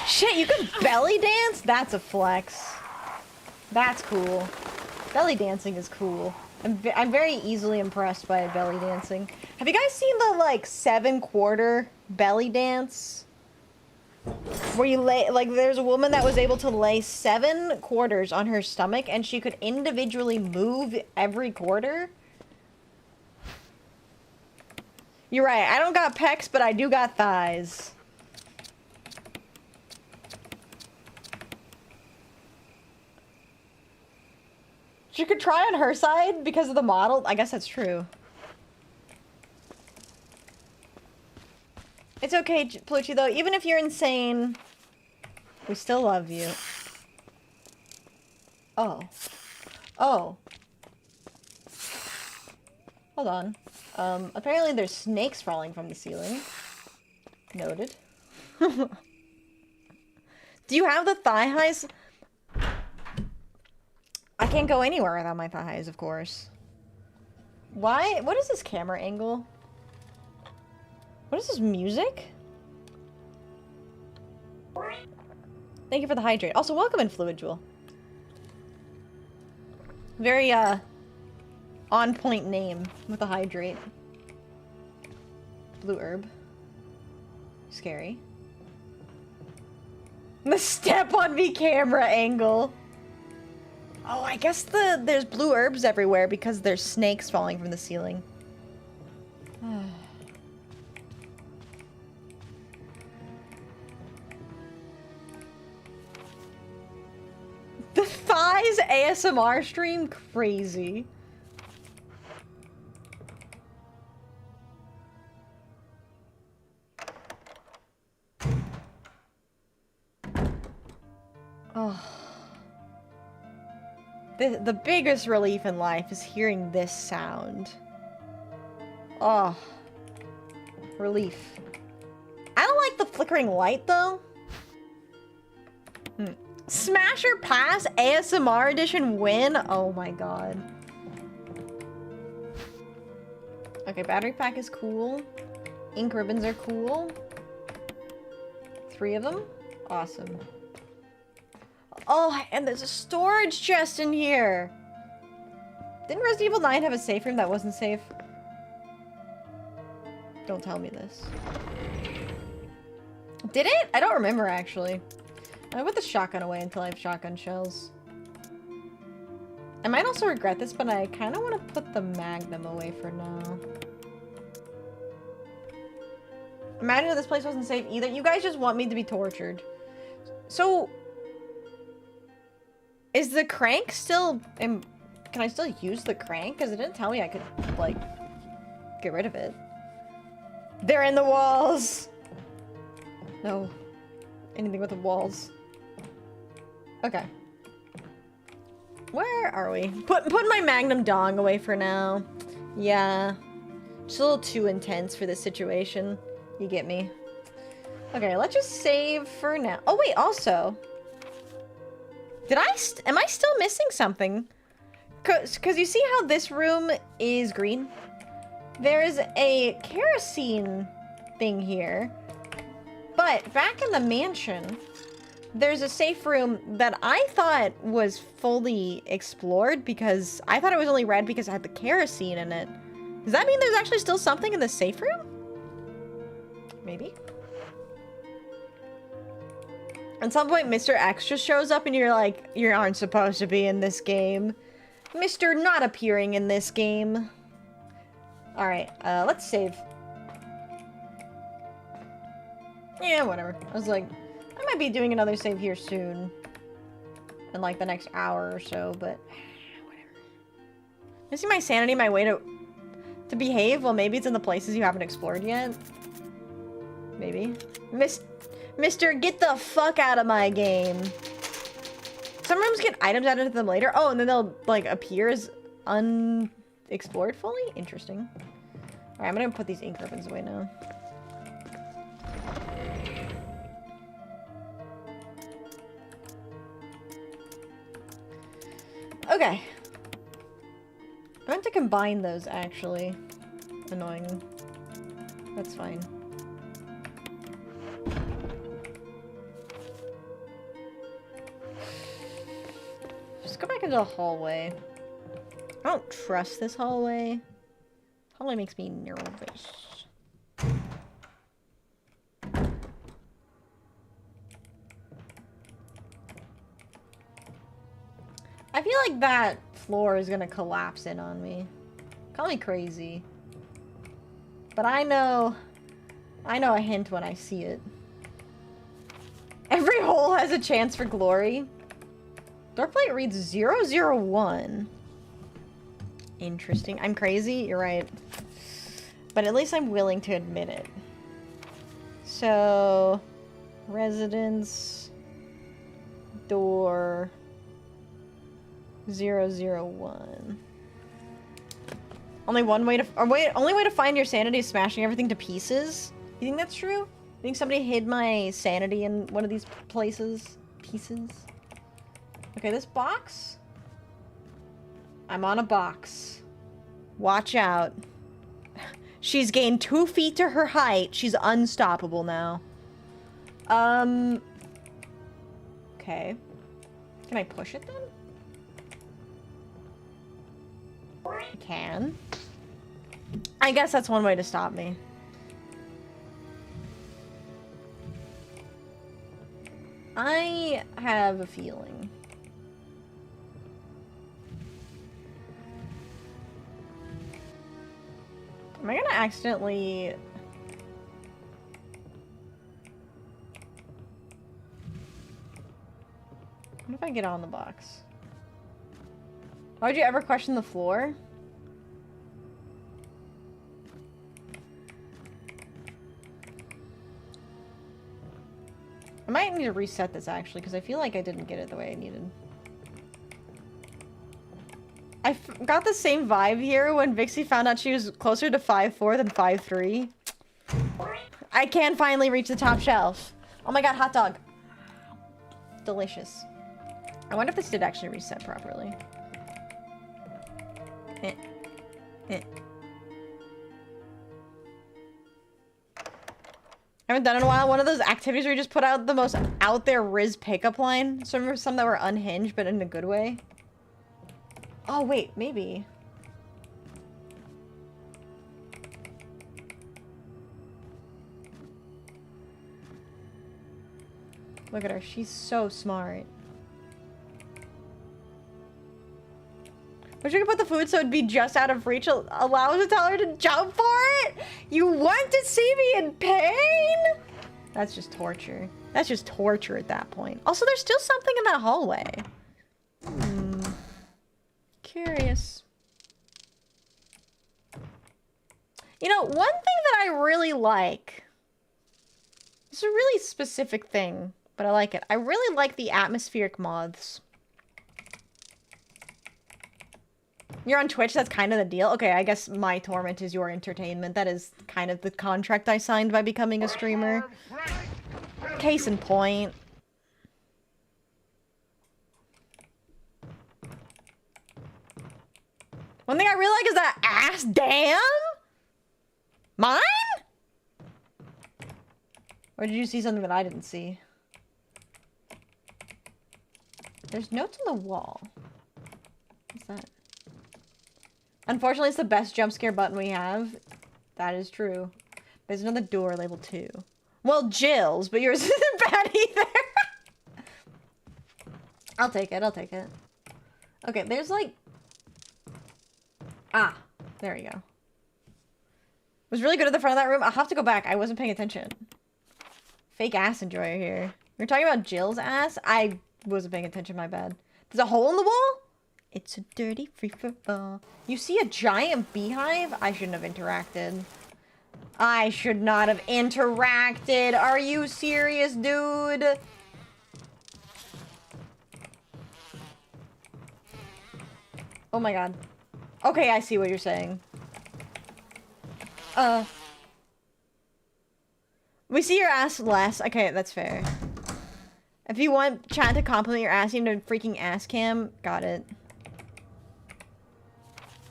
[SPEAKER 1] Shit, you can belly dance? That's a flex. That's cool. Belly dancing is cool. I'm very easily impressed by belly dancing. Have you guys seen the, like, 7/4 belly dance? Where you lay, like, there's a woman that was able to lay 7 quarters on her stomach and she could individually move every quarter? You're right, I don't got pecs, but I do got thighs. She could try on her side because of the model. I guess that's true. It's okay, Pluchy, though. Even if you're insane, we still love you. Oh. Oh. Hold on. Apparently there's snakes falling from the ceiling. Noted. Do you have the thigh highs? I can't go anywhere without my thigh highs, of course. Why? What is this camera angle? What is this music? Thank you for the hydrate. Also, welcome in, Fluid Jewel. Very, on point name with a hydrate. Blue herb. Scary. The step on me camera angle. Oh, I guess there's blue herbs everywhere because there's snakes falling from the ceiling. The thighs ASMR stream? Crazy. Oh. The biggest relief in life is hearing this sound. Oh. Relief. I don't like the flickering light, though. Smasher Pass ASMR Edition win? Oh my god. Okay, battery pack is cool. Ink ribbons are cool. 3 of them? Awesome. Oh, and there's a storage chest in here! Didn't Resident Evil 9 have a safe room that wasn't safe? Don't tell me this. Did it? I don't remember, actually. I put the shotgun away until I have shotgun shells. I might also regret this, but I kind of want to put the Magnum away for now. Imagine if this place wasn't safe either. You guys just want me to be tortured. So... is the crank still... can I still use the crank? Because it didn't tell me I could, like, get rid of it. They're in the walls! No. Anything with the walls. Okay. Where are we? Put my Magnum dong away for now. Yeah. Just a little too intense for this situation. You get me. Okay, let's just save for now. Oh wait, also. Am I still missing something? Cause you see how this room is green? There's a kerosene thing here. But back in the mansion, there's a safe room that I thought was fully explored because I thought it was only red because it had the kerosene in it. Does that mean there's actually still something in the safe room? Maybe. At some point, Mr. X just shows up and you're like, you aren't supposed to be in this game. Mr. Not appearing in this game. Alright, let's save. Yeah, whatever. I was like, I might be doing another save here soon. In like the next hour or so, but whatever. I see my sanity, my way to behave. Well, maybe it's in the places you haven't explored yet. Maybe. Mr. Get the fuck out of my game. Some rooms get items added to them later. Oh, and then they'll like appear as unexplored fully? Interesting. Alright, I'm gonna put these ink ribbons away now. Okay. I meant to combine those, actually. Annoying. That's fine. Just go back into the hallway. I don't trust this hallway. Hallway makes me nervous. I feel like that floor is gonna collapse in on me. Call me crazy. But I know a hint when I see it. Every hole has a chance for glory. Door plate reads 001. Interesting. I'm crazy, you're right. But at least I'm willing to admit it. So, residence, door, 001. Only one way to, or wait, only way to find your sanity is smashing everything to pieces? You think that's true? You think somebody hid my sanity in one of these places? Pieces? Okay, this box? I'm on a box. Watch out. She's gained 2 feet to her height. She's unstoppable now. Okay. Can I push it then? I can. I guess that's one way to stop me. I have a feeling. Am I gonna accidentally... What if I get on the box? Why would you ever question the floor? I might need to reset this actually, because I feel like I didn't get it the way I needed. got the same vibe here when Vixie found out she was closer to 5'4" than 5'3". I can finally reach the top shelf. Oh my god, hot dog. Delicious. I wonder if this did actually reset properly. I haven't done it in a while. One of those activities where you just put out the most out there Riz pickup line. So remember some that were unhinged, but in a good way. Oh wait, maybe. Look at her. She's so smart. Wish we could put the food so it'd be just out of reach. Allow us to tell her to jump for it? You want to see me in pain? That's just torture. That's just torture at that point. Also, there's still something in that hallway. Curious. You know, one thing that I really like. It's a really specific thing, but I like it. I really like the atmospheric moths. You're on Twitch, that's kind of the deal. Okay, I guess my torment is your entertainment. That is kind of the contract I signed by becoming a streamer. Case in point. One thing I really like is that ass damn! Mine? Or did you see something that I didn't see? There's notes on the wall. What's that? Unfortunately, it's the best jump scare button we have. That is true. There's another door labeled 2. Well, Jill's, but yours isn't bad either. I'll take it, I'll take it. Okay, there's like... Ah, there we go. It was really good at the front of that room. I'll have to go back. I wasn't paying attention. Fake ass enjoyer here. You're talking about Jill's ass? I wasn't paying attention, my bad. There's a hole in the wall? It's a dirty free-for-all. You see a giant beehive? I shouldn't have interacted. I should not have interacted. Are you serious, dude? Oh my god. Okay, I see what you're saying. We see your ass less. Okay, that's fair. If you want chat to compliment your ass, you need a freaking ass cam. Got it.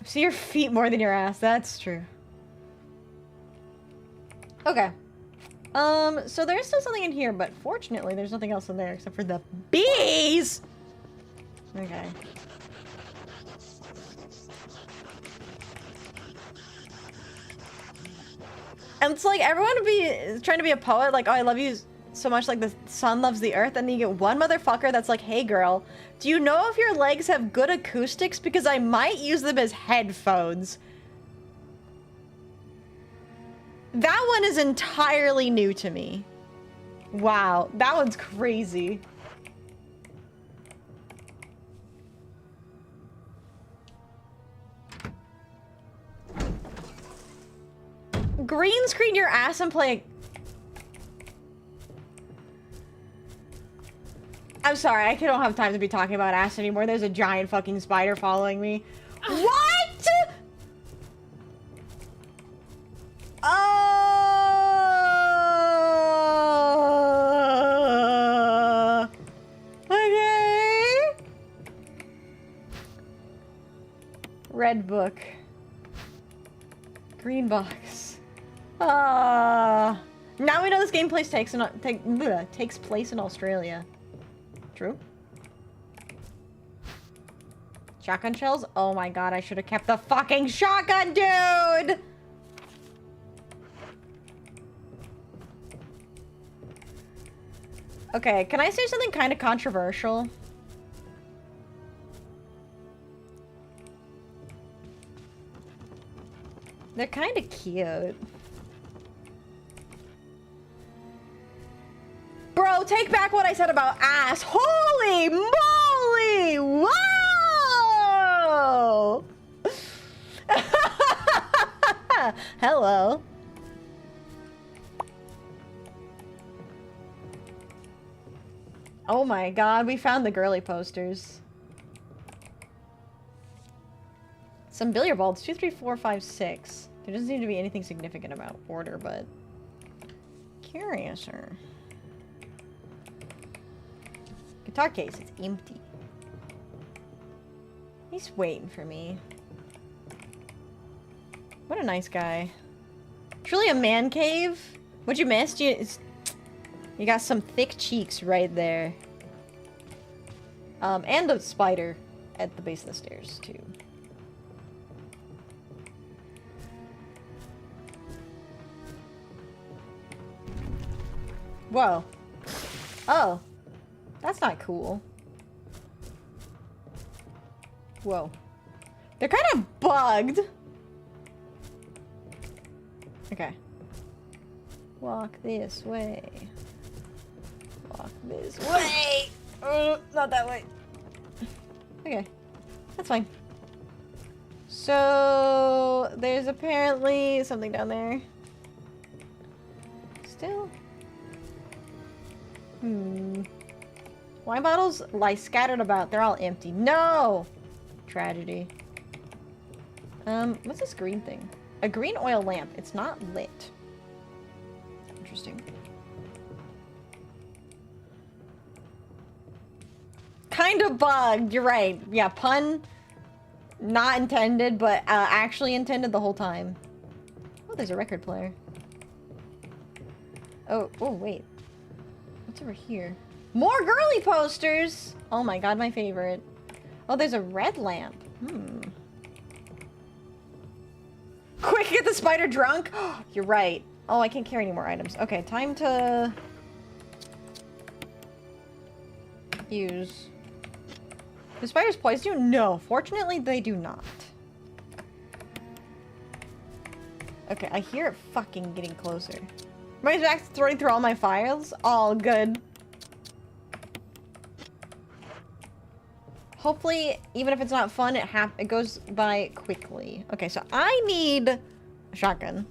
[SPEAKER 1] See your feet more than your ass. That's true. Okay. So there's still something in here, but fortunately there's nothing else in there except for the bees! Okay. And it's like everyone would be trying to be a poet, like, oh, I love you so much like the sun loves the earth, and then you get one motherfucker that's like, hey girl, do you know if your legs have good acoustics? Because I might use them as headphones. That one is entirely new to me. Wow, that one's crazy. Green screen your ass and play. I'm sorry, I don't have time to be talking about ass anymore. There's a giant fucking spider following me. What? Okay. Red book. Green box. Now we know this game takes place in Australia. True. Shotgun shells? Oh my god, I should have kept the fucking shotgun, dude! Okay, can I say something kind of controversial? They're kind of cute. Bro, take back what I said about ass. Holy moly! Whoa! Hello. Oh my god, we found the girly posters. some billiard balls. 2, 3, 4, 5, 6. There doesn't seem to be anything significant about order, but... Curiouser. Guitar case, it's empty. He's waiting for me. What a nice guy. Truly a man cave? What'd you miss? You got some thick cheeks right there. And a spider at the base of the stairs, too. Whoa. Oh. That's not cool. Whoa. They're kind of bugged. Okay. Walk this way. Walk this way. Not that way. Okay. That's fine. So, there's apparently something down there. Still? Wine bottles lie scattered about. They're all empty. No! Tragedy. What's this green thing? A green oil lamp. It's not lit. Interesting. Kind of bugged. You're right. Yeah, pun not intended, but actually intended the whole time. Oh, there's a record player. Oh, wait. What's over here? More girly posters! Oh my god, my favorite. Oh, there's a red lamp. Quick, get the spider drunk! You're right. Oh, I can't carry any more items. Okay, time to... use... Do spiders poison you? No, fortunately they do not. Okay, I hear it fucking getting closer. Am I back throwing through all my files? All good. Hopefully, even if it's not fun, it goes by quickly. Okay, so I need a shotgun.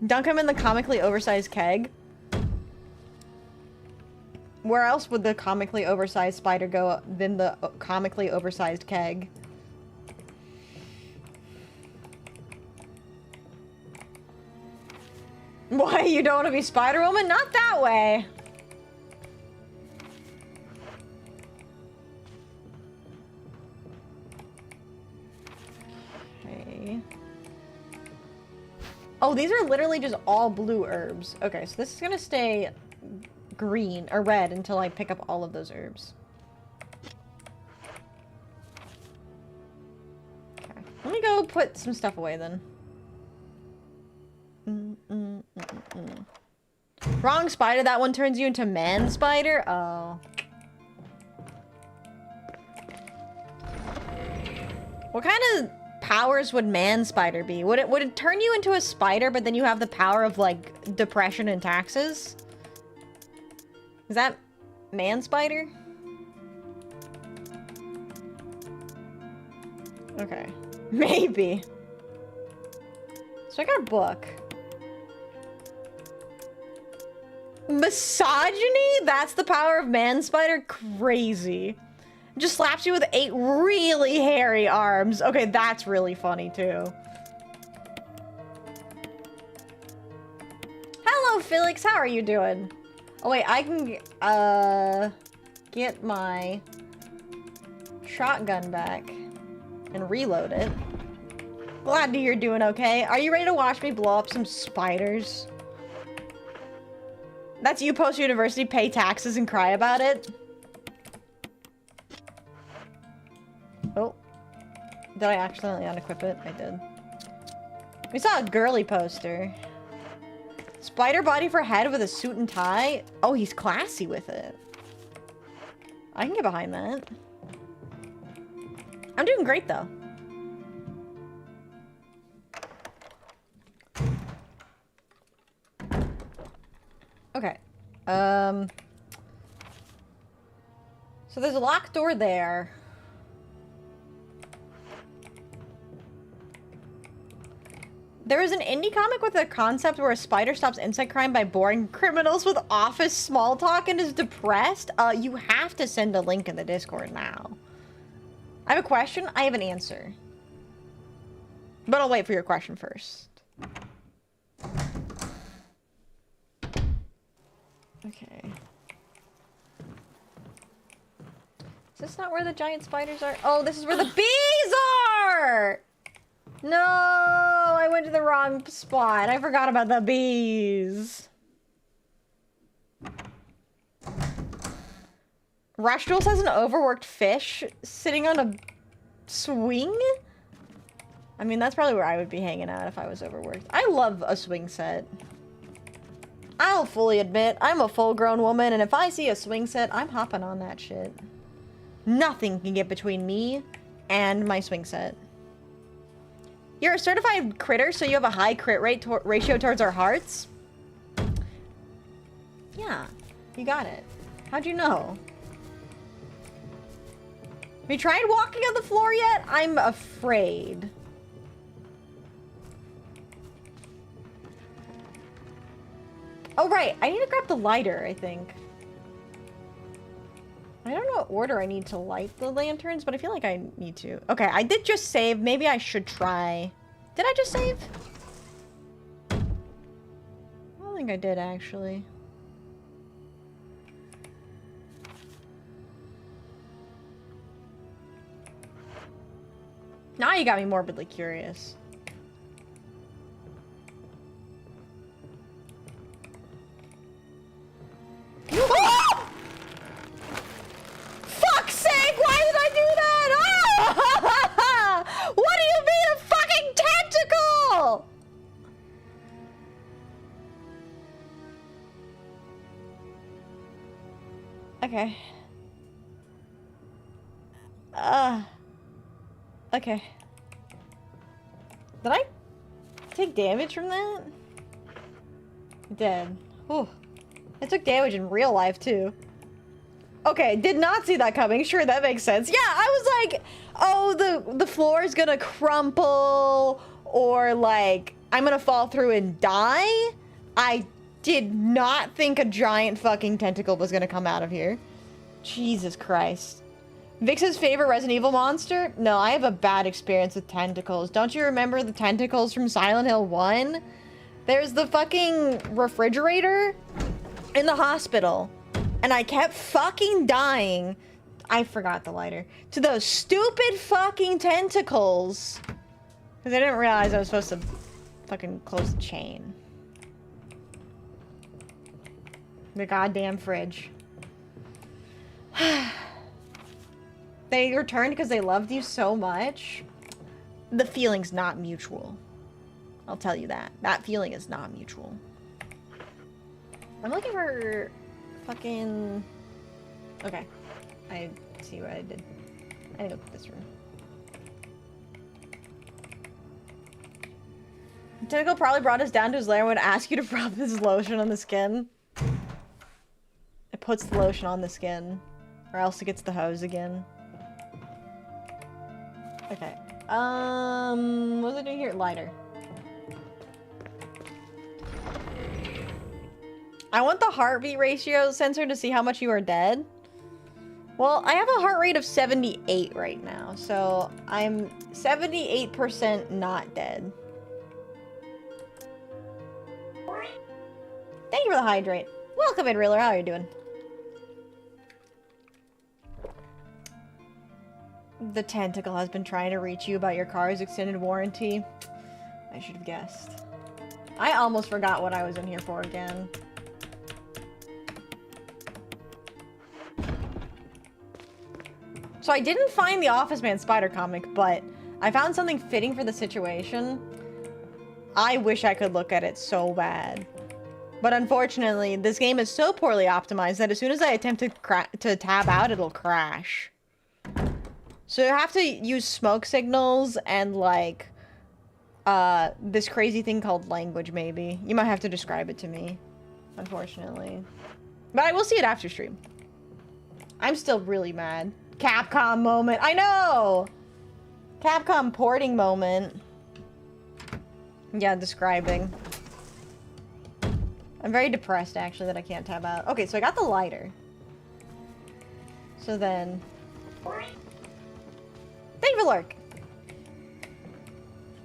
[SPEAKER 1] Dunk him in the comically oversized keg. Where else would the comically oversized spider go than the comically oversized keg? Why, you don't want to be Spider-Woman? Not that way! Okay. Oh, these are literally just all blue herbs. Okay, so this is gonna stay green, or red, until I pick up all of those herbs. Okay. Let me go put some stuff away then. Wrong spider, that one turns you into man spider? Oh. What kind of powers would man spider be? Would it turn you into a spider, but then you have the power of, like, depression and taxes? Is that man spider? Okay. Maybe. So I got a book. Misogyny? That's the power of man spider? Crazy. Just slaps you with 8 really hairy arms. Okay, that's really funny too. Hello, Felix. How are you doing? Oh wait, I can get my shotgun back and reload it. Glad to hear you're doing okay. Are you ready to watch me blow up some spiders? That's you post-university, pay taxes and cry about it? Oh. Did I accidentally unequip it? I did. We saw a girly poster. Spider body for head with a suit and tie? Oh, he's classy with it. I can get behind that. I'm doing great, though. Okay. So there's a locked door there. There is an indie comic with a concept where a spider stops inside crime by boring criminals with office small talk and is depressed. You have to send a link in the Discord now. I have a question. I have an answer. But I'll wait for your question first. Okay. Is this not where the giant spiders are? Oh, this is where the bees are! No, I went to the wrong spot. I forgot about the bees. Rush Jules has an overworked fish sitting on a swing? I mean, that's probably where I would be hanging out if I was overworked. I love a swing set. I'll fully admit, I'm a full-grown woman, and if I see a swing set, I'm hopping on that shit. Nothing can get between me and my swing set. You're a certified critter, so you have a high crit rate ratio towards our hearts? Yeah, you got it. How'd you know? Have you tried walking on the floor yet? I'm afraid. Oh, right. I need to grab the lighter, I think. I don't know what order I need to light the lanterns, but I feel like I need to. Okay, I did just save. Maybe I should try. Did I just save? I don't think I did, actually. Now you got me morbidly curious. Oh! Fuck's sake! Why did I do that? Ah! What do you mean a fucking tentacle? Okay. Okay. Did I take damage from that? I did. Whew. I took damage in real life, too. Okay, did not see that coming. Sure, that makes sense. Yeah, I was like, oh, the floor is gonna crumple, or like, I'm gonna fall through and die. I did not think a giant fucking tentacle was gonna come out of here. Jesus Christ. Vix's favorite Resident Evil monster? No, I have a bad experience with tentacles. Don't you remember the tentacles from Silent Hill 1? There's the fucking refrigerator in the hospital. And I kept fucking dying. I forgot the lighter. To those stupid fucking tentacles. Because I didn't realize I was supposed to fucking close the chain. The goddamn fridge. They returned because they loved you so much. The feeling's not mutual. I'll tell you that. That feeling is not mutual. I'm looking for fucking... Okay. I see what I did. I need to go to this room. Tentacle probably brought us down to his lair and would ask you to rub this lotion on the skin. It puts the lotion on the skin. Or else it gets the hose again. Okay. What was I doing here? Lighter. I want the heartbeat ratio sensor to see how much you are dead. Well, I have a heart rate of 78 right now, so I'm 78% not dead. Thank you for the hydrate. Welcome in, Reeler. How are you doing? The tentacle has been trying to reach you about your car's extended warranty. I should have guessed. I almost forgot what I was in here for again. So I didn't find the Office Man Spider comic, but I found something fitting for the situation. I wish I could look at it so bad. But unfortunately, this game is so poorly optimized that as soon as I attempt to tab out, it'll crash. So you have to use smoke signals and, like, this crazy thing called language, maybe. You might have to describe it to me, unfortunately. But I will see it after stream. I'm still really mad. Capcom moment. I know! Capcom porting moment. Yeah, describing. I'm very depressed, actually, that I can't tab out. Okay, so I got the lighter. So then... Thank you for lurk.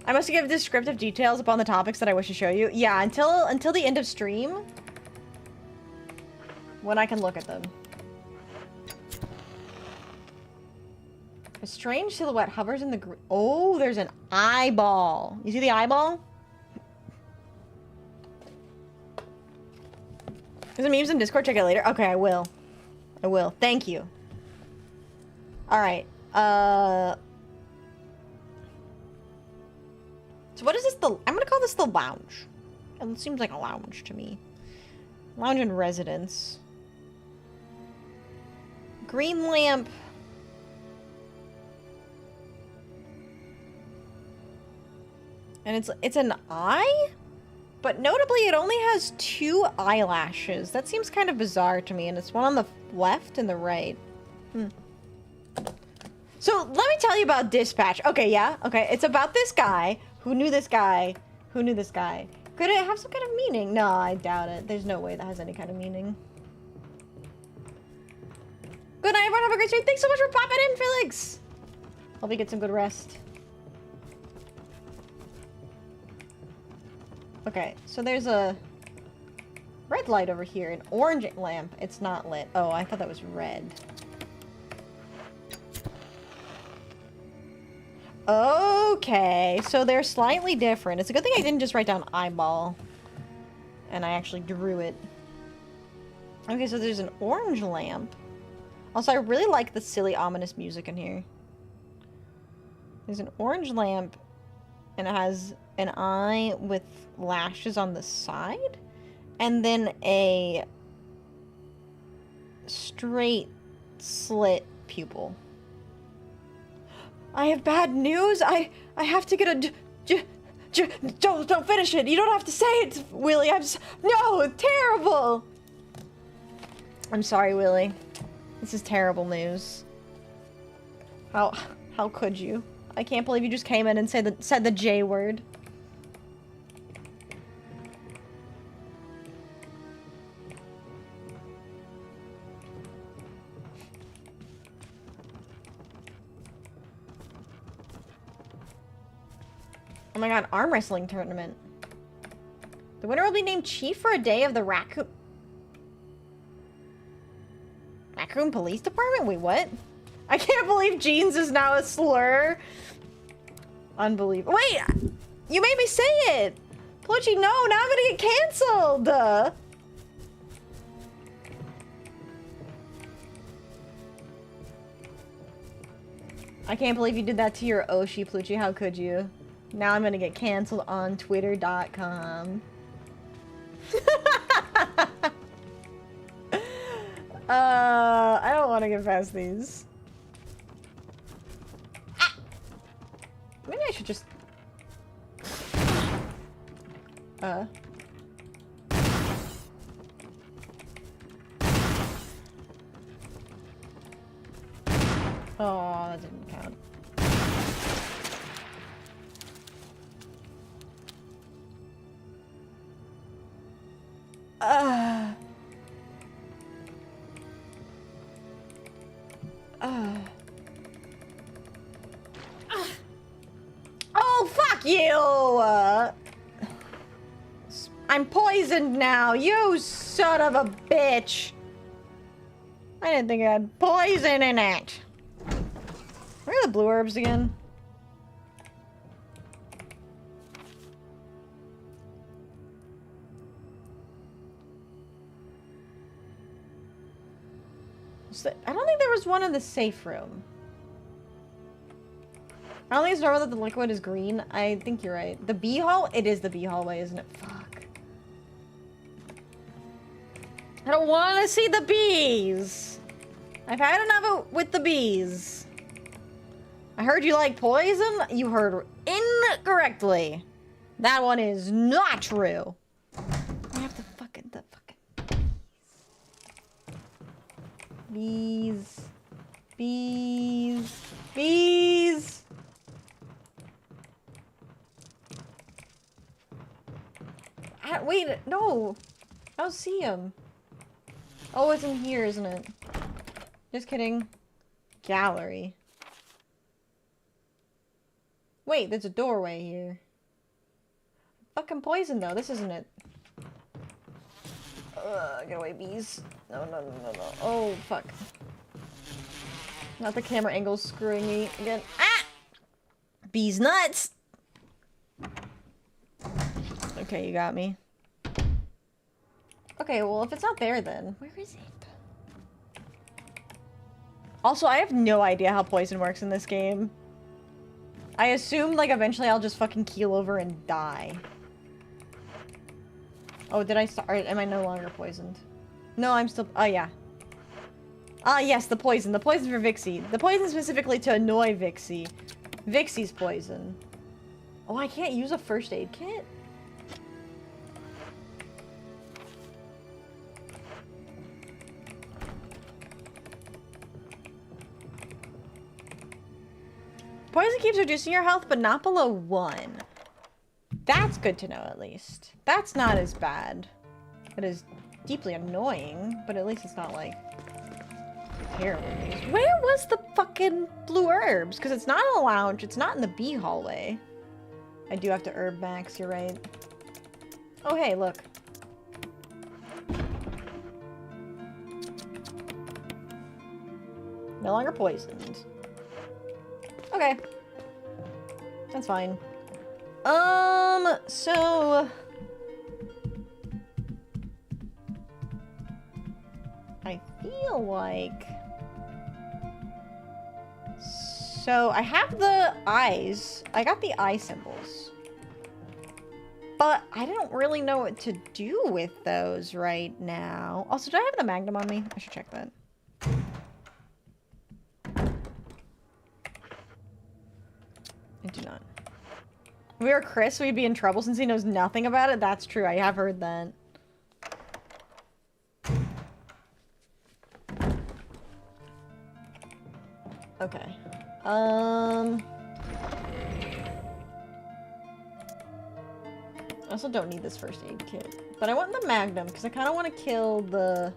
[SPEAKER 1] I must give descriptive details upon the topics that I wish to show you. Yeah, until the end of stream, when I can look at them. A strange silhouette hovers in the oh, there's an eyeball. You see the eyeball? There's a memes in Discord. Check it later. Okay, I will. I will. Thank you. Alright. So what is this? I'm gonna call this the lounge. It seems like a lounge to me. Lounge and residence. Green lamp. And it's an eye? But notably, it only has 2 eyelashes. That seems kind of bizarre to me, and it's one on the left and the right. So, let me tell you about Dispatch. Okay, yeah, okay. It's about this guy. Who knew this guy? Who knew this guy? Could it have some kind of meaning? No, I doubt it. There's no way that has any kind of meaning. Good night, everyone. Have a great stream. Thanks so much for popping in, Felix. Hope you get some good rest. Okay, so there's a red light over here, an orange lamp. It's not lit. Oh, I thought that was red. Okay, so they're slightly different. It's a good thing I didn't just write down eyeball. And I actually drew it. Okay, so there's an orange lamp. Also, I really like the silly, ominous music in here. There's an orange lamp, and it has an eye with lashes on the side, and then a straight slit pupil. I have bad news. I have to get a don't finish it. You don't have to say it, Willie. No, terrible. I'm sorry, Willie. This is terrible news. How could you? I can't believe you just came in and said the J word. Oh my god, arm wrestling tournament. The winner will be named chief for a day of the Raccoon Police Department? Wait, what? I can't believe jeans is now a slur. Unbelievable. Wait! You made me say it! Pluchy, no! Now I'm gonna get canceled! I can't believe you did that to your Oshi, Pluchy. How could you? Now I'm gonna get canceled on Twitter.com. I don't want to get past these. Ah! Maybe I should just... Oh, that didn't count. Oh, fuck you! I'm poisoned now, you son of a bitch! I didn't think I had poison in it. Where are the blue herbs again? I don't think there was one in the safe room. I don't think it's normal that the liquid is green. I think you're right. The bee hall? It is the bee hallway, isn't it? Fuck. I don't want to see the bees. I've had enough with the bees. I heard you like poison. You heard incorrectly. That one is not true. I have the fucking bees. Bees. Bees. Wait, no. I don't see him. Oh, it's in here, isn't it? Just kidding. Gallery. Wait, there's a doorway here. Fucking poison, though. This isn't it. Get away, bees. No, no, no, no, no. Oh, fuck. Not the camera angle screwing me again. Ah! Bees nuts! Okay, you got me. Okay, well, if it's not there, then where is it? Also, I have no idea how poison works in this game. I assume, like, eventually I'll just fucking keel over and die. Oh, did I start? Am I no longer poisoned? No, I'm still... Oh, yeah. Ah, yes, the poison. The poison for Vixie. The poison specifically to annoy Vixie. Vixie's poison. Oh, I can't use a first aid kit? Poison keeps reducing your health, but not below 1. That's good to know, at least. That's not as bad. It is deeply annoying, but at least it's not, like, terrible news. Where was the fucking blue herbs? Because it's not in the lounge. It's not in the bee hallway. I do have to herb max, you're right. Oh, hey, look. No longer poisoned. Okay. That's fine. So... I feel like... So, I have the eyes. I got the eye symbols. But I don't really know what to do with those right now. Also, do I have the magnum on me? I should check that. I do not. If we were Chris, we'd be in trouble since he knows nothing about it. That's true. I have heard that. Okay. I also don't need this first aid kit. But I want the magnum because I kind of want to kill the...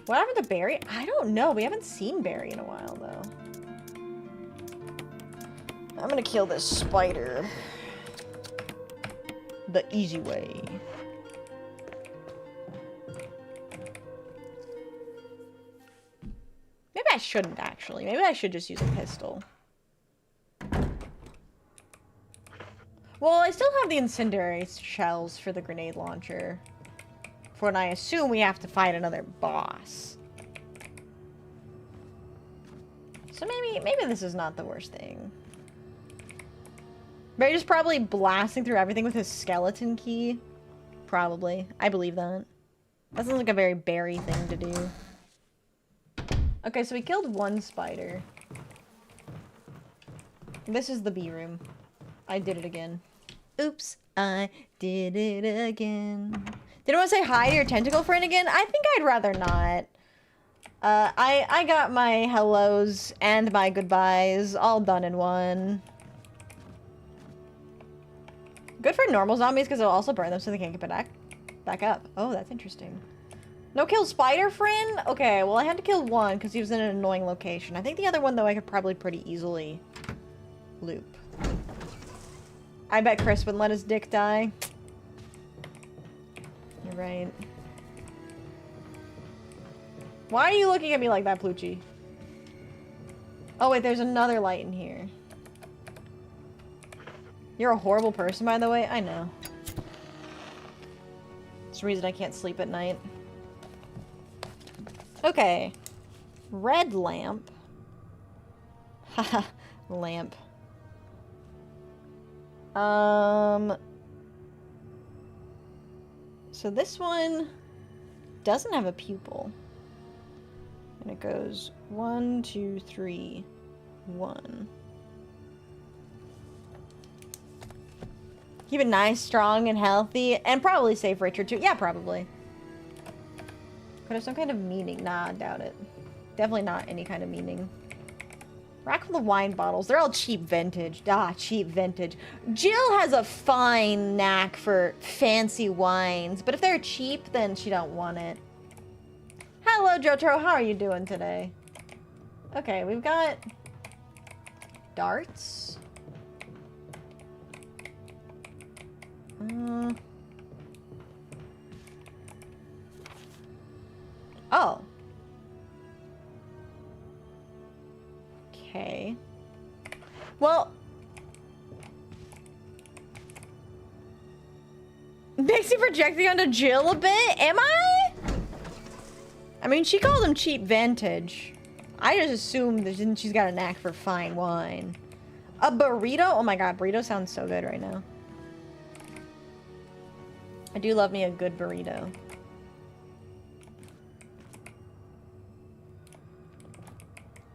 [SPEAKER 1] What happened to Barry? I don't know. We haven't seen Barry in a while, though. I'm gonna kill this spider. The easy way. Maybe I shouldn't, actually. Maybe I should just use a pistol. Well, I still have the incendiary shells for the grenade launcher. For when I assume we have to fight another boss. So maybe this is not the worst thing. Barry's probably blasting through everything with his skeleton key. Probably. I believe that. That sounds like a very Barry thing to do. Okay, so we killed one spider. This is the bee room. I did it again. Oops, I did it again. Did anyone say hi to your tentacle friend again? I think I'd rather not. I got my hellos and my goodbyes all done in one. Good for normal zombies because it'll also burn them so they can't get back up. Oh, that's interesting. No kill spider friend? Okay, well I had to kill one because he was in an annoying location. I think the other one though I could probably pretty easily loop. I bet Chris wouldn't let his dick die. You're right. Why are you looking at me like that, Plucci? Oh wait, there's another light in here. You're a horrible person, by the way. I know. It's the reason I can't sleep at night. Okay. Red lamp. Haha. Lamp. So this one doesn't have a pupil. And it goes 1, 2, 3, 1. Keep it nice, strong, and healthy. And probably safe for Richard, too. Yeah, probably. Could have some kind of meaning. Nah, I doubt it. Definitely not any kind of meaning. Rack full of wine bottles. They're all cheap vintage. Ah, cheap vintage. Jill has a fine knack for fancy wines. But if they're cheap, then she don't want it. Hello, Jotaro. How are you doing today? Okay, we've got darts. Oh. Okay. Well. Vixie projecting onto Jill a bit? Am I? I mean, she called him cheap vintage. I just assumed that she's got a knack for fine wine. A burrito? Oh my god, burrito sounds so good right now. I do love me a good burrito.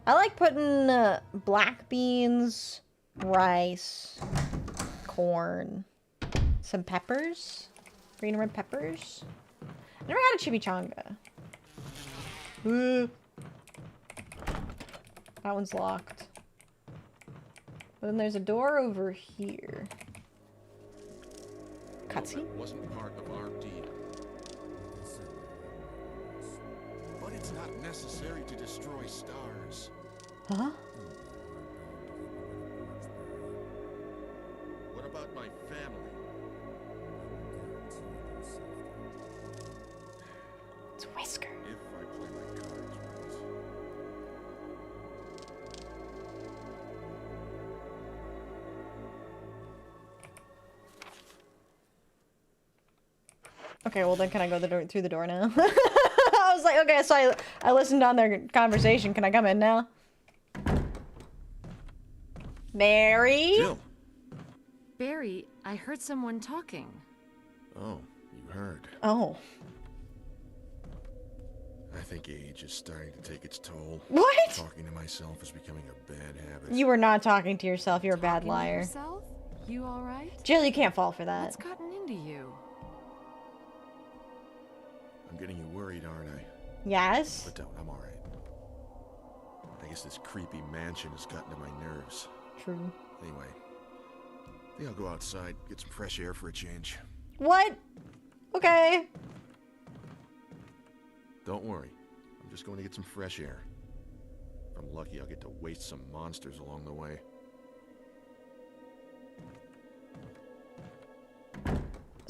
[SPEAKER 1] I like putting black beans, rice, corn, some peppers, green and red peppers. I never had a chimichanga. Ooh. That one's locked. But then there's a door over here. Cutscene?
[SPEAKER 3] Wasn't part of our deal. But it's not necessary to destroy stars.
[SPEAKER 1] Huh?
[SPEAKER 3] What about my family?
[SPEAKER 1] It's Whisker.
[SPEAKER 3] If I play my cards right.
[SPEAKER 1] Okay, well then can I go through the door now? I was like, okay, so I listened on their conversation. Can I come in now? Mary?
[SPEAKER 3] Jill!
[SPEAKER 4] Barry, I heard someone talking.
[SPEAKER 3] Oh, you heard.
[SPEAKER 1] Oh.
[SPEAKER 3] I think age is starting to take its toll.
[SPEAKER 1] What?
[SPEAKER 3] Talking to myself is becoming a bad habit.
[SPEAKER 1] You were not talking to yourself. You're a bad
[SPEAKER 4] Talking to
[SPEAKER 1] liar.
[SPEAKER 4] yourself? You all right?
[SPEAKER 1] Jill, you can't fall for that.
[SPEAKER 4] What's gotten into you?
[SPEAKER 3] I'm getting you worried, aren't I?
[SPEAKER 1] Yes?
[SPEAKER 3] But don't, I'm alright. I guess this creepy mansion has gotten to my nerves.
[SPEAKER 1] True.
[SPEAKER 3] Anyway, I think I'll go outside, get some fresh air for a change.
[SPEAKER 1] What? Okay.
[SPEAKER 3] Don't worry, I'm just going to get some fresh air. If I'm lucky, I'll get to waste some monsters along the way.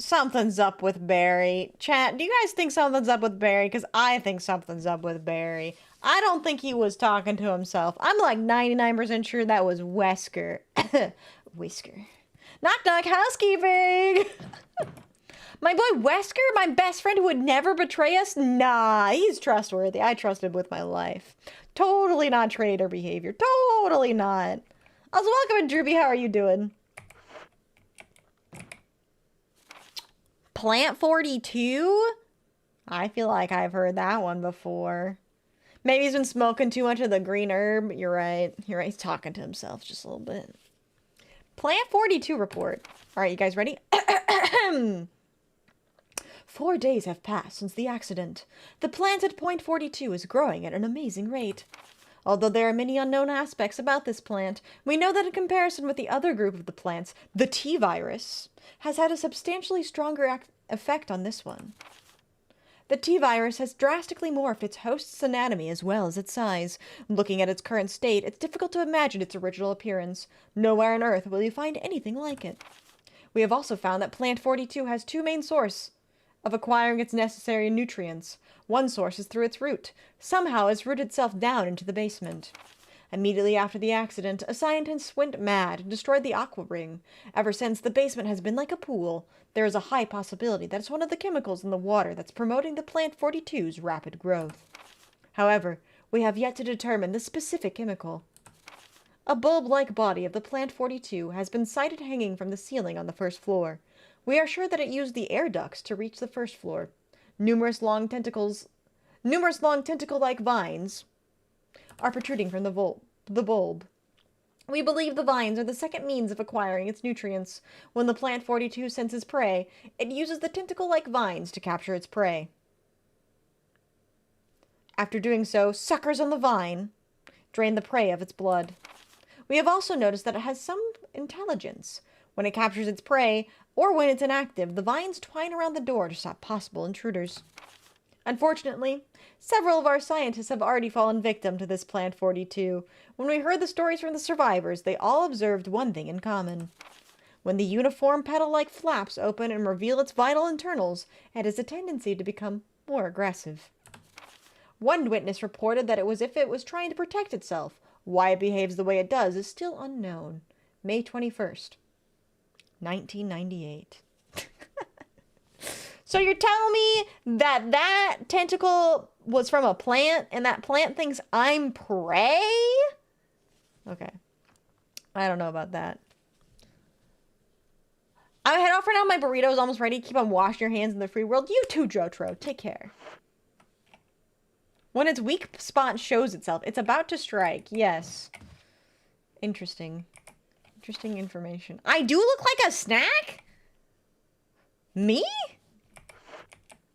[SPEAKER 1] Something's up with Barry. Chat, do you guys think something's up with Barry? Because I think something's up with Barry. I don't think he was talking to himself. I'm like 99% sure that was Wesker. Whisker. Knock knock, housekeeping! My boy Wesker, my best friend who would never betray us? Nah, he's trustworthy. I trust him with my life. Totally not traitor behavior. Totally not. Also, welcome in, Droopy. How are you doing? Plant 42? I feel like I've heard that one before. Maybe he's been smoking too much of the green herb. You're right. You're right. He's talking to himself just a little bit. Plant 42 report. All right, you guys ready? 4 days have passed since the accident. The plant at point 42 is growing at an amazing rate. Although there are many unknown aspects about this plant, we know that in comparison with the other group of the plants, the 𝖍𝖕𝖊 has had a substantially stronger effect on this one. The 𝖍𝖕𝖊 has drastically morphed its host's anatomy as well as its size. Looking at its current state, it's difficult to imagine its original appearance. Nowhere on Earth will you find anything like it. We have also found that plant 42 has two main sources of acquiring its necessary nutrients. One source is through its root. Somehow it's rooted itself down into the basement. Immediately after the accident, a scientist went mad and destroyed the aqua ring. Ever since, the basement has been like a pool. There is a high possibility that it's one of the chemicals in the water that's promoting the plant 42's rapid growth. However, we have yet to determine the specific chemical. A bulb-like body of the plant 42 has been sighted hanging from the ceiling on the first floor. We are sure that it used the air ducts to reach the first floor. Numerous long tentacle-like vines are protruding from the bulb. We believe the vines are the second means of acquiring its nutrients. When the plant 42 senses prey, it uses the tentacle-like vines to capture its prey. After doing so, suckers on the vine drain the prey of its blood. We have also noticed that it has some intelligence. When it captures its prey, or when it's inactive, the vines twine around the door to stop possible intruders. Unfortunately, several of our scientists have already fallen victim to this plant 42. When we heard the stories from the survivors, they all observed one thing in common. When the uniform petal-like flaps open and reveal its vital internals, it has a tendency to become more aggressive. One witness reported that it was as if it was trying to protect itself. Why it behaves the way it does is still unknown. May 21st, 1998. So you're telling me that that tentacle was from a plant, and that plant thinks I'm prey? Okay. I don't know about that. I'm head off for now. My burrito is almost ready. Keep on washing your hands in the free world. You too, Jotro. Take care. When its weak spot shows itself, it's about to strike. Yes. Interesting. Interesting information. I do look like a snack? Me?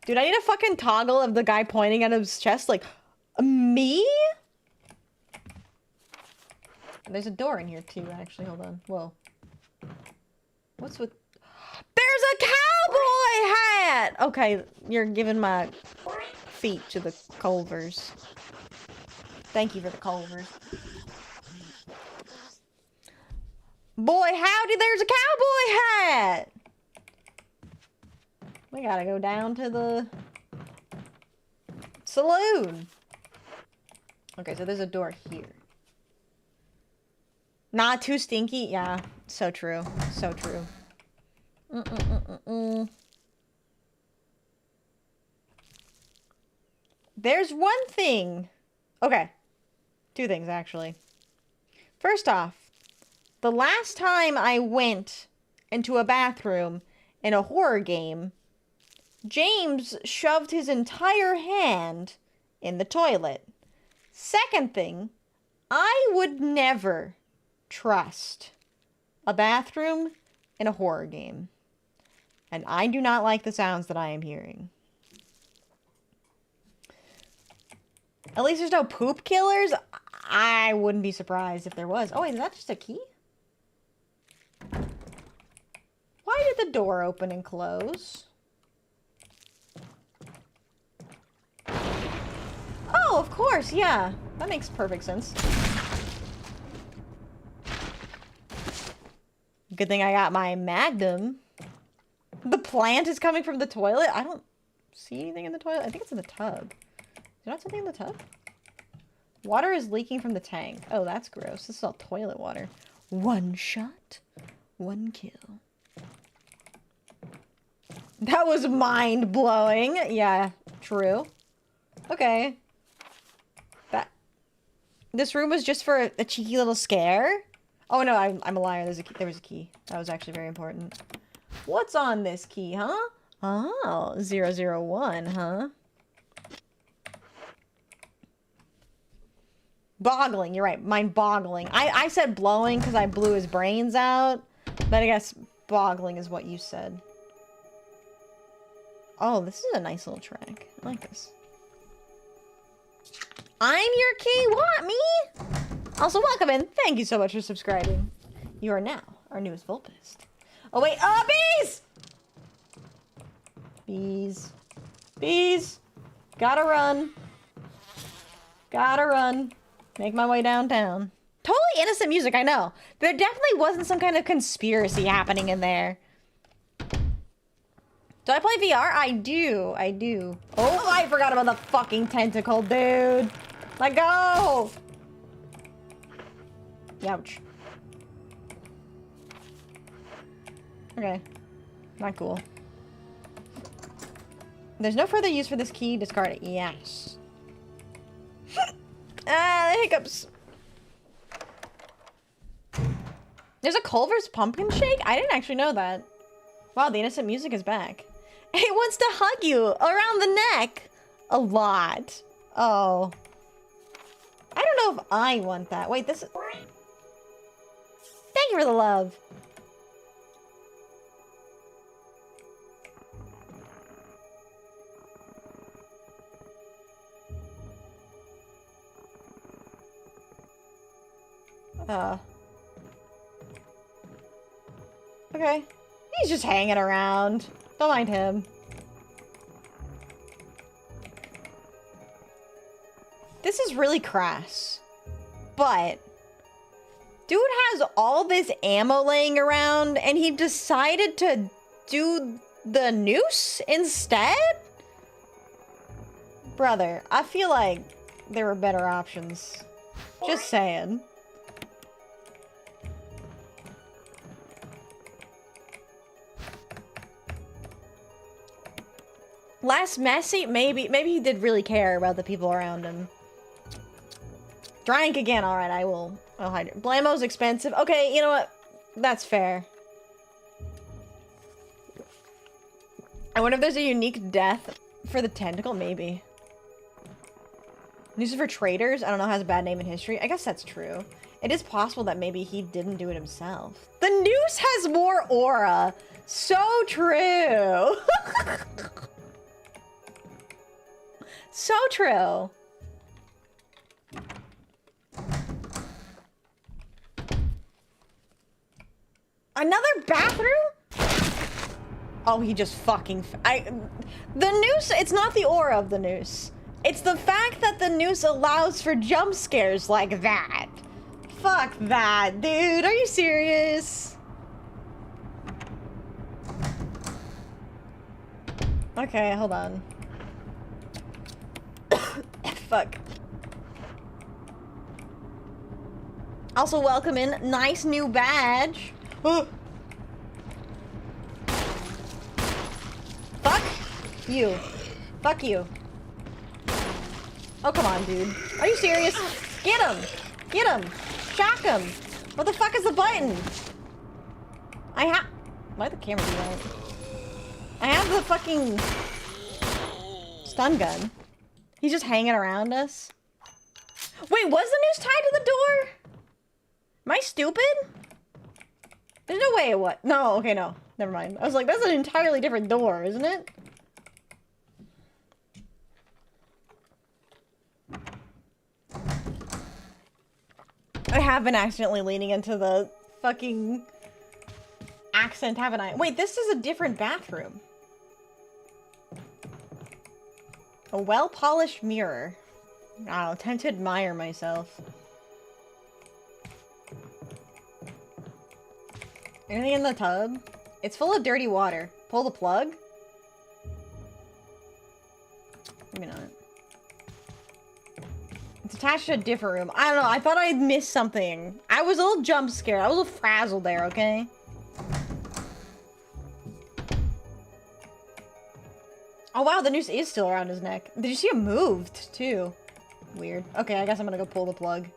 [SPEAKER 1] Dude, I need a fucking toggle of the guy pointing at his chest like, me? There's a door in here too, actually. Hold on. Whoa. What's with... There's a cowboy hat! Okay, you're giving my feet to the Culvers. Thank you for the Culvers. Boy, howdy, there's a cowboy hat! We gotta go down to the saloon. Okay, so there's a door here. Not too stinky? Yeah, so true. So true. There's one thing. Okay. Two things, actually. First off, the last time I went into a bathroom in a horror game, James shoved his entire hand in the toilet. Second thing, I would never trust a bathroom in a horror game. And I do not like the sounds that I am hearing. At least there's no poop killers. I wouldn't be surprised if there was. Oh, wait, is that just a key? Why did the door open and close? Oh, of course, yeah. That makes perfect sense. Good thing I got my Magnum. The plant is coming from the toilet? I don't see anything in the toilet. I think it's in the tub. Is there not something in the tub? Water is leaking from the tank. Oh, that's gross. This is all toilet water. One shot, one kill. That was mind-blowing. Yeah, true. Okay. This room was just for a cheeky little scare? Oh, no, I'm a liar. There was a key. That was actually very important. What's on this key, huh? Oh, 001, huh? Boggling, you're right. Mind-boggling. I said blowing because I blew his brains out. But I guess boggling is what you said. Oh, this is a nice little track. I like this. I'm your key. What, me? Also, welcome and thank you so much for subscribing. You are now our newest Vulpist. Oh, wait. Oh, bees! Bees. Bees. Gotta run. Gotta run. Make my way downtown. Totally innocent music, I know. There definitely wasn't some kind of conspiracy happening in there. Do I play VR? I do. I do. Oh, I forgot about the fucking tentacle, dude. Let go. Ouch. Okay. Not cool. There's no further use for this key. Discard it. Yes. Ah, the hiccups. There's a Culver's pumpkin shake? I didn't actually know that. Wow, the innocent music is back. It wants to hug you around the neck. A lot. Oh. I don't know if I want that. Wait, this is... Thank you for the love. Okay. He's just hanging around. Don't mind him. This is really crass. But Dude has all this ammo laying around and he decided to do the noose instead? Brother, I feel like there were better options. Just saying. Less messy? Maybe he did really care about the people around him. Drank again. Alright, I'll hide it. Blammo's expensive. Okay, you know what? That's fair. I wonder if there's a unique death for the tentacle? Maybe. Noose for traders? I don't know, has a bad name in history. I guess that's true. It is possible that maybe he didn't do it himself. The noose has more aura. So true. So true. Another bathroom? Oh, he just fucking... The noose, it's not the aura of the noose. It's the fact that the noose allows for jump scares like that. Fuck that, dude. Are you serious? Okay, hold on. Fuck. Also, welcome in. Nice new badge. Fuck you. Fuck you. Oh, come on, dude. Are you serious? Get him! Get him! Shock him! What the fuck is the button? Why'd the camera do that? I have the fucking stun gun. He's just hanging around us. Wait, was the noose tied to the door? Am I stupid? There's no way it was. No, okay, no. Never mind. I was like, that's an entirely different door, isn't it? I have been accidentally leaning into the fucking accent, haven't I? Wait, this is a different bathroom. A well-polished mirror. I don't know, time to admire myself. Anything in the tub? It's full of dirty water. Pull the plug? Maybe not. It's attached to a different room. I don't know, I thought I'd missed something. I was a little jump scared. I was a little frazzled there, okay? Oh wow, the noose is still around his neck. Did you see it moved, too? Weird. Okay, I guess I'm gonna go pull the plug.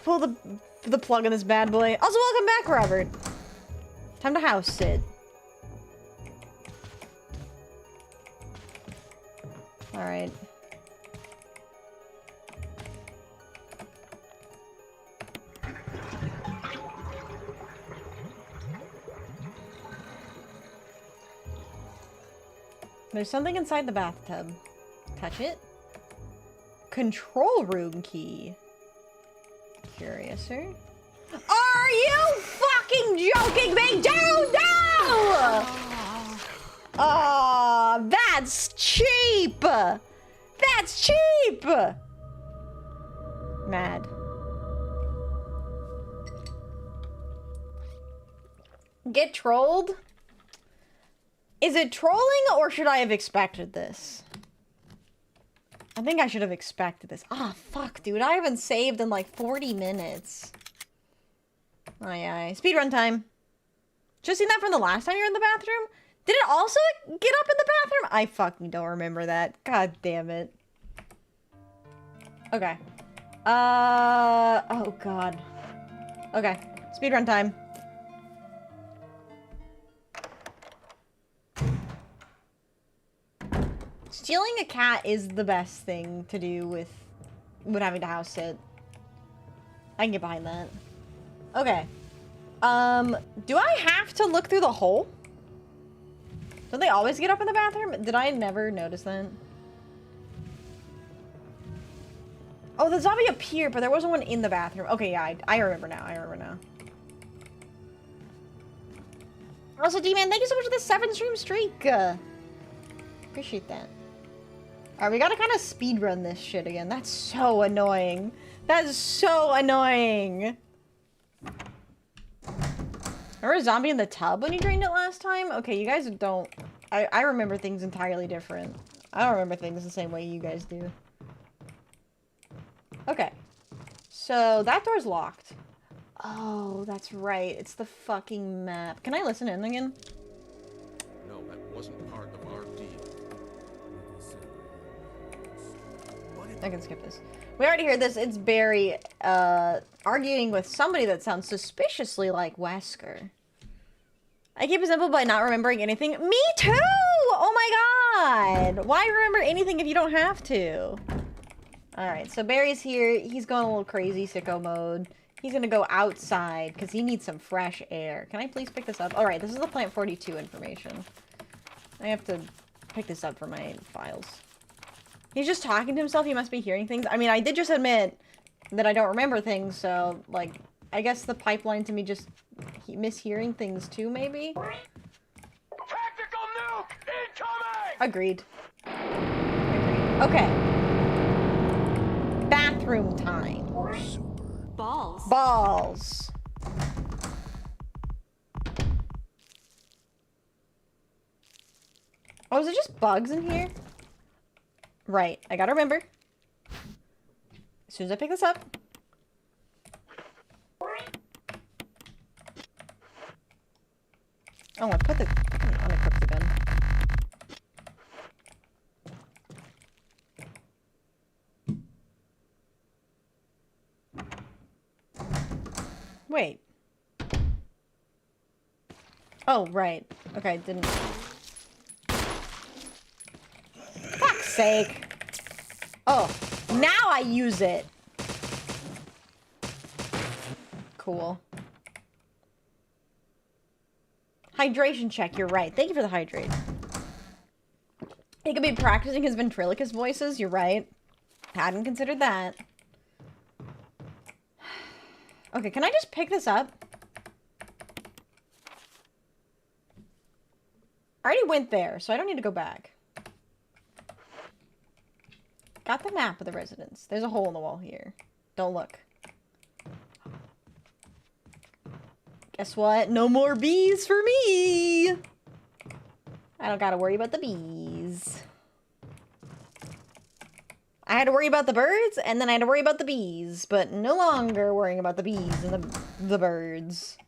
[SPEAKER 1] Pull the plug in this bad boy. Also, welcome back, Robert. Time to house sit. Alright. There's something inside the bathtub. Touch it. Control room key. Curiouser. Are you fucking joking me? Dude, no! Oh, that's cheap! That's cheap! Mad. Get trolled? Is it trolling, or should I have expected this? I think I should have expected this. Ah, fuck, dude. I haven't saved in like 40 minutes. Aye, aye. Speedrun time. Just seen that from the last time you were in the bathroom? Did it also get up in the bathroom? I fucking don't remember that. God damn it. Okay. Oh god. Okay. Speedrun time. Stealing a cat is the best thing to do with having to house sit. I can get behind that. Okay. Do I have to look through the hole? Don't they always get up in the bathroom? Did I never notice that? Oh, the zombie appeared, but there wasn't one in the bathroom. Okay, yeah, I remember now. I remember now. Also, D-Man, thank you so much for the 7-stream streak. Appreciate that. Alright, we gotta kind of speedrun this shit again. That's so annoying. That is so annoying. Remember a zombie in the tub when you drained it last time? Okay, you guys don't... I remember things entirely different. I don't remember things the same way you guys do. Okay. So, that door's locked. Oh, that's right. It's the fucking map. Can I listen in again?
[SPEAKER 3] No, that wasn't part of our deal.
[SPEAKER 1] I can skip this. We already heard this. It's Barry arguing with somebody that sounds suspiciously like Wesker. I keep it simple by not remembering anything. Me too! Oh my god! Why remember anything if you don't have to? Alright, so Barry's here. He's going a little crazy sicko mode. He's gonna go outside because he needs some fresh air. Can I please pick this up? Alright, this is the Plant 42 information. I have to pick this up for my files. He's just talking to himself. He must be hearing things. I mean, I did just admit that I don't remember things, so, like, I guess the pipeline to me just mishearing things too, maybe?
[SPEAKER 5] Tactical nuke incoming!
[SPEAKER 1] Agreed. Okay. Bathroom time.
[SPEAKER 4] Balls.
[SPEAKER 1] Balls. Oh, is it just bugs in here? Right, I gotta remember. As soon as I pick this up. Oh, I put the unequipped gun. Wait. Oh, right. Okay, didn't... Fuck's sake. Oh, now I use it. Cool. Hydration check, you're right. Thank you for the hydrate. He could be practicing his ventriloquist voices, you're right. Hadn't considered that. Okay, can I just pick this up? I already went there, so I don't need to go back. Got the map of the residence. There's a hole in the wall here. Don't look. Guess what? No more bees for me! I don't gotta worry about the bees. I had to worry about the birds, and then I had to worry about the bees, but no longer worrying about the bees and the birds.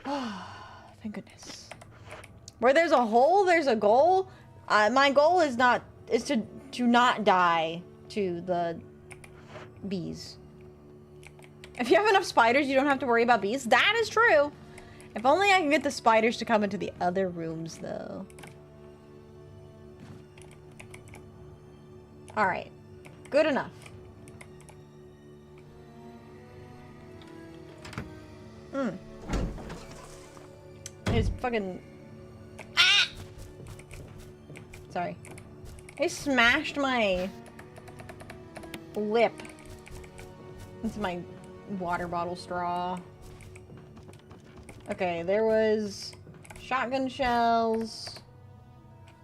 [SPEAKER 1] Thank goodness. Where there's a hole, there's a goal. My goal is to not die to the bees. If you have enough spiders, you don't have to worry about bees. That is true. If only I can get the spiders to come into the other rooms, though. Alright. Good enough. It's fucking... Ah! Sorry. I smashed my lip into my water bottle straw. Okay, there was shotgun shells.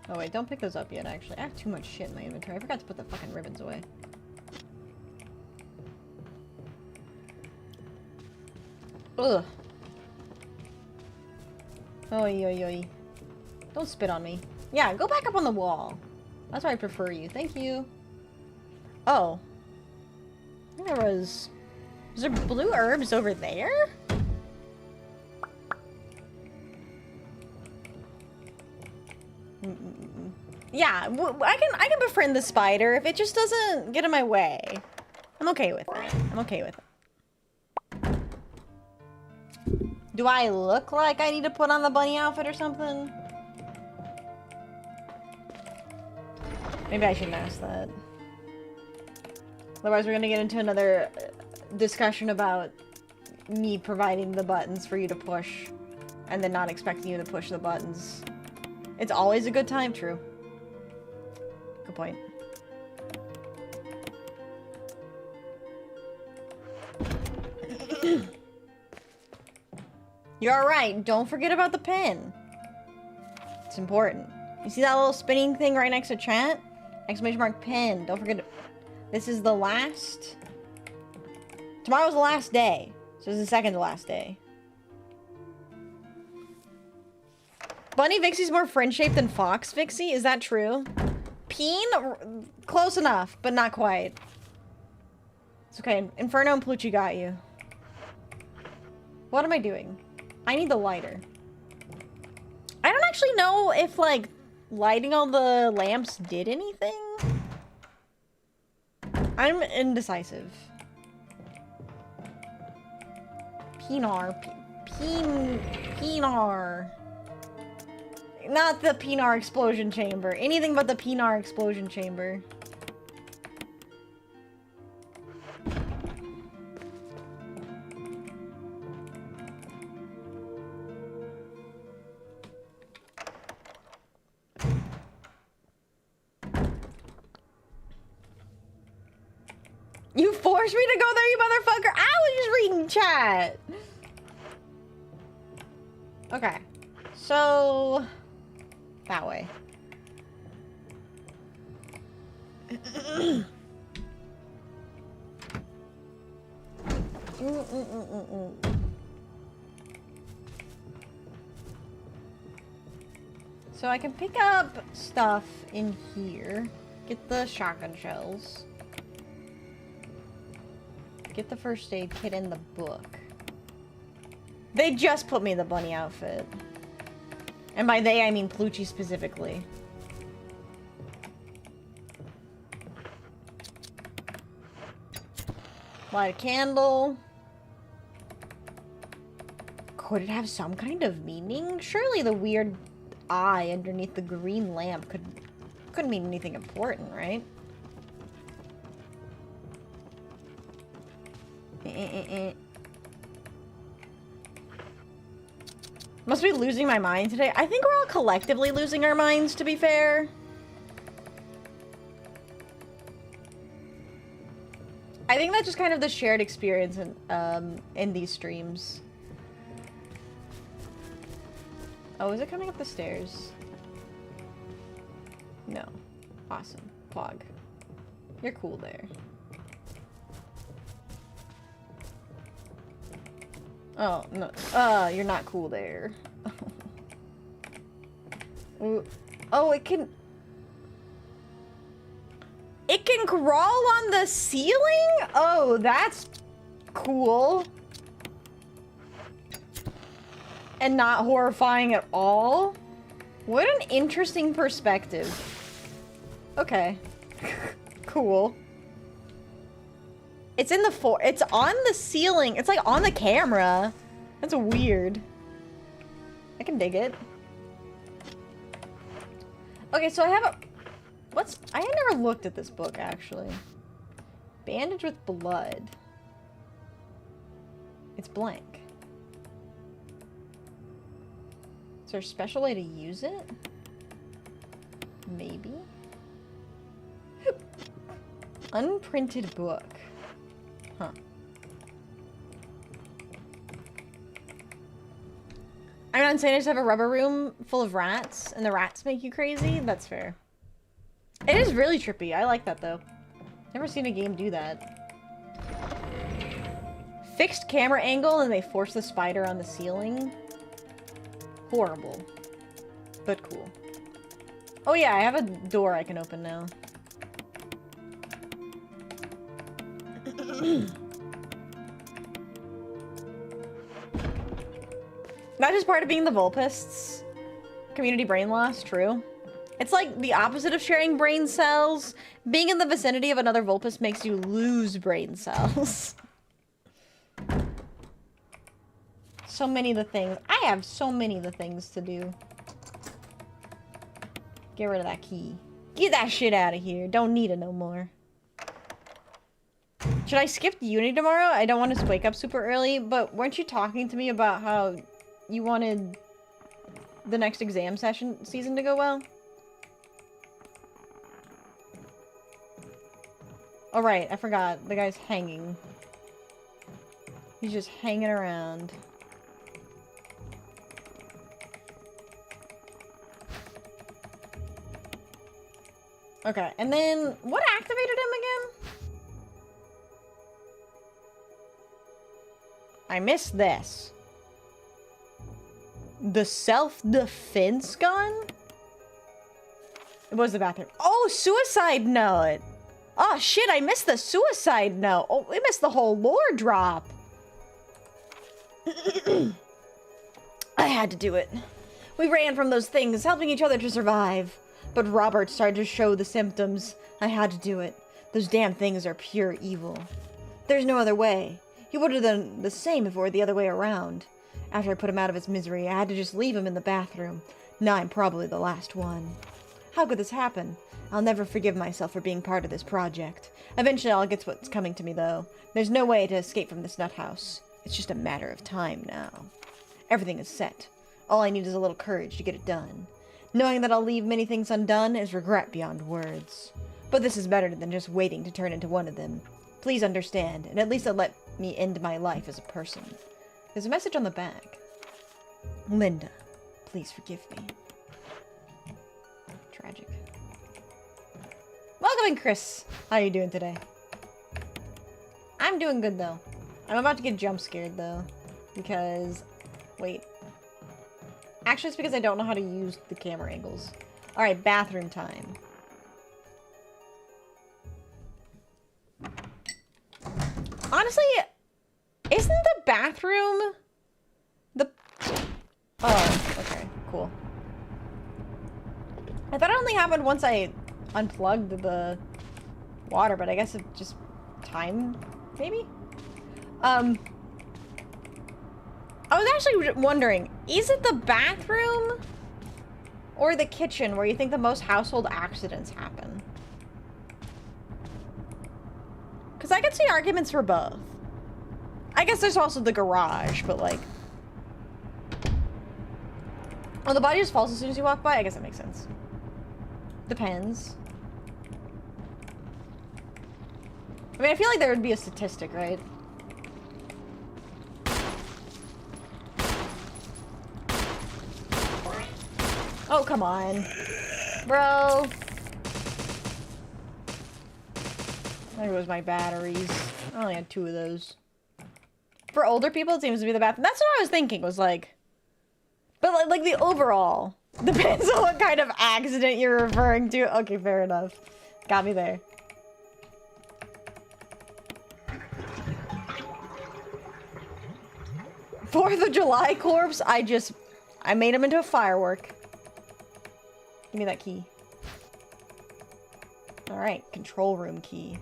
[SPEAKER 1] Oh wait, don't pick those up yet, actually. I have too much shit in my inventory. I forgot to put the fucking ribbons away. Ugh. Oy, oy, oy. Don't spit on me. Yeah, go back up on the wall. That's why I prefer you. Thank you. Oh. I think there was... Was there blue herbs over there? Yeah, I can befriend the spider if it just doesn't get in my way. I'm okay with it. I'm okay with it. Do I look like I need to put on the bunny outfit or something? Maybe I shouldn't ask that. Otherwise we're gonna get into another discussion about me providing the buttons for you to push and then not expecting you to push the buttons. It's always a good time, true. Good point. You're alright, don't forget about the pen. It's important. You see that little spinning thing right next to chat? Exclamation mark pin. Don't forget. This is the last. Tomorrow's the last day. So it's the second to last day. Bunny Vixie's more friend-shaped than Fox Vixie? Is that true? Peen? Close enough, but not quite. It's okay. Inferno and Plucci got you. What am I doing? I need the lighter. I don't actually know if, like, lighting all the lamps did anything. I'm indecisive. Peenar. Not the Peenar explosion chamber. Anything but the Peenar explosion chamber. You forced me to go there, you motherfucker! I was just reading chat! Okay. So... that way. So I can pick up stuff in here. Get the shotgun shells. Get the first aid kit in the book. They just put me the bunny outfit. And by they, I mean Plucci specifically. Light a candle. Could it have some kind of meaning? Surely the weird eye underneath the green lamp couldn't mean anything important, right? Must be losing my mind today. I think we're all collectively losing our minds, to be fair. I think that's just kind of the shared experience in these streams. Oh, is it coming up the stairs? No. Awesome. Fog. You're cool there. Oh, no. You're not cool there. Oh, it can... It can crawl on the ceiling? Oh, that's cool. And not horrifying at all? What an interesting perspective. Okay. Cool. It's in the it's on the ceiling. It's like on the camera. That's weird. I can dig it. Okay, so I have a... I had never looked at this book, actually. Bandage with blood. It's blank. Is there a special way to use it? Maybe? Unprinted book. Huh. I'm not saying I just have a rubber room full of rats, and the rats make you crazy. That's fair. It is really trippy. I like that, though. Never seen a game do that. Fixed camera angle, and they force the spider on the ceiling. Horrible. But cool. Oh yeah, I have a door I can open now. That is part of being the Vulpists. Community brain loss, true. It's like the opposite of sharing brain cells. Being in the vicinity of another Vulpist makes you lose brain cells. So many of the things. I have so many of the things to do. Get rid of that key. Get that shit out of here. Don't need it no more. Should I skip uni tomorrow? I don't want to wake up super early, but weren't you talking to me about how you wanted the next exam season to go well? Oh right, I forgot. The guy's hanging. He's just hanging around. Okay, and then what activated him again? I missed this. The self-defense gun? It was the bathroom. Oh, suicide note. Oh shit, I missed the suicide note. Oh, we missed the whole lore drop. I had to do it. We ran from those things, helping each other to survive. But Robert started to show the symptoms. I had to do it. Those damn things are pure evil. There's no other way. He would have done the same if it were the other way around. After I put him out of his misery, I had to just leave him in the bathroom. Now I'm probably the last one. How could this happen? I'll never forgive myself for being part of this project. Eventually I'll get what's coming to me, though. There's no way to escape from this nut house. It's just a matter of time now. Everything is set. All I need is a little courage to get it done. Knowing that I'll leave many things undone is regret beyond words. But this is better than just waiting to turn into one of them. Please understand, and at least let me end my life as a person. There's a message on the back. Linda, please forgive me. Tragic. Welcome in, Chris. How are you doing today? I'm doing good, though. I'm about to get jump scared, though. Because... Wait. Actually, it's because I don't know how to use the camera angles. Alright, bathroom time. Honestly, isn't the bathroom the... Oh, okay, cool. I thought it only happened once I unplugged the water, but I guess it just... time, maybe? I was actually wondering, is it the bathroom or the kitchen where you think the most household accidents happen? Because I could see arguments for both. I guess there's also the garage, but like... Oh, the body just falls as soon as you walk by? I guess that makes sense. Depends. I mean, I feel like there would be a statistic, right? Oh, come on. Bro. There goes my batteries. I only had 2 of those. For older people, it seems to be the bathroom. That's what I was thinking, was like... But like the overall. Depends on what kind of accident you're referring to. Okay, fair enough. Got me there. Fourth of July corpse, I made him into a firework. Give me that key. Alright, control room key.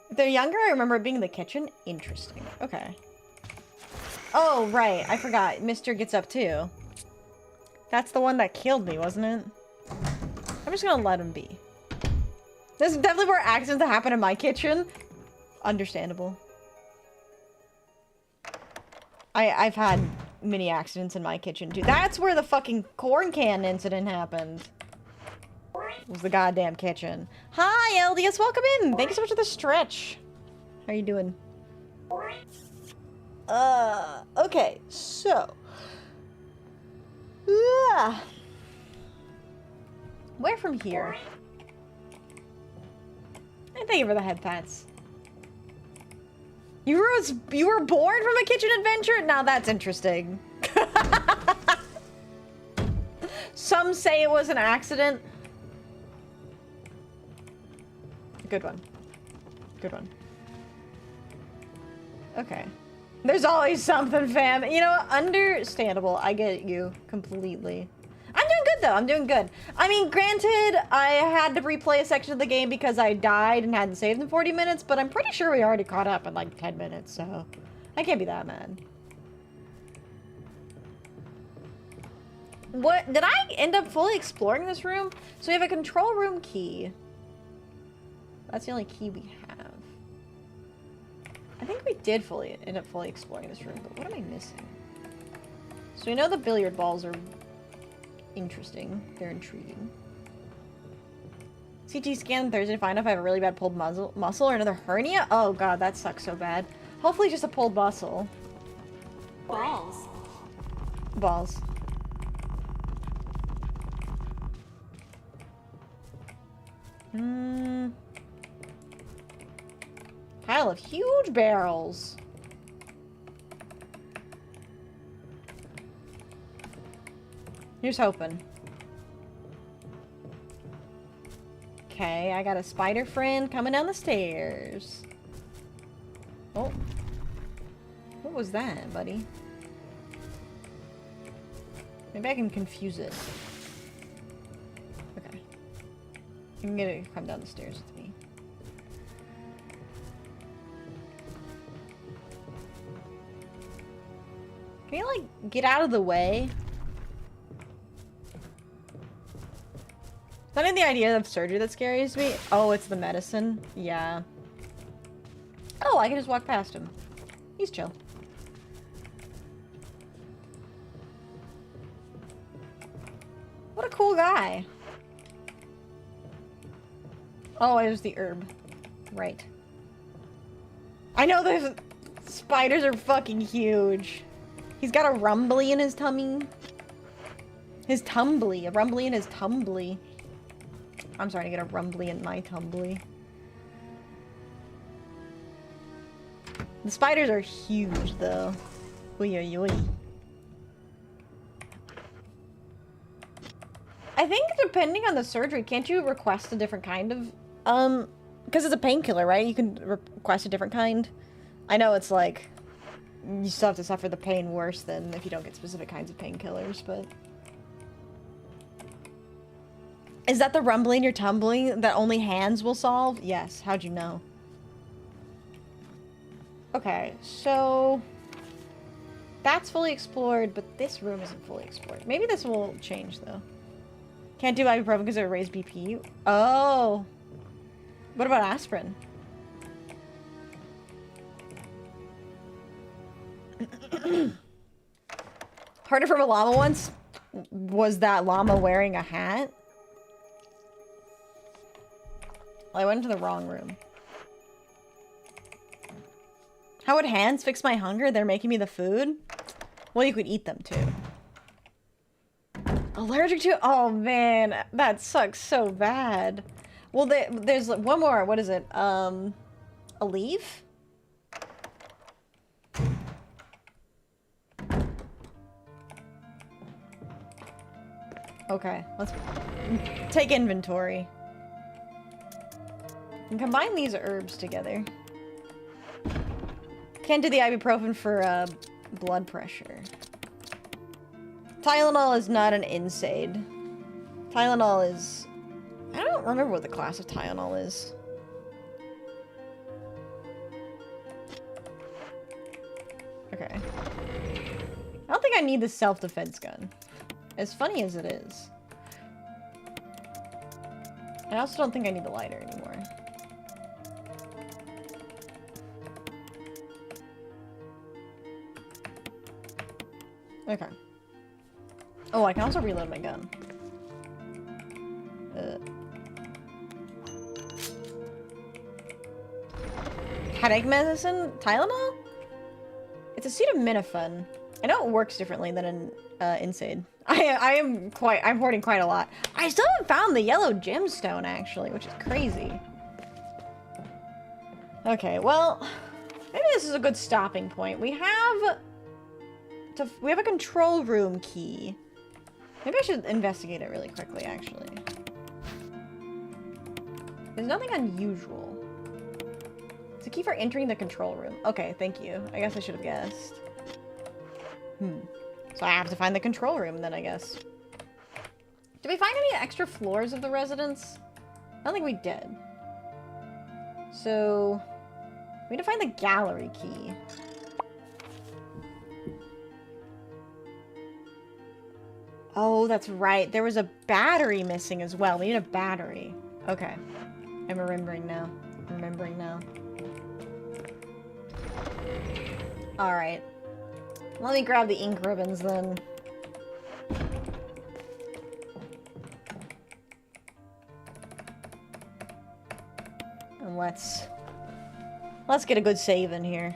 [SPEAKER 1] If they're younger, I remember it being in the kitchen. Interesting. Okay. Oh, right. I forgot. Mr. gets up too. That's the one that killed me, wasn't it? I'm just gonna let him be. There's definitely more accidents that happen in my kitchen. Understandable. I've had many accidents in my kitchen too. That's where the fucking corn can incident happened. It was the goddamn kitchen. Hi, LDS. Welcome in. Thank you so much for the stretch. How are you doing? Okay, so. Where from here? And thank you for the head pats. You were born from a kitchen adventure? Now that's interesting. Some say it was an accident. Good one. Good one. Okay. There's always something, fam. You know, understandable. I get you completely. I'm doing good, though. I'm doing good. I mean, granted, I had to replay a section of the game because I died and hadn't saved in 40 minutes, but I'm pretty sure we already caught up in like 10 minutes, so I can't be that mad. What? Did I end up fully exploring this room? So we have a control room key. That's the only key we have. I think we did end up fully exploring this room, but what am I missing? So we know the billiard balls are interesting. They're intriguing. CT scan Thursday to find out if I have a really bad pulled muscle or another hernia. Oh god, that sucks so bad. Hopefully just a pulled muscle.
[SPEAKER 4] Balls.
[SPEAKER 1] Balls. Pile of huge barrels. Here's hoping. Okay, I got a spider friend coming down the stairs. Oh. What was that, buddy? Maybe I can confuse it. Okay. You can get it to come down the stairs with me. Can you, like, get out of the way? Is that the idea of surgery that scares me? Oh, it's the medicine? Yeah. Oh, I can just walk past him. He's chill. What a cool guy. Oh, it was the herb. Right. I know those spiders are fucking huge. He's got a rumbly in his tummy. His tumbly. A rumbly in his tumbly. I'm starting to get a rumbly in my tumbly. The spiders are huge, though. Oy, oy, oy. I think depending on the surgery, can't you request a different kind of, because it's a painkiller, right? You can request a different kind. I know it's like, you still have to suffer the pain worse than if you don't get specific kinds of painkillers, but... Is that the rumbling you're tumbling that only hands will solve? Yes. How'd you know? Okay, so... That's fully explored, but this room isn't fully explored. Maybe this will change, though. Can't do ibuprofen because it will raise BP? Oh! What about aspirin? Heard it from a llama once. Was that llama wearing a hat? Well, I went into the wrong room. How would hands fix my hunger? They're making me the food? Well, you could eat them too. Allergic to? Oh man, that sucks so bad. Well, there's one more. What is it? A leaf? Okay, let's take inventory. And combine these herbs together. Can't do the ibuprofen for blood pressure. Tylenol is not an NSAID. Tylenol is... I don't remember what the class of Tylenol is. Okay. I don't think I need the self-defense gun. As funny as it is. I also don't think I need the lighter anymore. Okay. Oh, I can also reload my gun. Headache medicine? Tylenol? It's acetaminophen. I know it works differently than an NSAID. I'm hoarding quite a lot. I still haven't found the yellow gemstone, actually, which is crazy. Okay, well, maybe this is a good stopping point. We have a control room key. Maybe I should investigate it really quickly, actually. There's nothing unusual. It's a key for entering the control room. Okay, thank you. I guess I should have guessed. So I have to find the control room then, I guess. Did we find any extra floors of the residence? I don't think we did. So, we need to find the gallery key. Oh, that's right. There was a battery missing as well. We need a battery. Okay. I'm remembering now. Alright. Let me grab the ink ribbons then. And let's get a good save in here.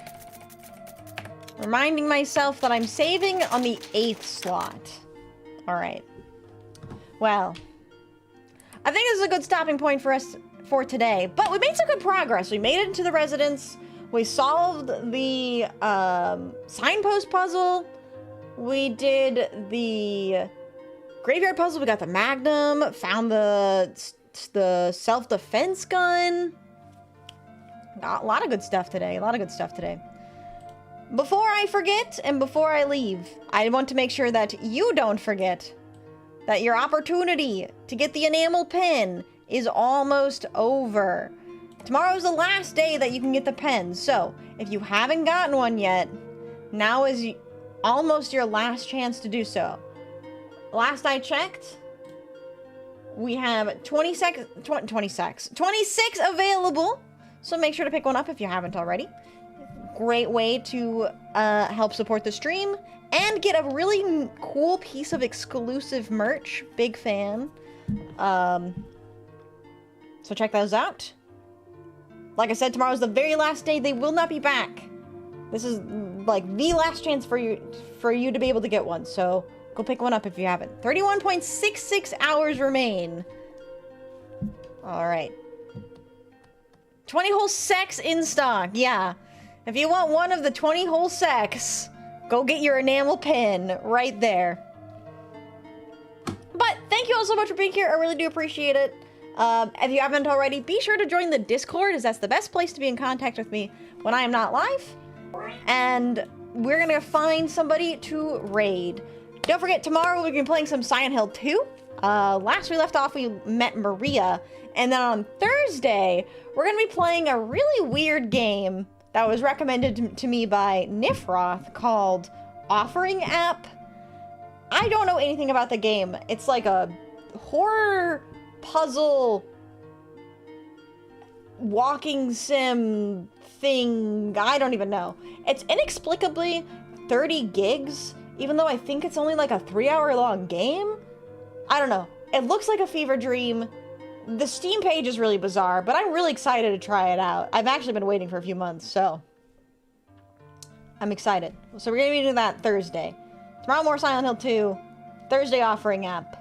[SPEAKER 1] Reminding myself that I'm saving on the 8th slot. Alright. Well. I think this is a good stopping point for us for today. But we made some good progress. We made it into the residence. We solved the signpost puzzle. We did the graveyard puzzle. We got the magnum. Found the self-defense gun. Got a lot of good stuff today. A lot of good stuff today. Before I forget and before I leave, I want to make sure that you don't forget that your opportunity to get the enamel pen is almost over. Tomorrow is the last day that you can get the pen, so if you haven't gotten one yet, now is almost your last chance to do so. Last I checked, we have 26 available, so make sure to pick one up if you haven't already. Great way to help support the stream and get a really cool piece of exclusive merch. Big fan. So check those out. Like I said, tomorrow's the very last day. They will not be back. This is like the last chance for you to be able to get one. So go pick one up if you haven't. 31.66 hours remain. All right. 20 whole sacks in stock. Yeah. If you want one of the 20 whole sacks, go get your enamel pin right there. But thank you all so much for being here. I really do appreciate it. If you haven't already, be sure to join the Discord, as that's the best place to be in contact with me when I am not live. And we're gonna find somebody to raid. Don't forget, tomorrow we'll be playing some Silent Hill 2. Last we left off, we met Maria. And then on Thursday, we're gonna be playing a really weird game that was recommended to me by 𝖉𝖊𝖊𝖓 called Offering App. I don't know anything about the game. It's like a horror puzzle walking sim thing. I don't even know. It's inexplicably 30 gigs, even though I think it's only like a 3-hour-long game. I don't know. It looks like a fever dream. The Steam page is really bizarre, but I'm really excited to try it out. I've actually been waiting for a few months, so I'm excited. So we're gonna be doing that Thursday. Tomorrow more Silent Hill 2. Thursday Offering App.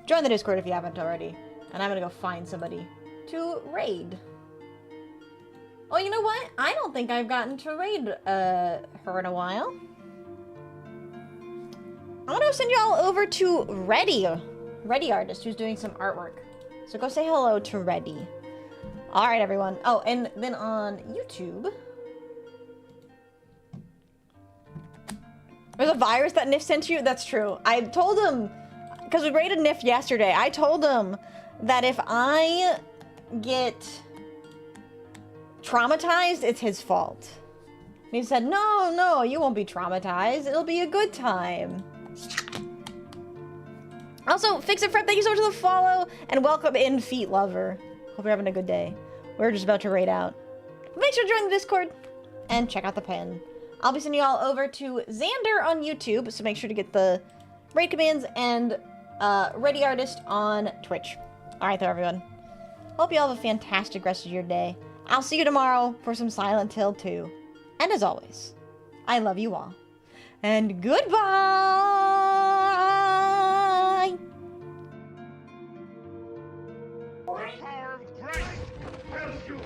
[SPEAKER 1] Join the Discord if you haven't already. And I'm gonna go find somebody to raid. Oh, you know what? I don't think I've gotten to raid her in a while. I'm gonna send y'all over to 𝖍𝖆𝖊𝖓, who's doing some artwork. So go say hello to Reddy. Alright, everyone. Oh, and then on YouTube, there's a virus that 𝖉𝖊 sent you? That's true. I told him, because we raided 𝖉𝖊 yesterday, I told him that if I get traumatized, it's his fault. And he said, no, you won't be traumatized. It'll be a good time. Also, 𝖉𝖊𝖓, thank you so much for the follow, and welcome in, Feet Lover. Hope you're having a good day. We're just about to raid out. Make sure to join the Discord, and check out the pen. I'll be sending you all over to Xander on YouTube, so make sure to get the raid commands, and 𝖍𝖆𝖊𝖓 on Twitch. Alright there, everyone. Hope you all have a fantastic rest of your day. I'll see you tomorrow for some Silent Hill 2. And as always, I love you all. And goodbye!
[SPEAKER 5] The power of Christ tells you